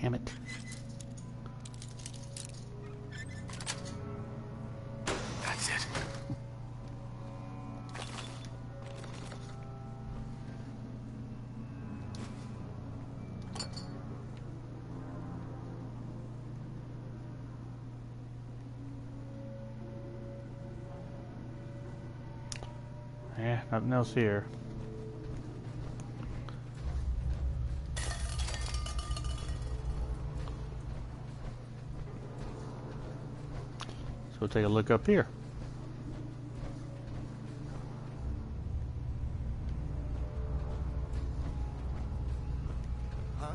Damn it. That's it. Yeah, nothing else here. So we'll take a look up here. Huh?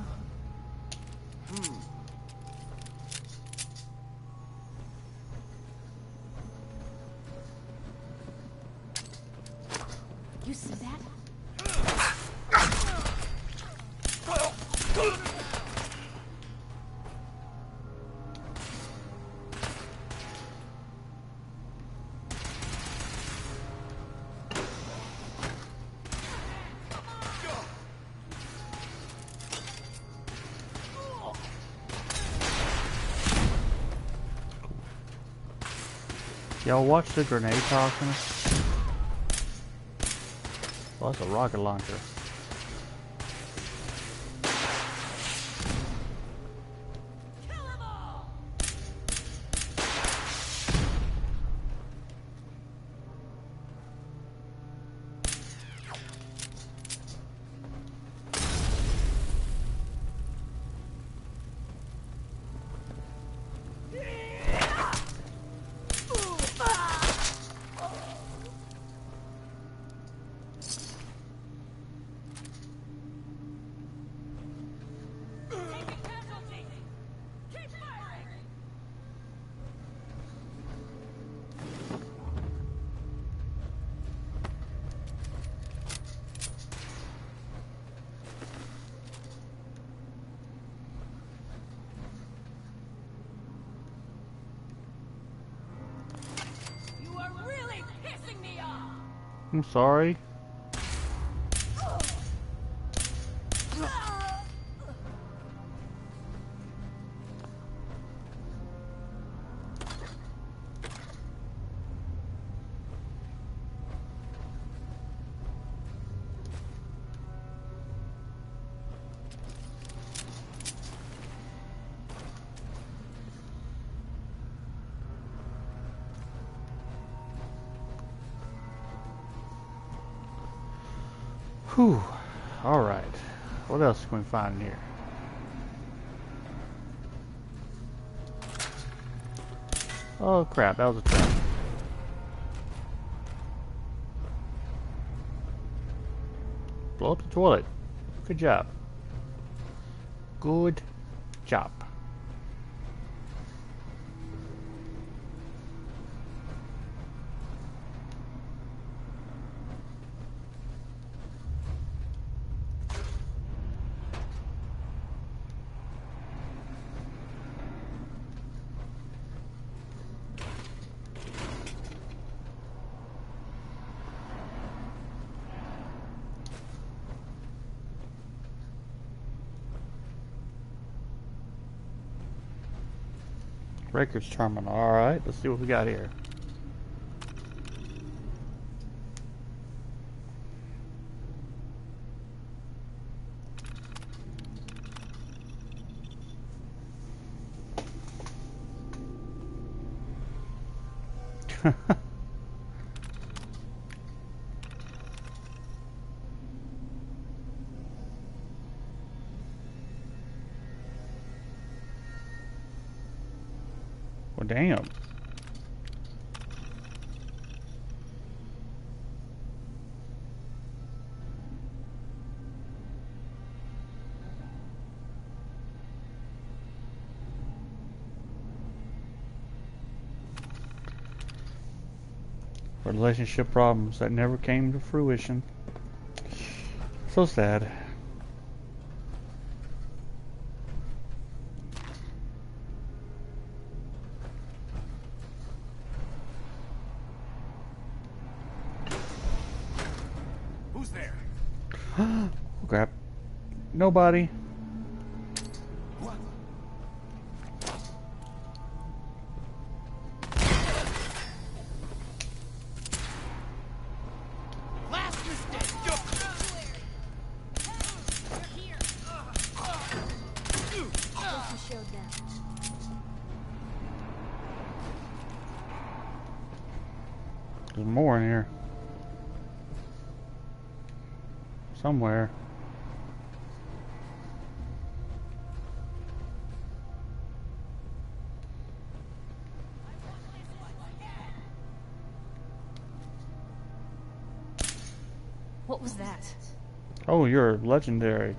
You see that? Y'all watch the grenade tossing? Well, that's a rocket launcher. I'm sorry. Whew. Alright. What else can we find in here? Oh crap, that was a trap. Blow up the toilet. Good job. Good job. Records terminal. Alright, let's see what we got here. Well, damn. Relationship problems that never came to fruition. So sad. Who's there? Oh, crap. Nobody. What? Last mistake. Showed them. There's more in here. Somewhere. What was that? Oh, you're legendary.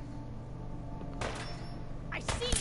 I see you!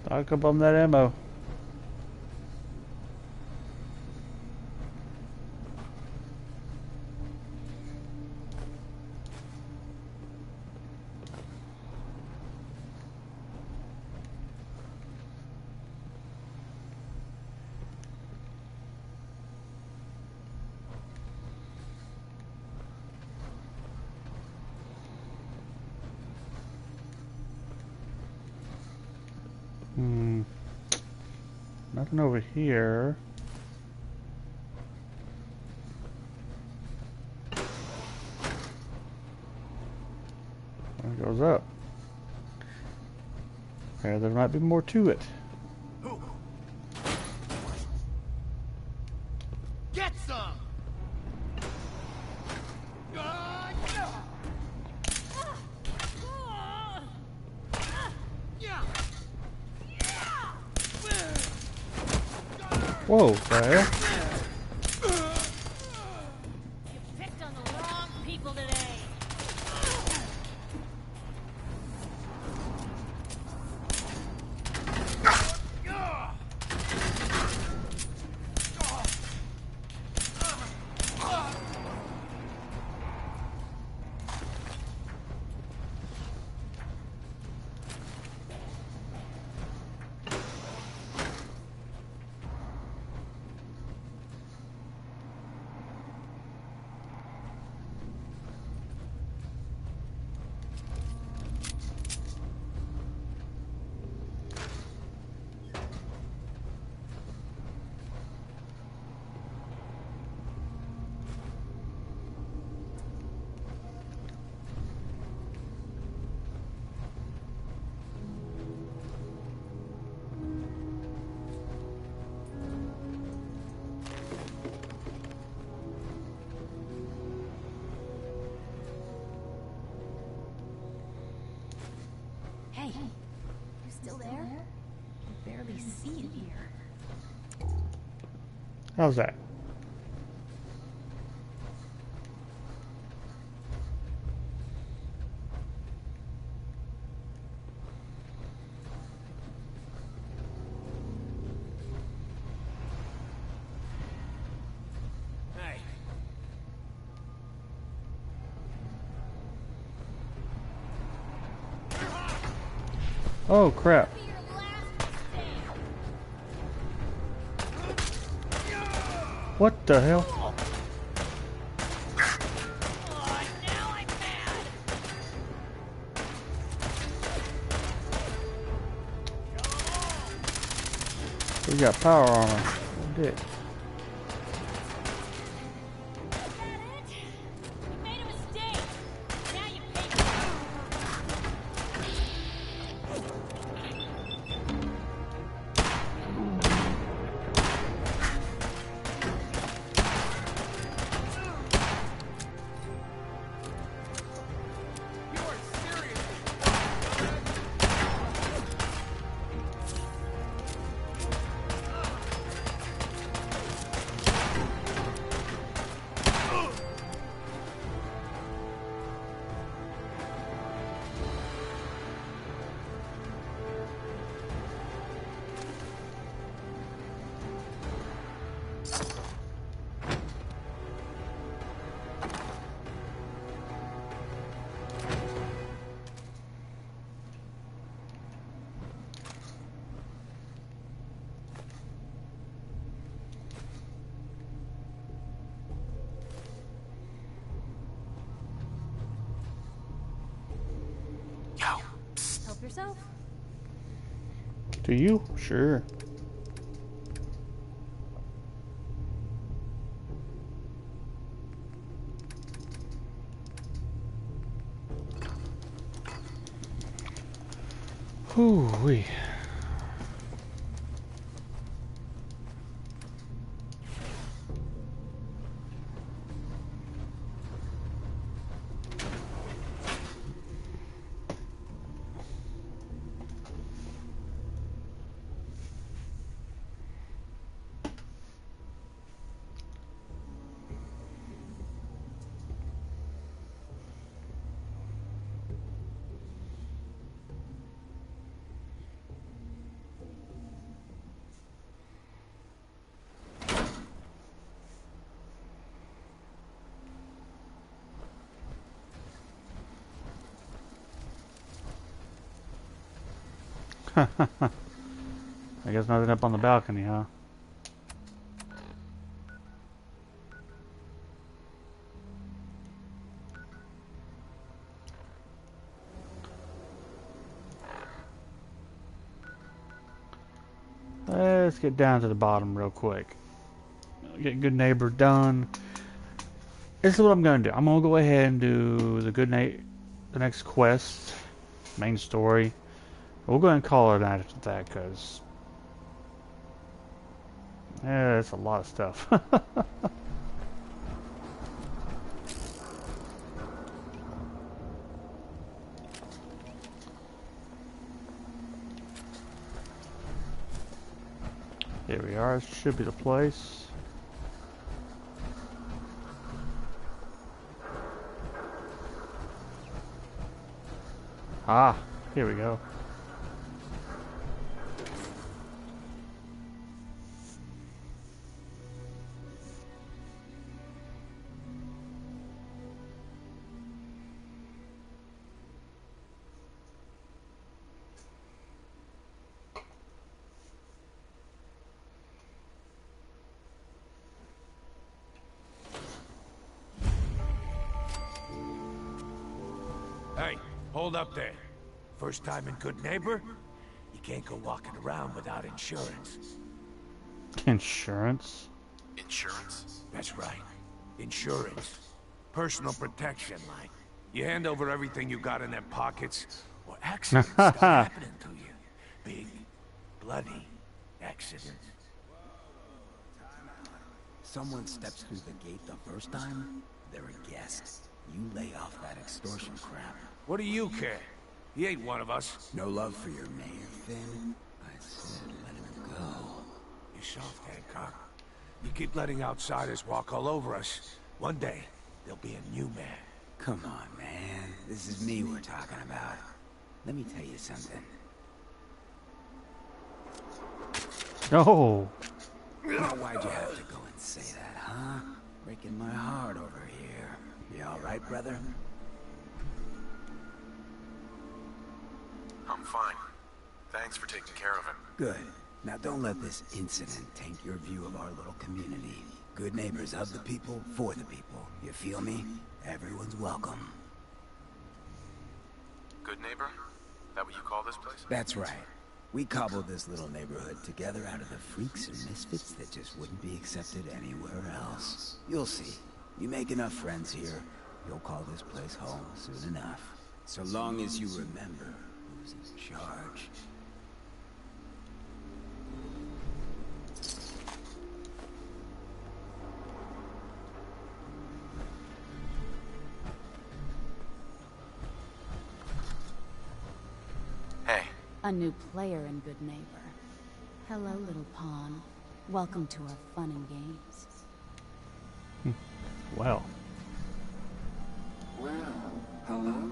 Stock up on that ammo. Nothing over here. Okay, there might be more to it. Get some! Whoa, the hell? You picked on the wrong people today. Hey, you still there? I barely see you here. How's that? Hey. Oh crap. What the hell? We got power armor. Dick. Help yourself. Do you? Sure. Whoo-wee. I guess nothing up on the balcony, huh? Let's get down to the bottom real quick. Get Good Neighbor done. This is what I'm going to do. I'm going to go ahead and do the the next quest, main story. We'll go ahead and call it after that, because that's a lot of stuff. Here we are. This should be the place. Ah, here we go. Hey, hold up there. First time in Good Neighbor? You can't go walking around without insurance. Insurance? Insurance? That's right. Insurance. Personal protection, like. You hand over everything you got in them pockets, or accidents start happening to you. Big, bloody accidents. Someone steps through the gate the first time, they're a guest. You lay off that extortion crap. What do you care? He ain't one of us. No love for your mayor, Finn? I said let him go. You soft, Hancock. You keep letting outsiders walk all over us. One day, there'll be a new man. Come on, man. This is me we're talking about. Let me tell you something. No. Now, why'd you have to go and say that, huh? Breaking my heart over here. You all right, brother? I'm fine. Thanks for taking care of him. Good. Now don't let this incident taint your view of our little community. Good neighbors of the people, for the people. You feel me? Everyone's welcome. Good neighbor? That what you call this place? That's right. We cobbled this little neighborhood together out of the freaks and misfits that just wouldn't be accepted anywhere else. You'll see. You make enough friends here, you'll call this place home soon enough. So long as you remember who's in charge. Hey. A new player in Good Neighbor. Hello, little pawn. Welcome to our fun and games. Well. Well, hello.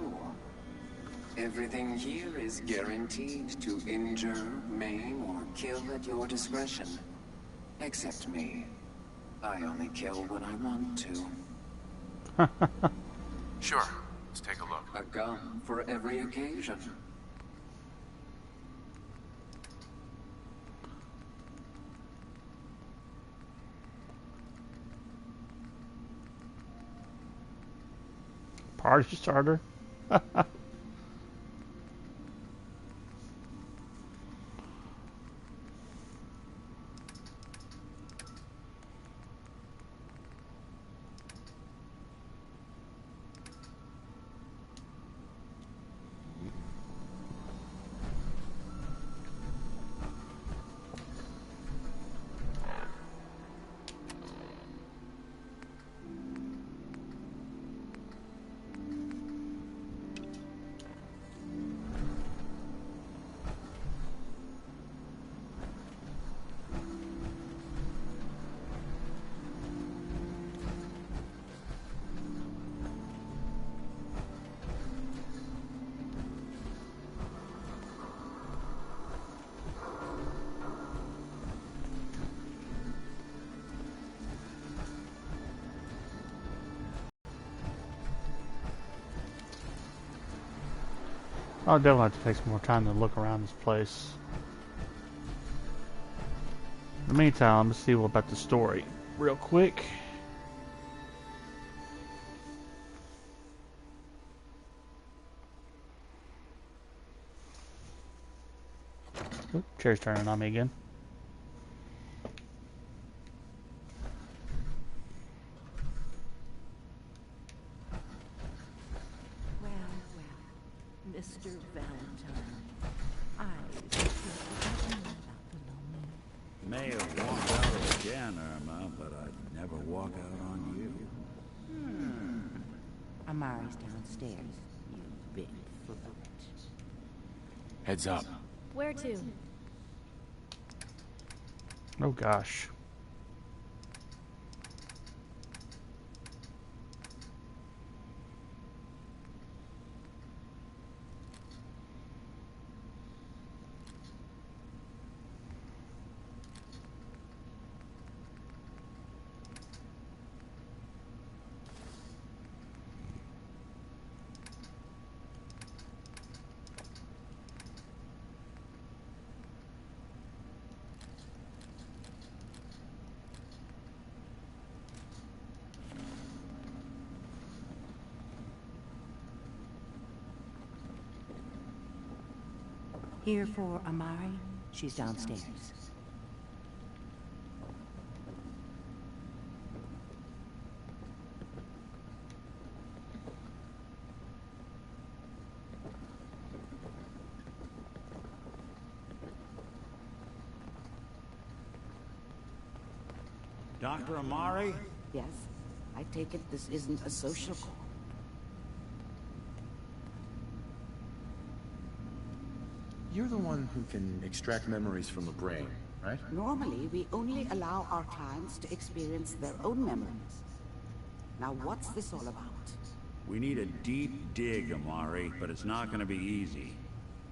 Everything here is guaranteed to injure, maim, or kill at your discretion. Except me. I only kill when I want to. Sure. Let's take a look. A gun for every occasion. Party starter. I'll definitely have to take some more time to look around this place. In the meantime, let's see about the story real quick. Oop, chair's turning on me again. Well, Mr. Valentine, I may have walked out again, Irma, but I'd never walk out on you. Amari's downstairs, you big foot. Heads up. Where to? Oh gosh. Here for Amari? She's downstairs. Dr. Amari? Yes. I take it this isn't a social call. You're the one who can extract memories from the brain, right? Normally, we only allow our clients to experience their own memories. Now, what's this all about? We need a deep dig, Amari, but it's not gonna be easy.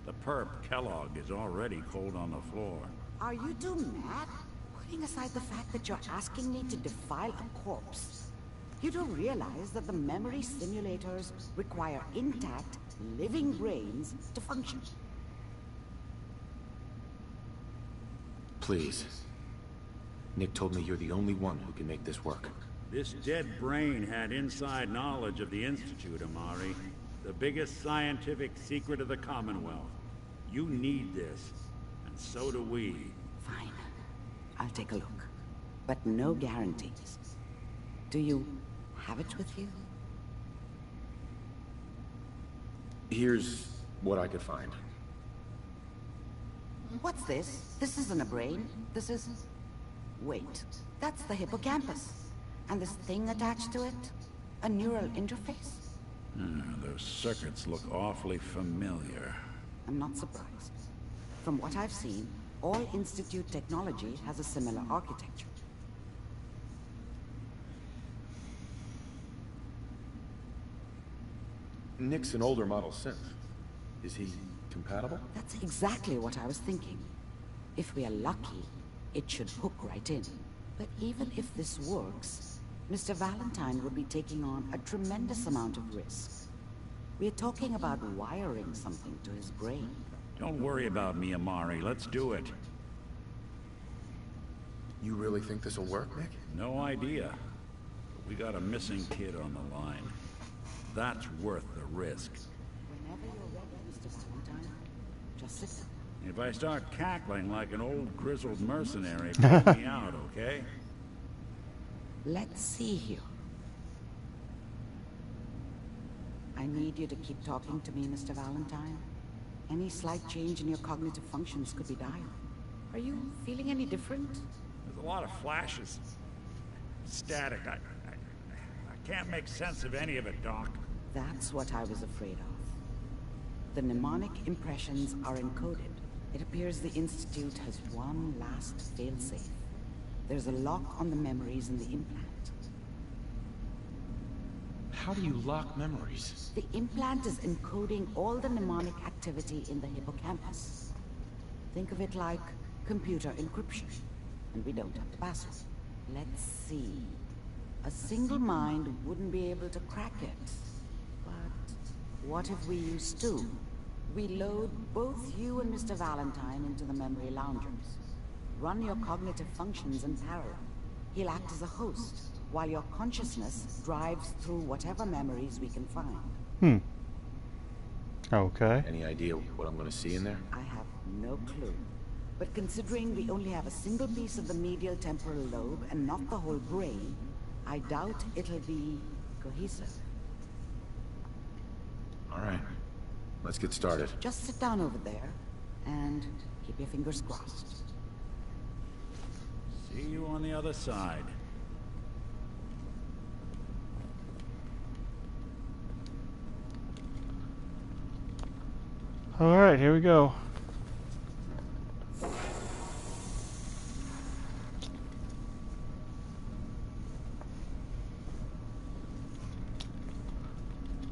The perp, Kellogg, is already cold on the floor. Are you two mad? Putting aside the fact that you're asking me to defile a corpse, you don't realize that the memory simulators require intact, living brains to function. Please. Nick told me you're the only one who can make this work. This dead brain had inside knowledge of the Institute, Amari. The biggest scientific secret of the Commonwealth. You need this, and so do we. Fine. I'll take a look. But no guarantees. Do you have it with you? Here's what I could find. What's this? This isn't a brain. This is... Wait. That's the hippocampus. And this thing attached to it? A neural interface? Those circuits look awfully familiar. I'm not surprised. From what I've seen, all Institute technology has a similar architecture. Nick's an older model synth. Is he compatible? That's exactly what I was thinking. If we are lucky, it should hook right in. But even if this works, Mr. Valentine would be taking on a tremendous amount of risk. We're talking about wiring something to his brain. Don't worry about me, Amari. Let's do it. You really think this'll work, Nick? No idea. But we got a missing kid on the line. That's worth the risk. Whenever you're ready, Mr. Valentine, just sit down. If I start cackling like an old grizzled mercenary, pull me out, okay? Let's see here. I need you to keep talking to me, Mr. Valentine. Any slight change in your cognitive functions could be dire. Are you feeling any different? There's a lot of flashes. Static. I can't make sense of any of it, Doc. That's what I was afraid of. The mnemonic impressions are encoded. It appears the Institute has one last failsafe. There's a lock on the memories in the implant. How do you lock memories? The implant is encoding all the mnemonic activity in the hippocampus. Think of it like computer encryption. And we don't have the password. Let's see. A single mind wouldn't be able to crack it. But what if we use two? We load both you and Mr. Valentine into the memory loungers. Run your cognitive functions in parallel. He'll act as a host, while your consciousness drives through whatever memories we can find. Okay. Any idea what I'm going to see in there? I have no clue. But considering we only have a single piece of the medial temporal lobe and not the whole brain, I doubt it'll be cohesive. All right. Let's get started. Just sit down over there and keep your fingers crossed. See you on the other side. Alright, here we go.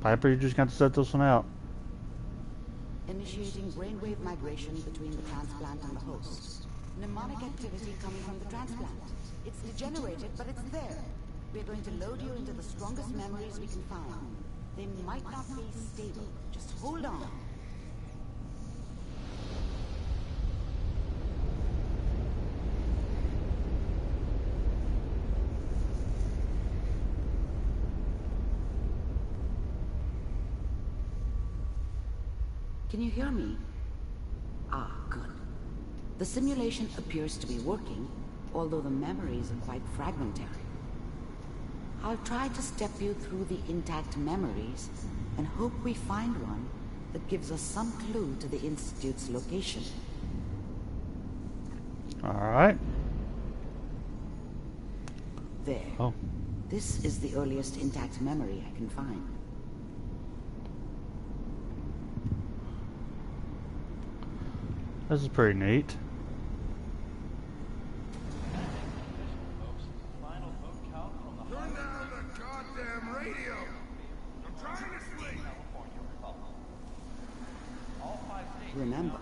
Piper, you just got to set this one out. Initiating brainwave migration between the transplant and the host. Mnemonic activity coming from the transplant. It's degenerated, but it's there. We're going to load you into the strongest memories we can find. They might not be stable. Just hold on. Can you hear me? Ah, good. The simulation appears to be working, although the memories are quite fragmentary. I'll try to step you through the intact memories and hope we find one that gives us some clue to the Institute's location. Alright. There. Oh. This is the earliest intact memory I can find. This is pretty neat. Turn down the goddamn radio! I'm trying to sleep! Remember,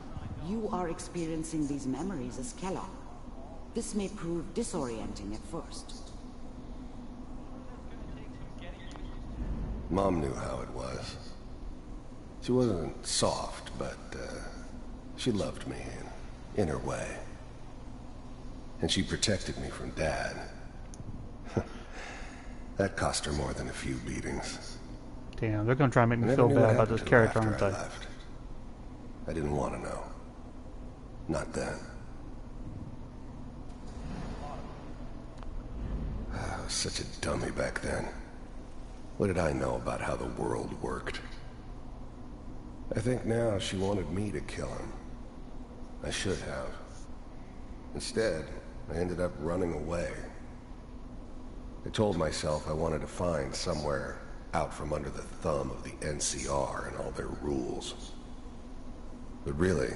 you are experiencing these memories as Kellogg. This may prove disorienting at first. Mom knew how it was. She wasn't soft, but, she loved me in her way. And she protected me from Dad. That cost her more than a few beatings. Damn, they're gonna try and make me feel bad about this character, aren't they? I didn't want to know. Not then. I was such a dummy back then. What did I know about how the world worked? I think now she wanted me to kill him. I should have. Instead, I ended up running away. I told myself I wanted to find somewhere out from under the thumb of the NCR and all their rules. But really,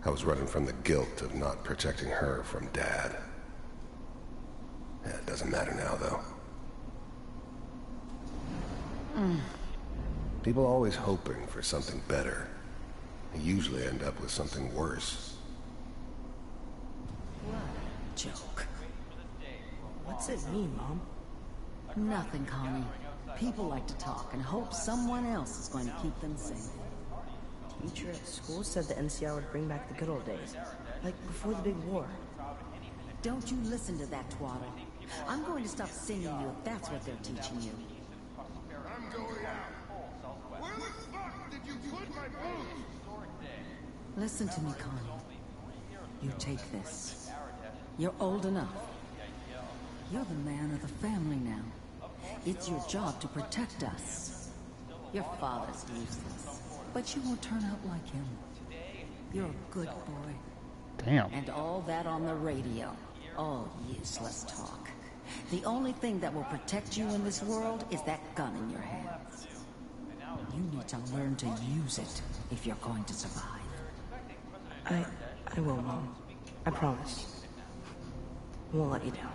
I was running from the guilt of not protecting her from Dad. Yeah, it doesn't matter now, though. People always hoping for something better. They usually end up with something worse. Joke. What's it mean, Mom? Nothing, Connie. People like to talk and hope someone else is going to keep them safe. Teacher at school said the NCR would bring back the good old days. Like before the big war. Don't you listen to that twaddle. I'm going to stop singing you if that's what they're teaching you. I'm going out. Where the fuck did you put my boots? Listen to me, Connie. You take this. You're old enough. You're the man of the family now. It's your job to protect us. Your father's useless, but you won't turn out like him. You're a good boy. Damn. And all that on the radio. All useless talk. The only thing that will protect you in this world is that gun in your hands. You need to learn to use it if you're going to survive. I will, Mom. I promise. I won't let you down.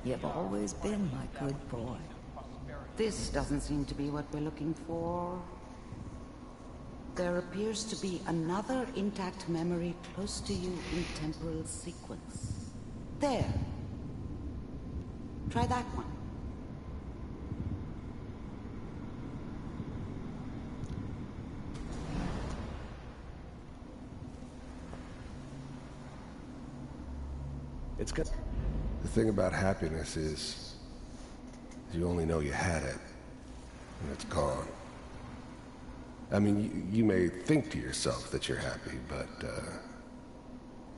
You've always been my good boy. This doesn't seem to be what we're looking for. There appears to be another intact memory close to you in temporal sequence. There. Try that one. It's good. The thing about happiness is you only know you had it, and it's gone. I mean, you may think to yourself that you're happy, but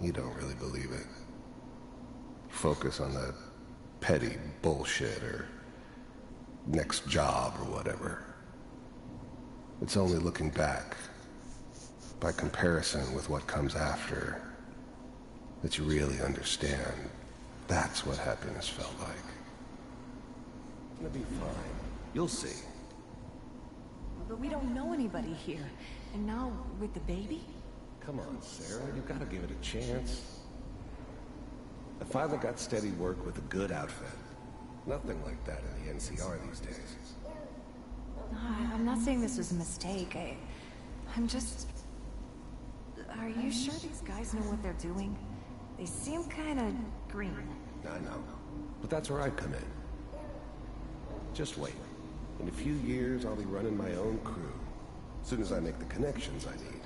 you don't really believe it. Focus on the petty bullshit or next job or whatever. It's only looking back, by comparison with what comes after, that you really understand. That's what happiness felt like. It'll be fine. You'll see. But we don't know anybody here. And now, with the baby? Come on, Sarah. You've got to give it a chance. I finally got steady work with a good outfit. Nothing like that in the NCR these days. No, I'm not saying this was a mistake. I'm just... Are you sure these guys know what they're doing? They seem kind of green. I know. But that's where I come in. Just wait. In a few years, I'll be running my own crew. As soon as I make the connections I need.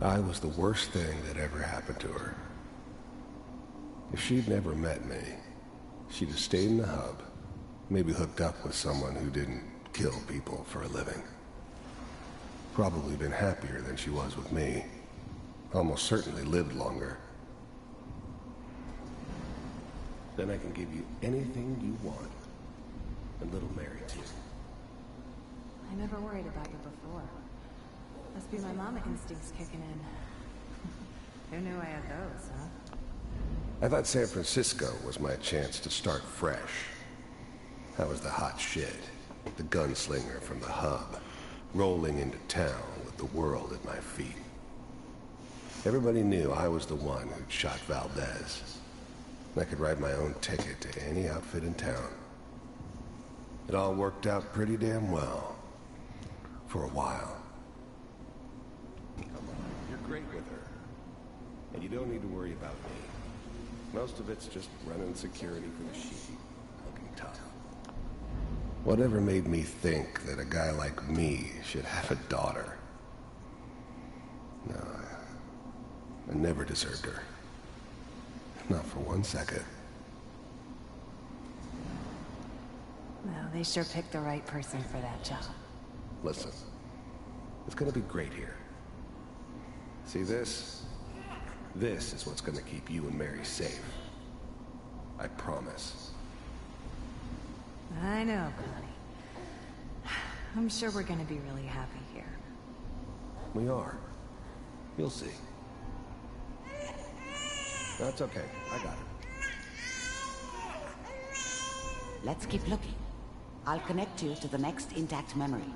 I was the worst thing that ever happened to her. If she'd never met me, she'd have stayed in the hub, maybe hooked up with someone who didn't kill people for a living. Probably been happier than she was with me. Almost certainly lived longer. Then I can give you anything you want. And little Mary, too. I never worried about you before. Must be my mama instincts kicking in. Who knew I had those, huh? I thought San Francisco was my chance to start fresh. I was the hot shit, the gunslinger from the hub, rolling into town with the world at my feet. Everybody knew I was the one who'd shot Valdez. I could write my own ticket to any outfit in town. It all worked out pretty damn well. For a while. Come on, you're great with her. And you don't need to worry about me. Most of it's just running security for the sheep, looking tough. Whatever made me think that a guy like me should have a daughter? No, I never deserved her. Not for 1 second. Well, they sure picked the right person for that job. Listen, it's gonna be great here. See this? This is what's gonna keep you and Mary safe. I promise. I know, Connie. I'm sure we're gonna be really happy here. We are. You'll see. That's okay. I got it. Let's keep looking. I'll connect you to the next intact memory.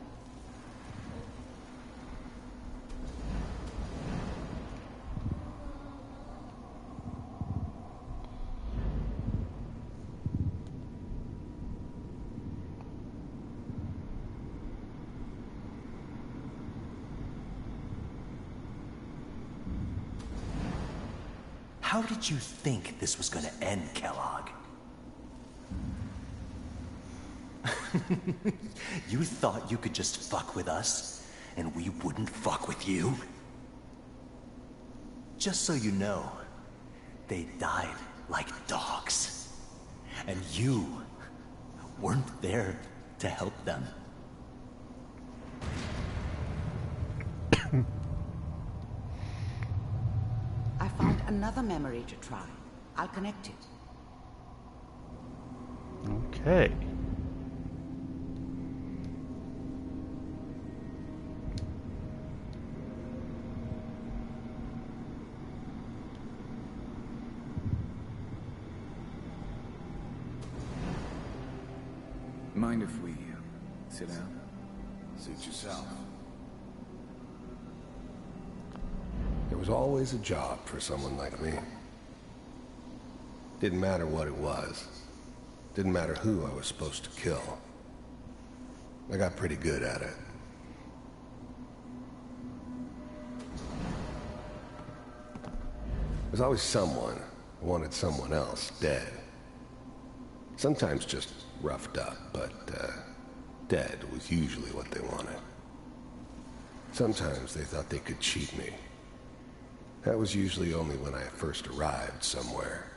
How did you think this was gonna end, Kellogg? You thought you could just fuck with us, and we wouldn't fuck with you? Just so you know, they died like dogs. And you weren't there to help them. I found another memory to try. I'll connect you. Okay. Mind if we sit down? Suit yourself. There was always a job for someone like me. Didn't matter what it was. Didn't matter who I was supposed to kill. I got pretty good at it. There's always someone who wanted someone else dead. Sometimes just roughed up, but dead was usually what they wanted. Sometimes they thought they could cheat me. That was usually only when I first arrived somewhere.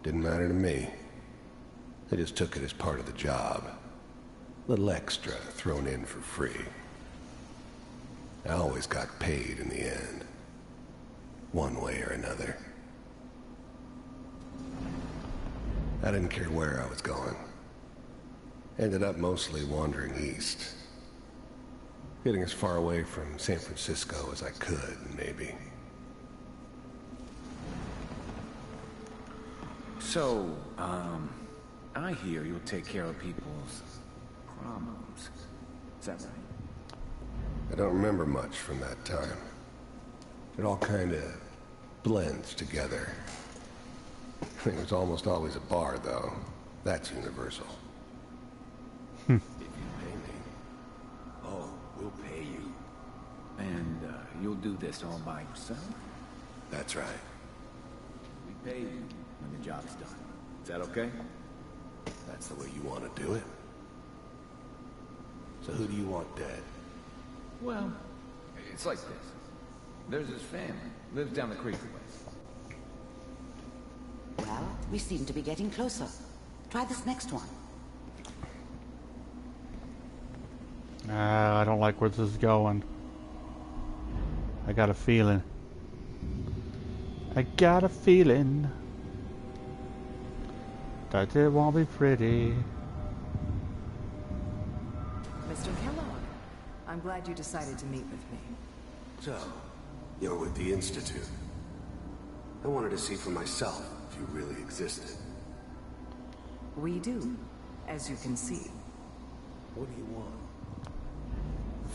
Didn't matter to me. They just took it as part of the job. Little extra thrown in for free. I always got paid in the end. One way or another. I didn't care where I was going. Ended up mostly wandering east. Getting as far away from San Francisco as I could, maybe. So, I hear you'll take care of people's problems. Is that right? I don't remember much from that time. It all kind of blends together. It was almost always a bar, though. That's universal. If you pay me. Oh, we'll pay you. And, you'll do this all by yourself? That's right. We pay you when the job's done. Is that okay? That's the way you want to do it. So who do you want dead? Well, it's like this. There's his family. Lives down the creek a ways. Well, we seem to be getting closer. Try this next one. I don't like where this is going. I got a feeling. I got a feeling that it won't be pretty. Mr. Kellogg, I'm glad you decided to meet with me. So, you're with the Institute. I wanted to see for myself if you really existed. We do, as you can see. What do you want?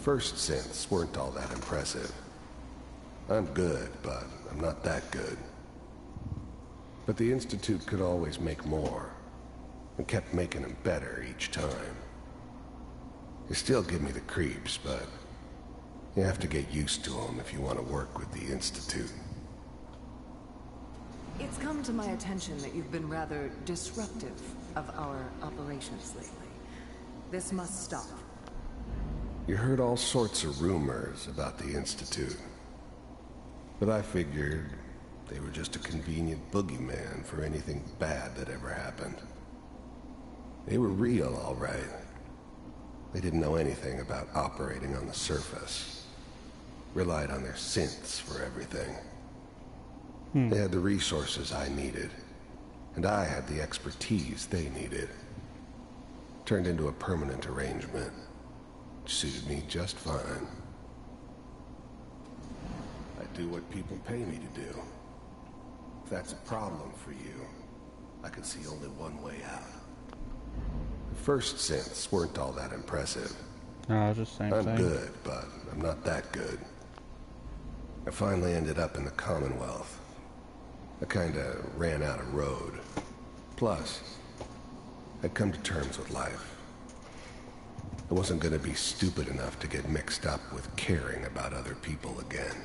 First synths weren't all that impressive. I'm good, but I'm not that good. But the Institute could always make more, and kept making them better each time. They still give me the creeps, but you have to get used to them if you want to work with the Institute. It's come to my attention that you've been rather disruptive of our operations lately. This must stop. You heard all sorts of rumors about the Institute. But I figured they were just a convenient boogeyman for anything bad that ever happened. They were real, all right. They didn't know anything about operating on the surface. Relied on their synths for everything. They had the resources I needed, and I had the expertise they needed. Turned into a permanent arrangement. Suited me just fine. I do what people pay me to do. If that's a problem for you, I can see only one way out. The first synths weren't all that impressive. No, it's just the same thing. I'm good, but I'm not that good. I finally ended up in the Commonwealth. I kinda ran out of road. Plus, I'd come to terms with life. I wasn't gonna be stupid enough to get mixed up with caring about other people again.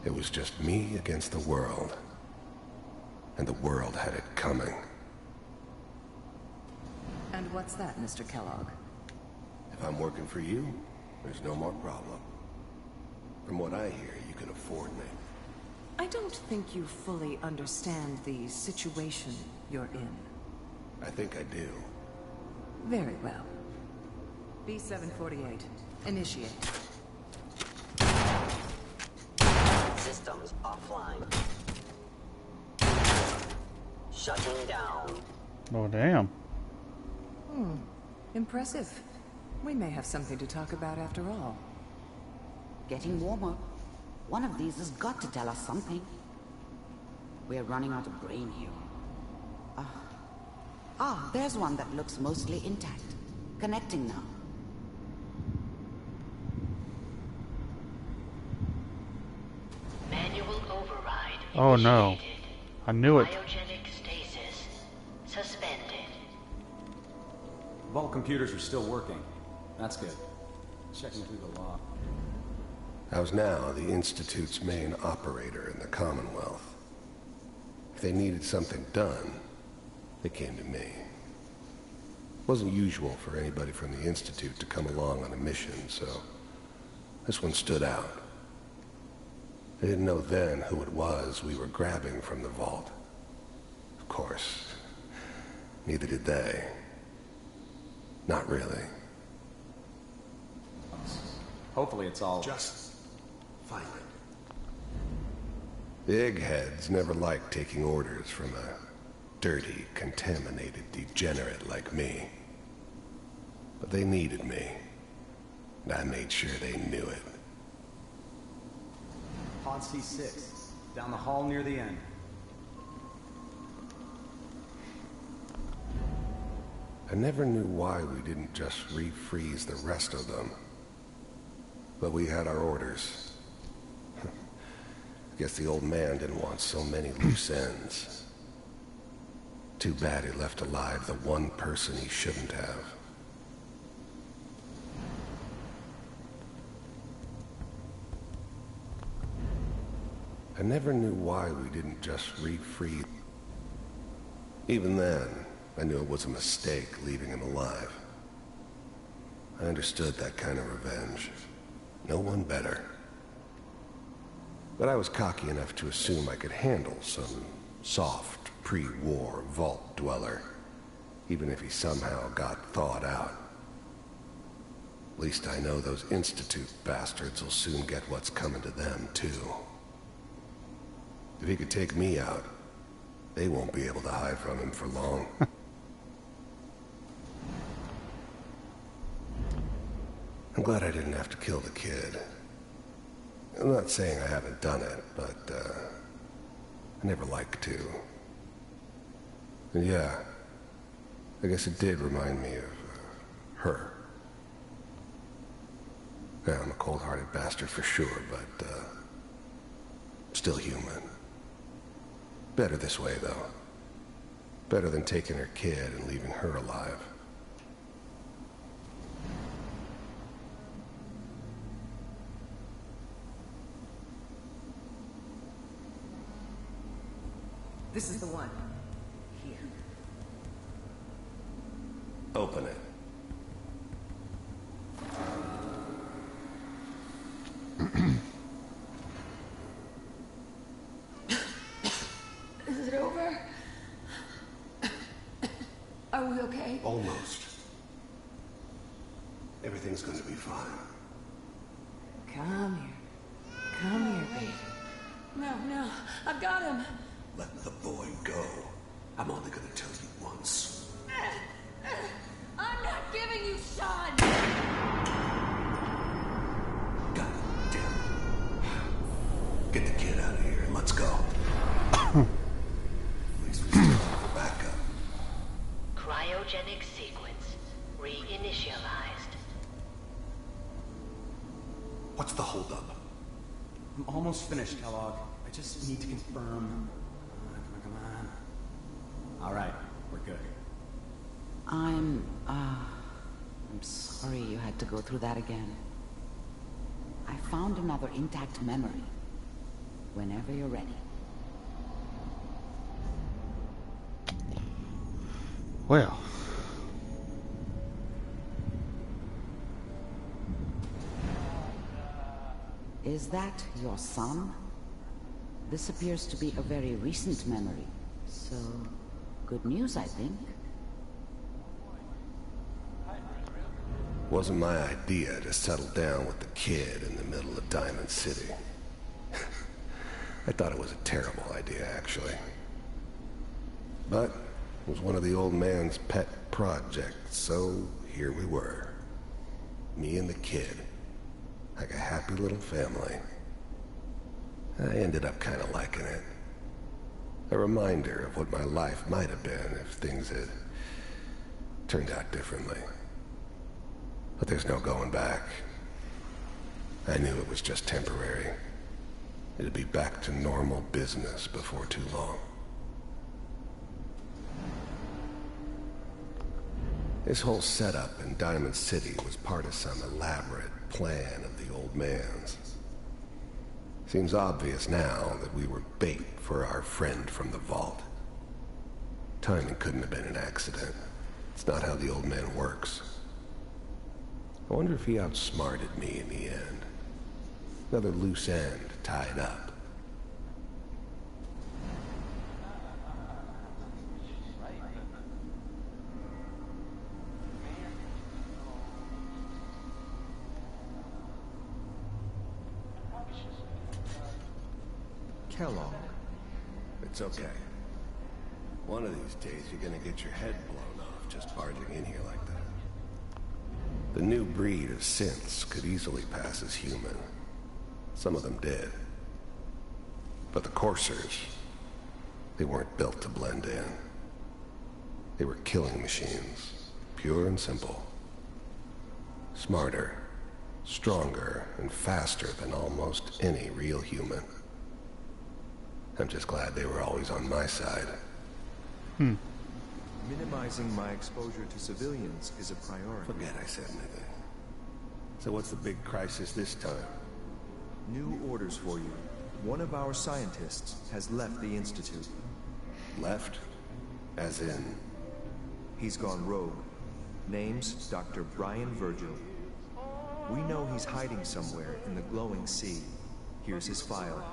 It was just me against the world. And the world had it coming. And what's that, Mr. Kellogg? If I'm working for you, there's no more problem. From what I hear, you can afford me. I don't think you fully understand the situation you're in. I think I do. Very well. B-748, initiate. Systems offline. Shutting down. Oh, damn. Impressive. We may have something to talk about after all. Getting warmer. One of these has got to tell us something. We're running out of brain here. There's one that looks mostly intact. Connecting now. Manual override. Oh no. I knew it. Cryogenic stasis suspended. Vault computers are still working. That's good. Checking through the log. I was now the Institute's main operator in the Commonwealth. If they needed something done, they came to me. It wasn't usual for anybody from the Institute to come along on a mission, so this one stood out. I didn't know then who it was we were grabbing from the vault. Of course, neither did they. Not really. Hopefully it's all... Just find it. The eggheads never liked taking orders from a dirty, contaminated degenerate like me. But they needed me, and I made sure they knew it. Pod C6, down the hall near the end. I never knew why we didn't just refreeze the rest of them. But we had our orders. Guess the old man didn't want so many loose ends. Too bad he left alive the one person he shouldn't have. I never knew why we didn't just refreeze. Even then, I knew it was a mistake leaving him alive. I understood that kind of revenge. No one better. But I was cocky enough to assume I could handle some soft, pre-war vault dweller, even if he somehow got thawed out. At least I know those Institute bastards will soon get what's coming to them, too. If he could take me out, they won't be able to hide from him for long. I'm glad I didn't have to kill the kid. I'm not saying I haven't done it, but, I never liked to. And yeah, I guess it did remind me of, her. Yeah, I'm a cold-hearted bastard for sure, but, still human. Better this way, though. Better than taking her kid and leaving her alive. This is the one. Here. Open it. Is it over? Are we okay? Almost. Everything's going to be fine. Come here. Come here, baby. No, I've got him. Let the boy go. I'm only going to tell you once. I'm not giving you Sean! God damn it. Get the kid out of here and let's go. At least we still have the backup. Cryogenic sequence reinitialized. What's the holdup? I'm almost finished, Kellogg. I just need to confirm. Come on. All right, we're good. I'm sorry you had to go through that again. I found another intact memory. Whenever you're ready. Well. Is that your son? This appears to be a very recent memory, so good news, I think. Wasn't my idea to settle down with the kid in the middle of Diamond City. I thought it was a terrible idea, actually. But it was one of the old man's pet projects, so here we were. Me and the kid, like a happy little family. I ended up kind of liking it. A reminder of what my life might have been if things had turned out differently. But there's no going back. I knew it was just temporary. It'd be back to normal business before too long. This whole setup in Diamond City was part of some elaborate plan of the old man's. Seems obvious now that we were bait for our friend from the vault. Timing couldn't have been an accident. It's not how the old man works. I wonder if he outsmarted me in the end. Another loose end tied up. Kellogg. It's okay. One of these days you're gonna get your head blown off just barging in here like that. The new breed of synths could easily pass as human. Some of them did. But the Coursers, they weren't built to blend in. They were killing machines, Pure and simple. Smarter, stronger, and faster than almost any real human. I'm just glad they were always on my side. Minimizing my exposure to civilians is a priority. Forget I said anything. So what's the big crisis this time? New orders for you. One of our scientists has left the Institute. Left? As in? He's gone rogue. Name's Dr. Brian Virgil. We know he's hiding somewhere in the glowing sea. Here's his file.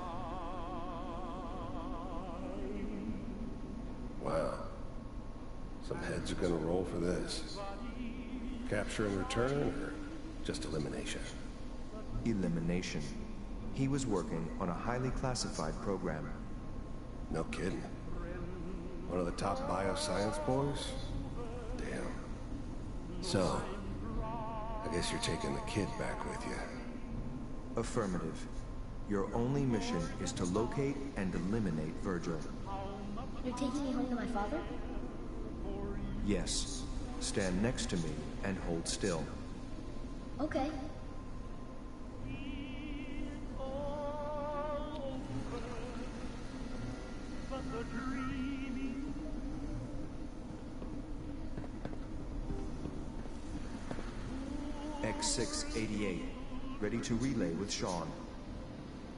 Wow. Some heads are gonna roll for this. Capture and return, or just elimination? Elimination. He was working on a highly classified program. No kidding. One of the top bioscience boys? Damn. So, I guess you're taking the kid back with you. Affirmative. Your only mission is to locate and eliminate Virgil. You're taking me home to my father? Yes. Stand next to me and hold still. Okay. X688. Ready to relay with Sean.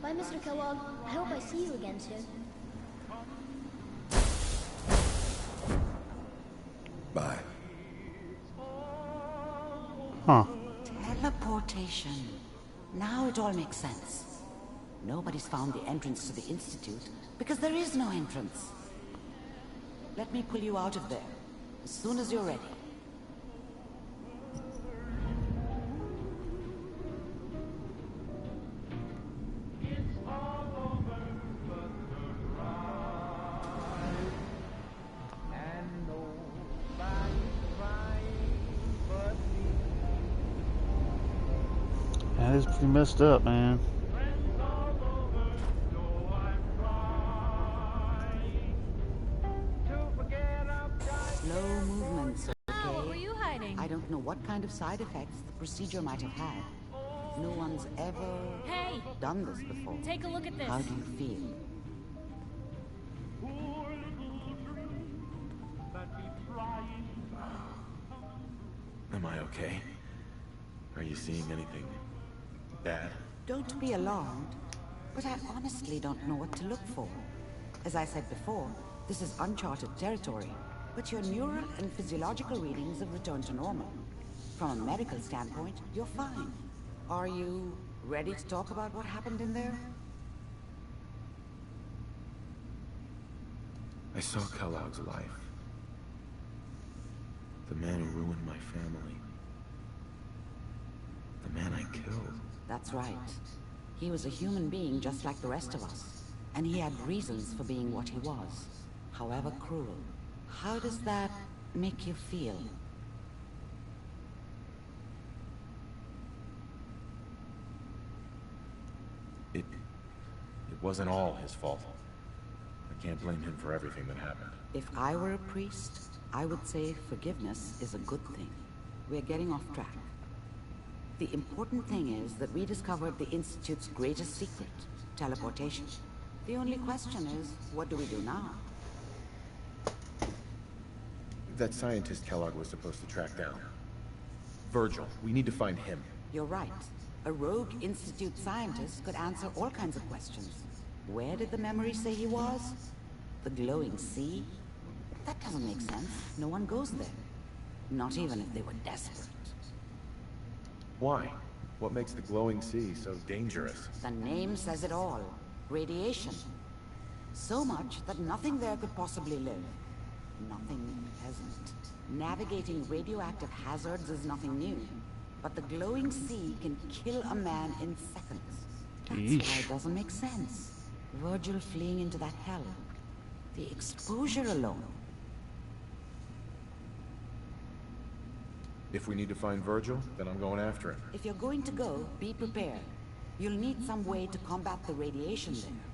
Bye, Mr. Kellogg. I hope I see you again soon. Bye. Huh. Teleportation. Now it all makes sense. Nobody's found the entrance to the Institute because there is no entrance. Let me pull you out of there as soon as you're ready. That is pretty messed up, man. Slow movements, okay? What were you hiding? I don't know what kind of side effects the procedure might have had. No one's ever Hey! done this before. Take a look at this. How do you feel? Am I okay? Are you seeing anything bad? Don't be alarmed, but I honestly don't know what to look for. As I said before, this is uncharted territory, but your neural and physiological readings have returned to normal. From a medical standpoint, you're fine. Are you ready to talk about what happened in there? I saw Kellogg's life. The man who ruined my family. The man I killed. That's right. He was a human being just like the rest of us. And he had reasons for being what he was. However cruel. How does that make you feel? It wasn't all his fault. I can't blame him for everything that happened. If I were a priest, I would say forgiveness is a good thing. We're getting off track. The important thing is that we discovered the Institute's greatest secret, teleportation. The only question is, what do we do now? That scientist Kellogg was supposed to track down. Virgil, we need to find him. You're right. A rogue Institute scientist could answer all kinds of questions. Where did the memory say he was? The glowing sea? That doesn't make sense. No one goes there. Not even if they were desperate. Why? What makes the glowing sea so dangerous? The name says it all. Radiation. So much that nothing there could possibly live. Nothing pleasant. Navigating radioactive hazards is nothing new. But the glowing sea can kill a man in seconds. That's why it doesn't make sense. Virgil fleeing into that hell. The exposure alone. If we need to find Virgil, then I'm going after him. If you're going to go, be prepared. You'll need some way to combat the radiation there.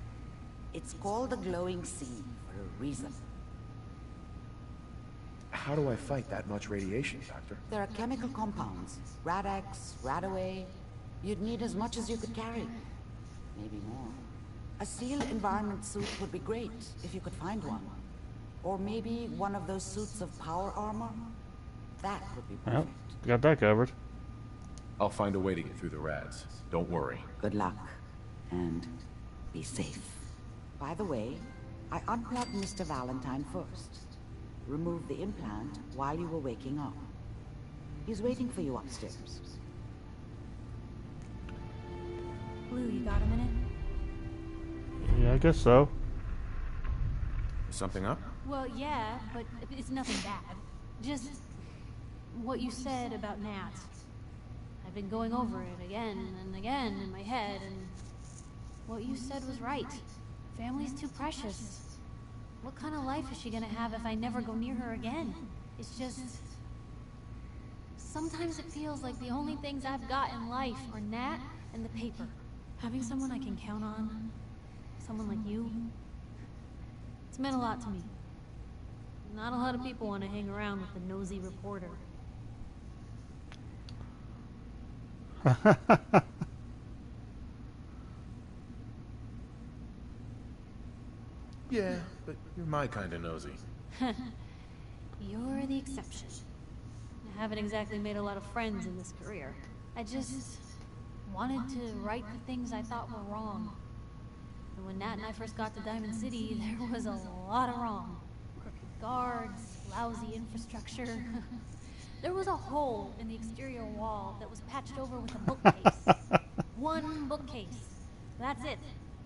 It's called the glowing sea for a reason. How do I fight that much radiation, Doctor? There are chemical compounds. Rad-X, Radaway. You'd need as much as you could carry. Maybe more. A SEAL environment suit would be great, if you could find one. Or maybe one of those suits of power armor. That would be perfect. Yep, got that covered. I'll find a way to get through the rads. Don't worry. Good luck. And be safe. By the way, I unplugged Mr. Valentine first. Removed the implant while you were waking up. He's waiting for you upstairs. Blue, you got a minute? Yeah, I guess so. Something up? Well, yeah, but it's nothing bad. Just what you said about Nat. I've been going over it again and again in my head, and what you said was right. Family's too precious. What kind of life is she gonna have if I never go near her again? It's just... Sometimes it feels like the only things I've got in life are Nat and the paper. Having someone I can count on, someone like you, it's meant a lot to me. Not a lot of people want to hang around with the nosy reporter. Yeah, but you're my kind of nosy. You're the exception. I haven't exactly made a lot of friends in this career. I just wanted to right the things I thought were wrong. And when Nat and I first got to Diamond City, there was a lot of wrong. Crooked guards, lousy infrastructure. There was a hole in the exterior wall that was patched over with a bookcase. One bookcase. That's it.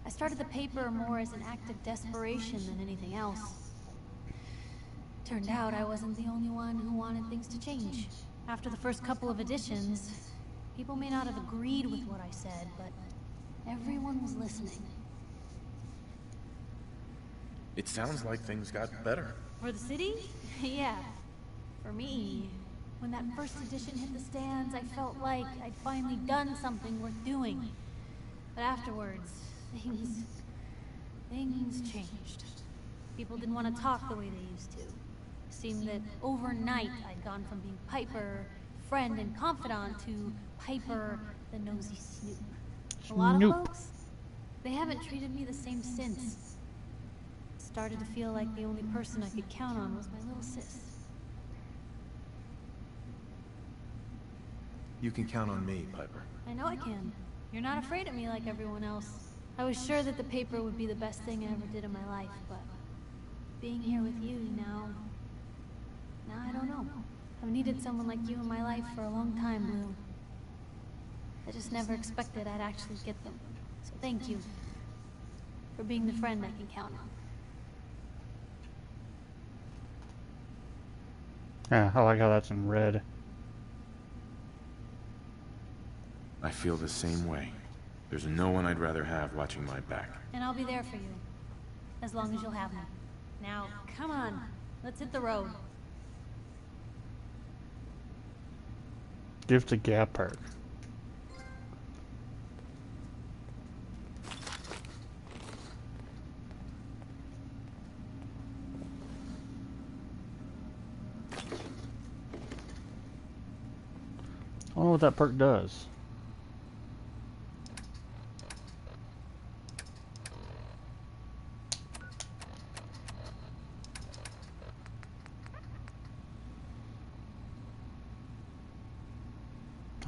I started the paper more as an act of desperation than anything else. Turned out I wasn't the only one who wanted things to change. After the first couple of editions, people may not have agreed with what I said, but everyone was listening. It sounds like things got better. For the city? Yeah. For me, when that first edition hit the stands, I felt like I'd finally done something worth doing. But afterwards, things changed. People didn't want to talk the way they used to. It seemed that overnight I'd gone from being Piper, friend and confidant, to Piper, the nosy snoop. A lot of folks, they haven't treated me the same since. It started to feel like the only person I could count on was my little sis. You can count on me, Piper. I know I can. You're not afraid of me like everyone else. I was sure that the paper would be the best thing I ever did in my life, but being here with you now I don't know. I've needed someone like you in my life for a long time, Blue. I just never expected I'd actually get them. So thank you for being the friend I can count on. Yeah, I like how that's in red. I feel the same way. There's no one I'd rather have watching my back. And I'll be there for you, as long as you'll have me. Now, come on, let's hit the road. Give to Gap Perk. I don't know what that perk does.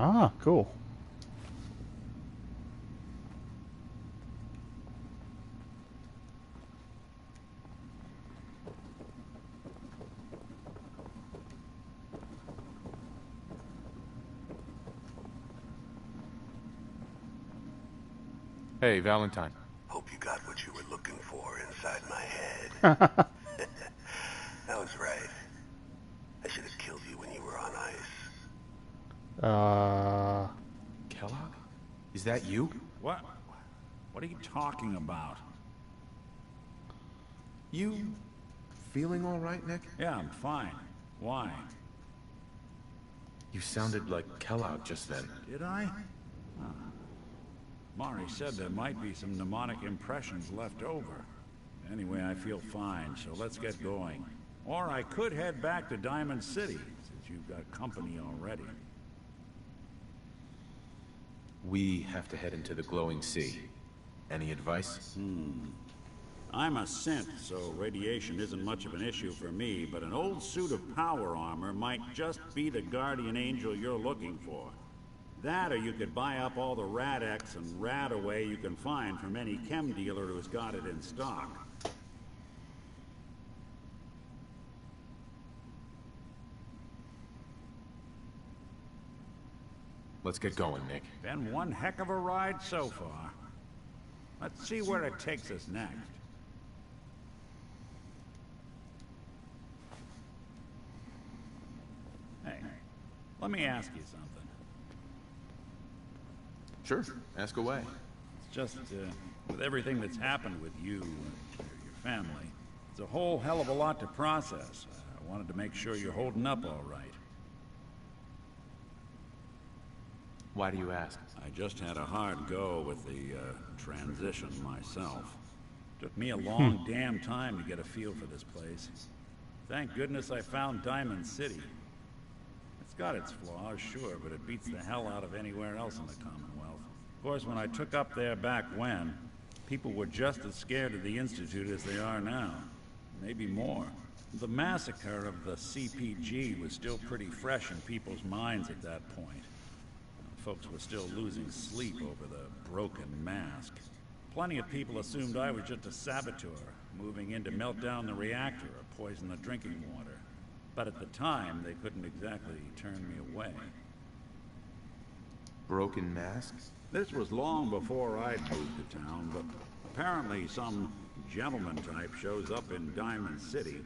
Ah, cool. Hey, Valentine. Hope you got what you were looking for inside my head. That was right. I should have killed you when you were on ice. Kellogg? Is that you? What? What are you talking about? You feeling all right, Nick? Yeah, I'm fine. Why? You sounded like Kellogg just then. Did I? Huh. Mari said there might be some mnemonic impressions left over. Anyway, I feel fine, so let's get going. Or I could head back to Diamond City, since you've got company already. We have to head into the glowing sea. Any advice? I'm a synth, so radiation isn't much of an issue for me, but an old suit of power armor might just be the guardian angel you're looking for. That, or you could buy up all the Rad-X and Rad-Away you can find from any chem dealer who's got it in stock. Let's get going, Nick. Been one heck of a ride so far. Let's see where it takes us next. Hey, let me ask you something. Sure, ask away. It's just, with everything that's happened with you and your family, it's a whole hell of a lot to process. I wanted to make sure you're holding up all right. Why do you ask? I just had a hard go with the transition myself. Took me a long damn time to get a feel for this place. Thank goodness I found Diamond City. It's got its flaws, sure, but it beats the hell out of anywhere else in the Commonwealth. Of course, when I took up there back when, people were just as scared of the Institute as they are now. Maybe more. The massacre of the CPG was still pretty fresh in people's minds at that point. Folks were still losing sleep over the broken mask. Plenty of people assumed I was just a saboteur, moving in to melt down the reactor or poison the drinking water. But at the time, they couldn't exactly turn me away. Broken mask? This was long before I'd moved to town, but apparently some gentleman type shows up in Diamond City,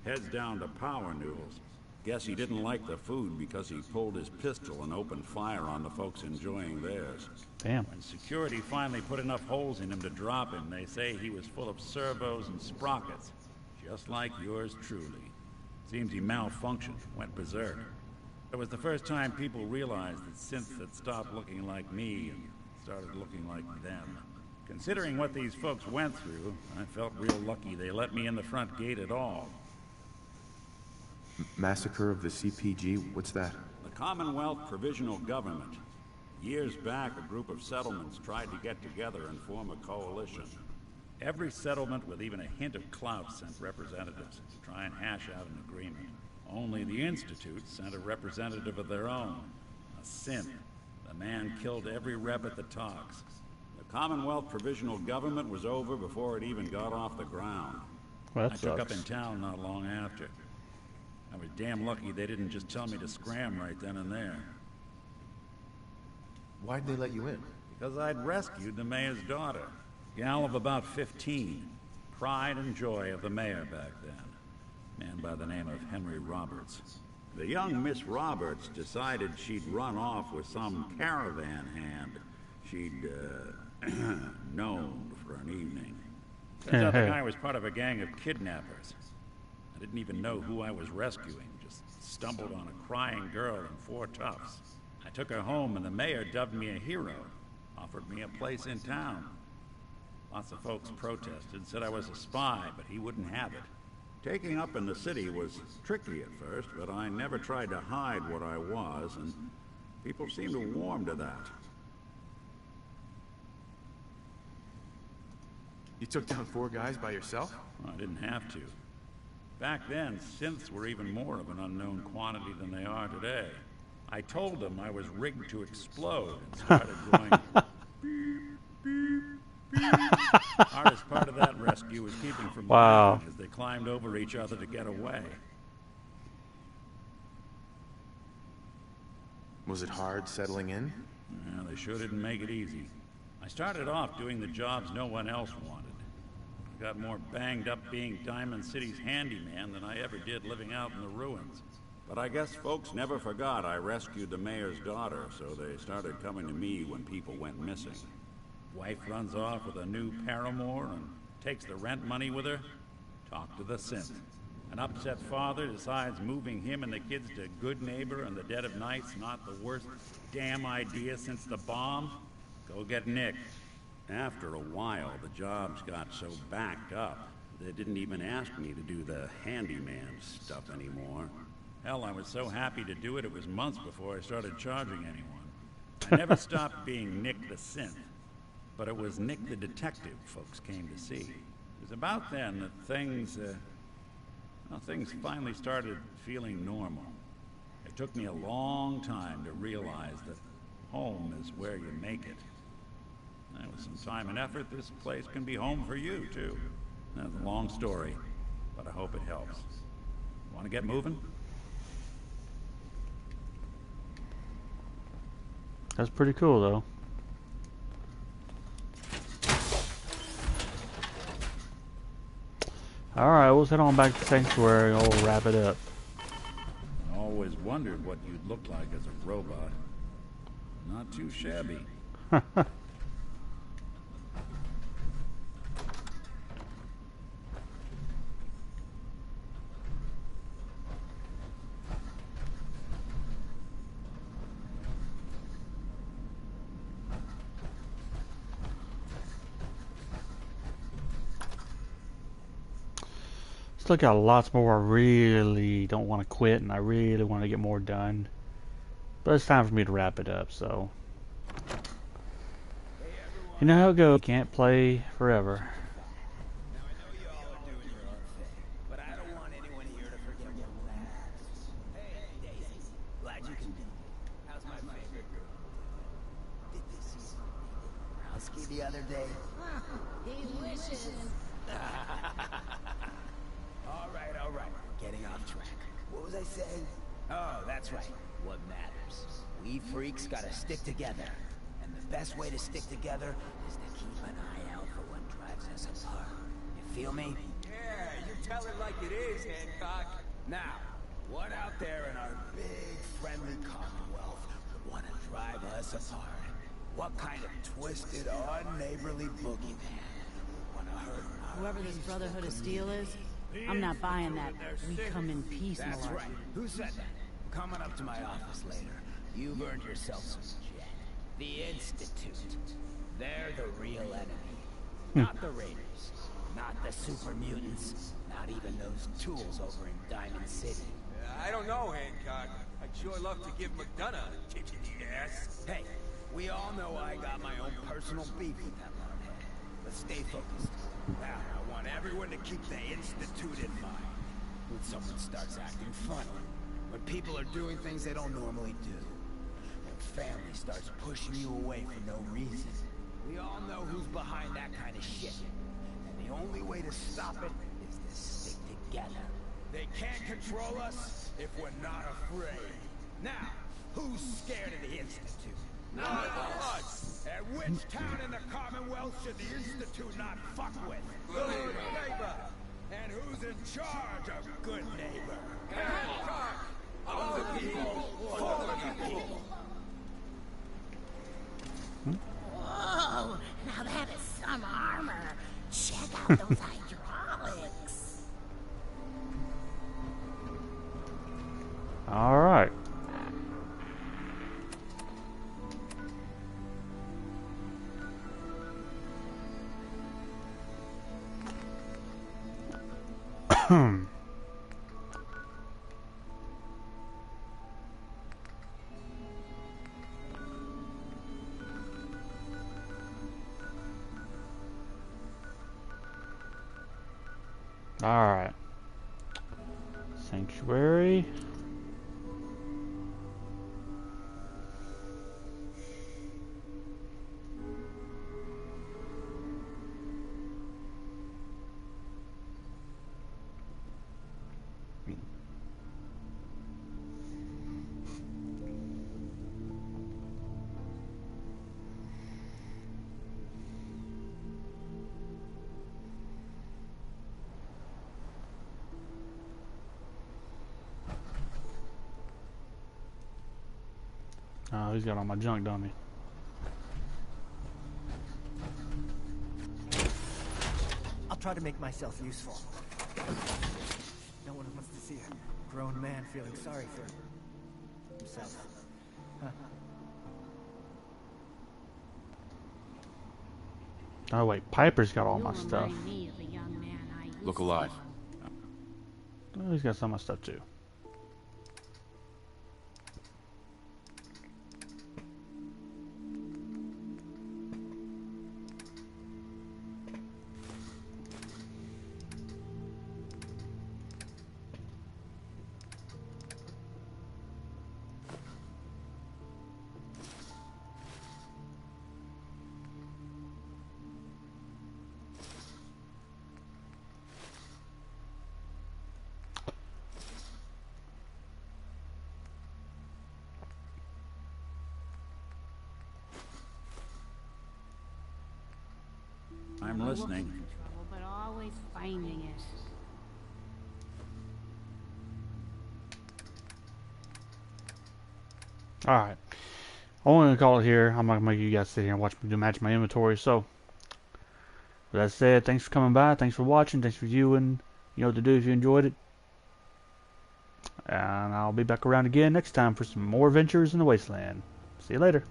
heads down to Power Noodles. Guess he didn't like the food because he pulled his pistol and opened fire on the folks enjoying theirs. Damn. When security finally put enough holes in him to drop him, they say he was full of servos and sprockets, just like yours truly. Seems he malfunctioned, went berserk. It was the first time people realized that synths had stopped looking like me and started looking like them. Considering what these folks went through, I felt real lucky they let me in the front gate at all. Massacre of the CPG? What's that? The Commonwealth Provisional Government. Years back, a group of settlements tried to get together and form a coalition. Every settlement with even a hint of clout sent representatives to try and hash out an agreement. Only the Institute sent a representative of their own, a synth. The man killed every rep at the talks. The Commonwealth Provisional Government was over before it even got off the ground. Well, I that took up sucks. in town not long after. I was damn lucky they didn't just tell me to scram right then and there. Why'd they let you in? Because I'd rescued the mayor's daughter. Gal of about 15. Pride and joy of the mayor back then. Man by the name of Henry Roberts. The young Miss Roberts decided she'd run off with some caravan hand she'd, known for an evening. Turns out the guy was part of a gang of kidnappers. I didn't even know who I was rescuing, just stumbled on a crying girl and 4 toughs. I took her home and the mayor dubbed me a hero, offered me a place in town. Lots of folks protested, said I was a spy, but he wouldn't have it. Taking up in the city was tricky at first, but I never tried to hide what I was, and people seemed to warm to that. You took down 4 guys by yourself? I didn't have to. Back then, synths were even more of an unknown quantity than they are today. I told them I was rigged to explode and started going beep, beep, beep. Hardest part of that rescue was keeping from laughing as they climbed over each other to get away. Was it hard settling in? Yeah, they sure didn't make it easy. I started off doing the jobs no one else wanted. I got more banged up being Diamond City's handyman than I ever did living out in the ruins. But I guess folks never forgot I rescued the mayor's daughter, so they started coming to me when people went missing. Wife runs off with a new paramour and takes the rent money with her. Talk to the synth. An upset father decides moving him and the kids to Good Neighbor in the dead of night's not the worst damn idea since the bomb. Go get Nick. After a while, the jobs got so backed up, They didn't even ask me to do the handyman stuff anymore. Hell, I was so happy to do it, it was months before I started charging anyone. I never stopped being Nick the Synth, but it was Nick the Detective folks came to see. It was about then that things finally started feeling normal. It took me a long time to realize that home is where you make it. And with some time and effort, this place can be home for you, too. That's a long story, but I hope it helps. Want to get moving? That's pretty cool, though. Alright, let's head on back to Sanctuary and we'll wrap it up. I always wondered what you'd look like as a robot. Not too shabby. Still got lots more. I really don't want to quit, and I really want to get more done. But it's time for me to wrap it up, so. You know how it goes. You can't play forever. The other day. He wishes. All right. Getting off track. What was I saying? Oh, that's right. What matters. We freaks gotta stick together. And the best way to stick together is to keep an eye out for what drives us apart. You feel me? Yeah, you tell it like it is, Hancock. Now, what out there in our big, friendly Commonwealth would want to drive us apart? What kind of twisted, unneighborly boogeyman would want to hurt our Whoever this Brotherhood of Steel is, I'm not buying that. We come in peace, That's malarkey. right. Who said that? Coming up to my office later. You've earned yourself some jet. The Institute. They're the real enemy. Not the Raiders. Not the super mutants. Not even those tools over in Diamond City. I don't know, Hancock. I'd sure love to give McDonough a kick in the ass. Hey, we all know I got my own personal beef with that bonehead. But stay focused. Now, I want everyone to keep the Institute in mind. When someone starts acting funny. When people are doing things they don't normally do. When family starts pushing you away for no reason. We all know who's behind that kind of shit. And the only way to stop it is to stick together. They can't control us if we're not afraid. Now, who's scared of the Institute? Not us! At which town in the Commonwealth should the Institute not fuck with? Good neighbor! And who's in charge of good neighbor? Hancock! Of the people, for the people! Whoa! Now that is some armor. Check out those hydraulics. All right. All right. Sanctuary. Oh, he's got all my junk, don't he? I'll try to make myself useful. No one wants to see a grown man feeling sorry for himself. Huh? Oh wait, Piper's got all my You stuff. remind me of a young man I Look alive. Well, he's got some of my stuff too. I'm listening. Looking for trouble, but always finding it. Alright. I'm going to call it here. I'm not going to make you guys sit here and watch me do match my inventory. So, with that said, thanks for coming by. Thanks for watching. Thanks for viewing. You know what to do if you enjoyed it. And I'll be back around again next time for some more adventures in the Wasteland. See you later.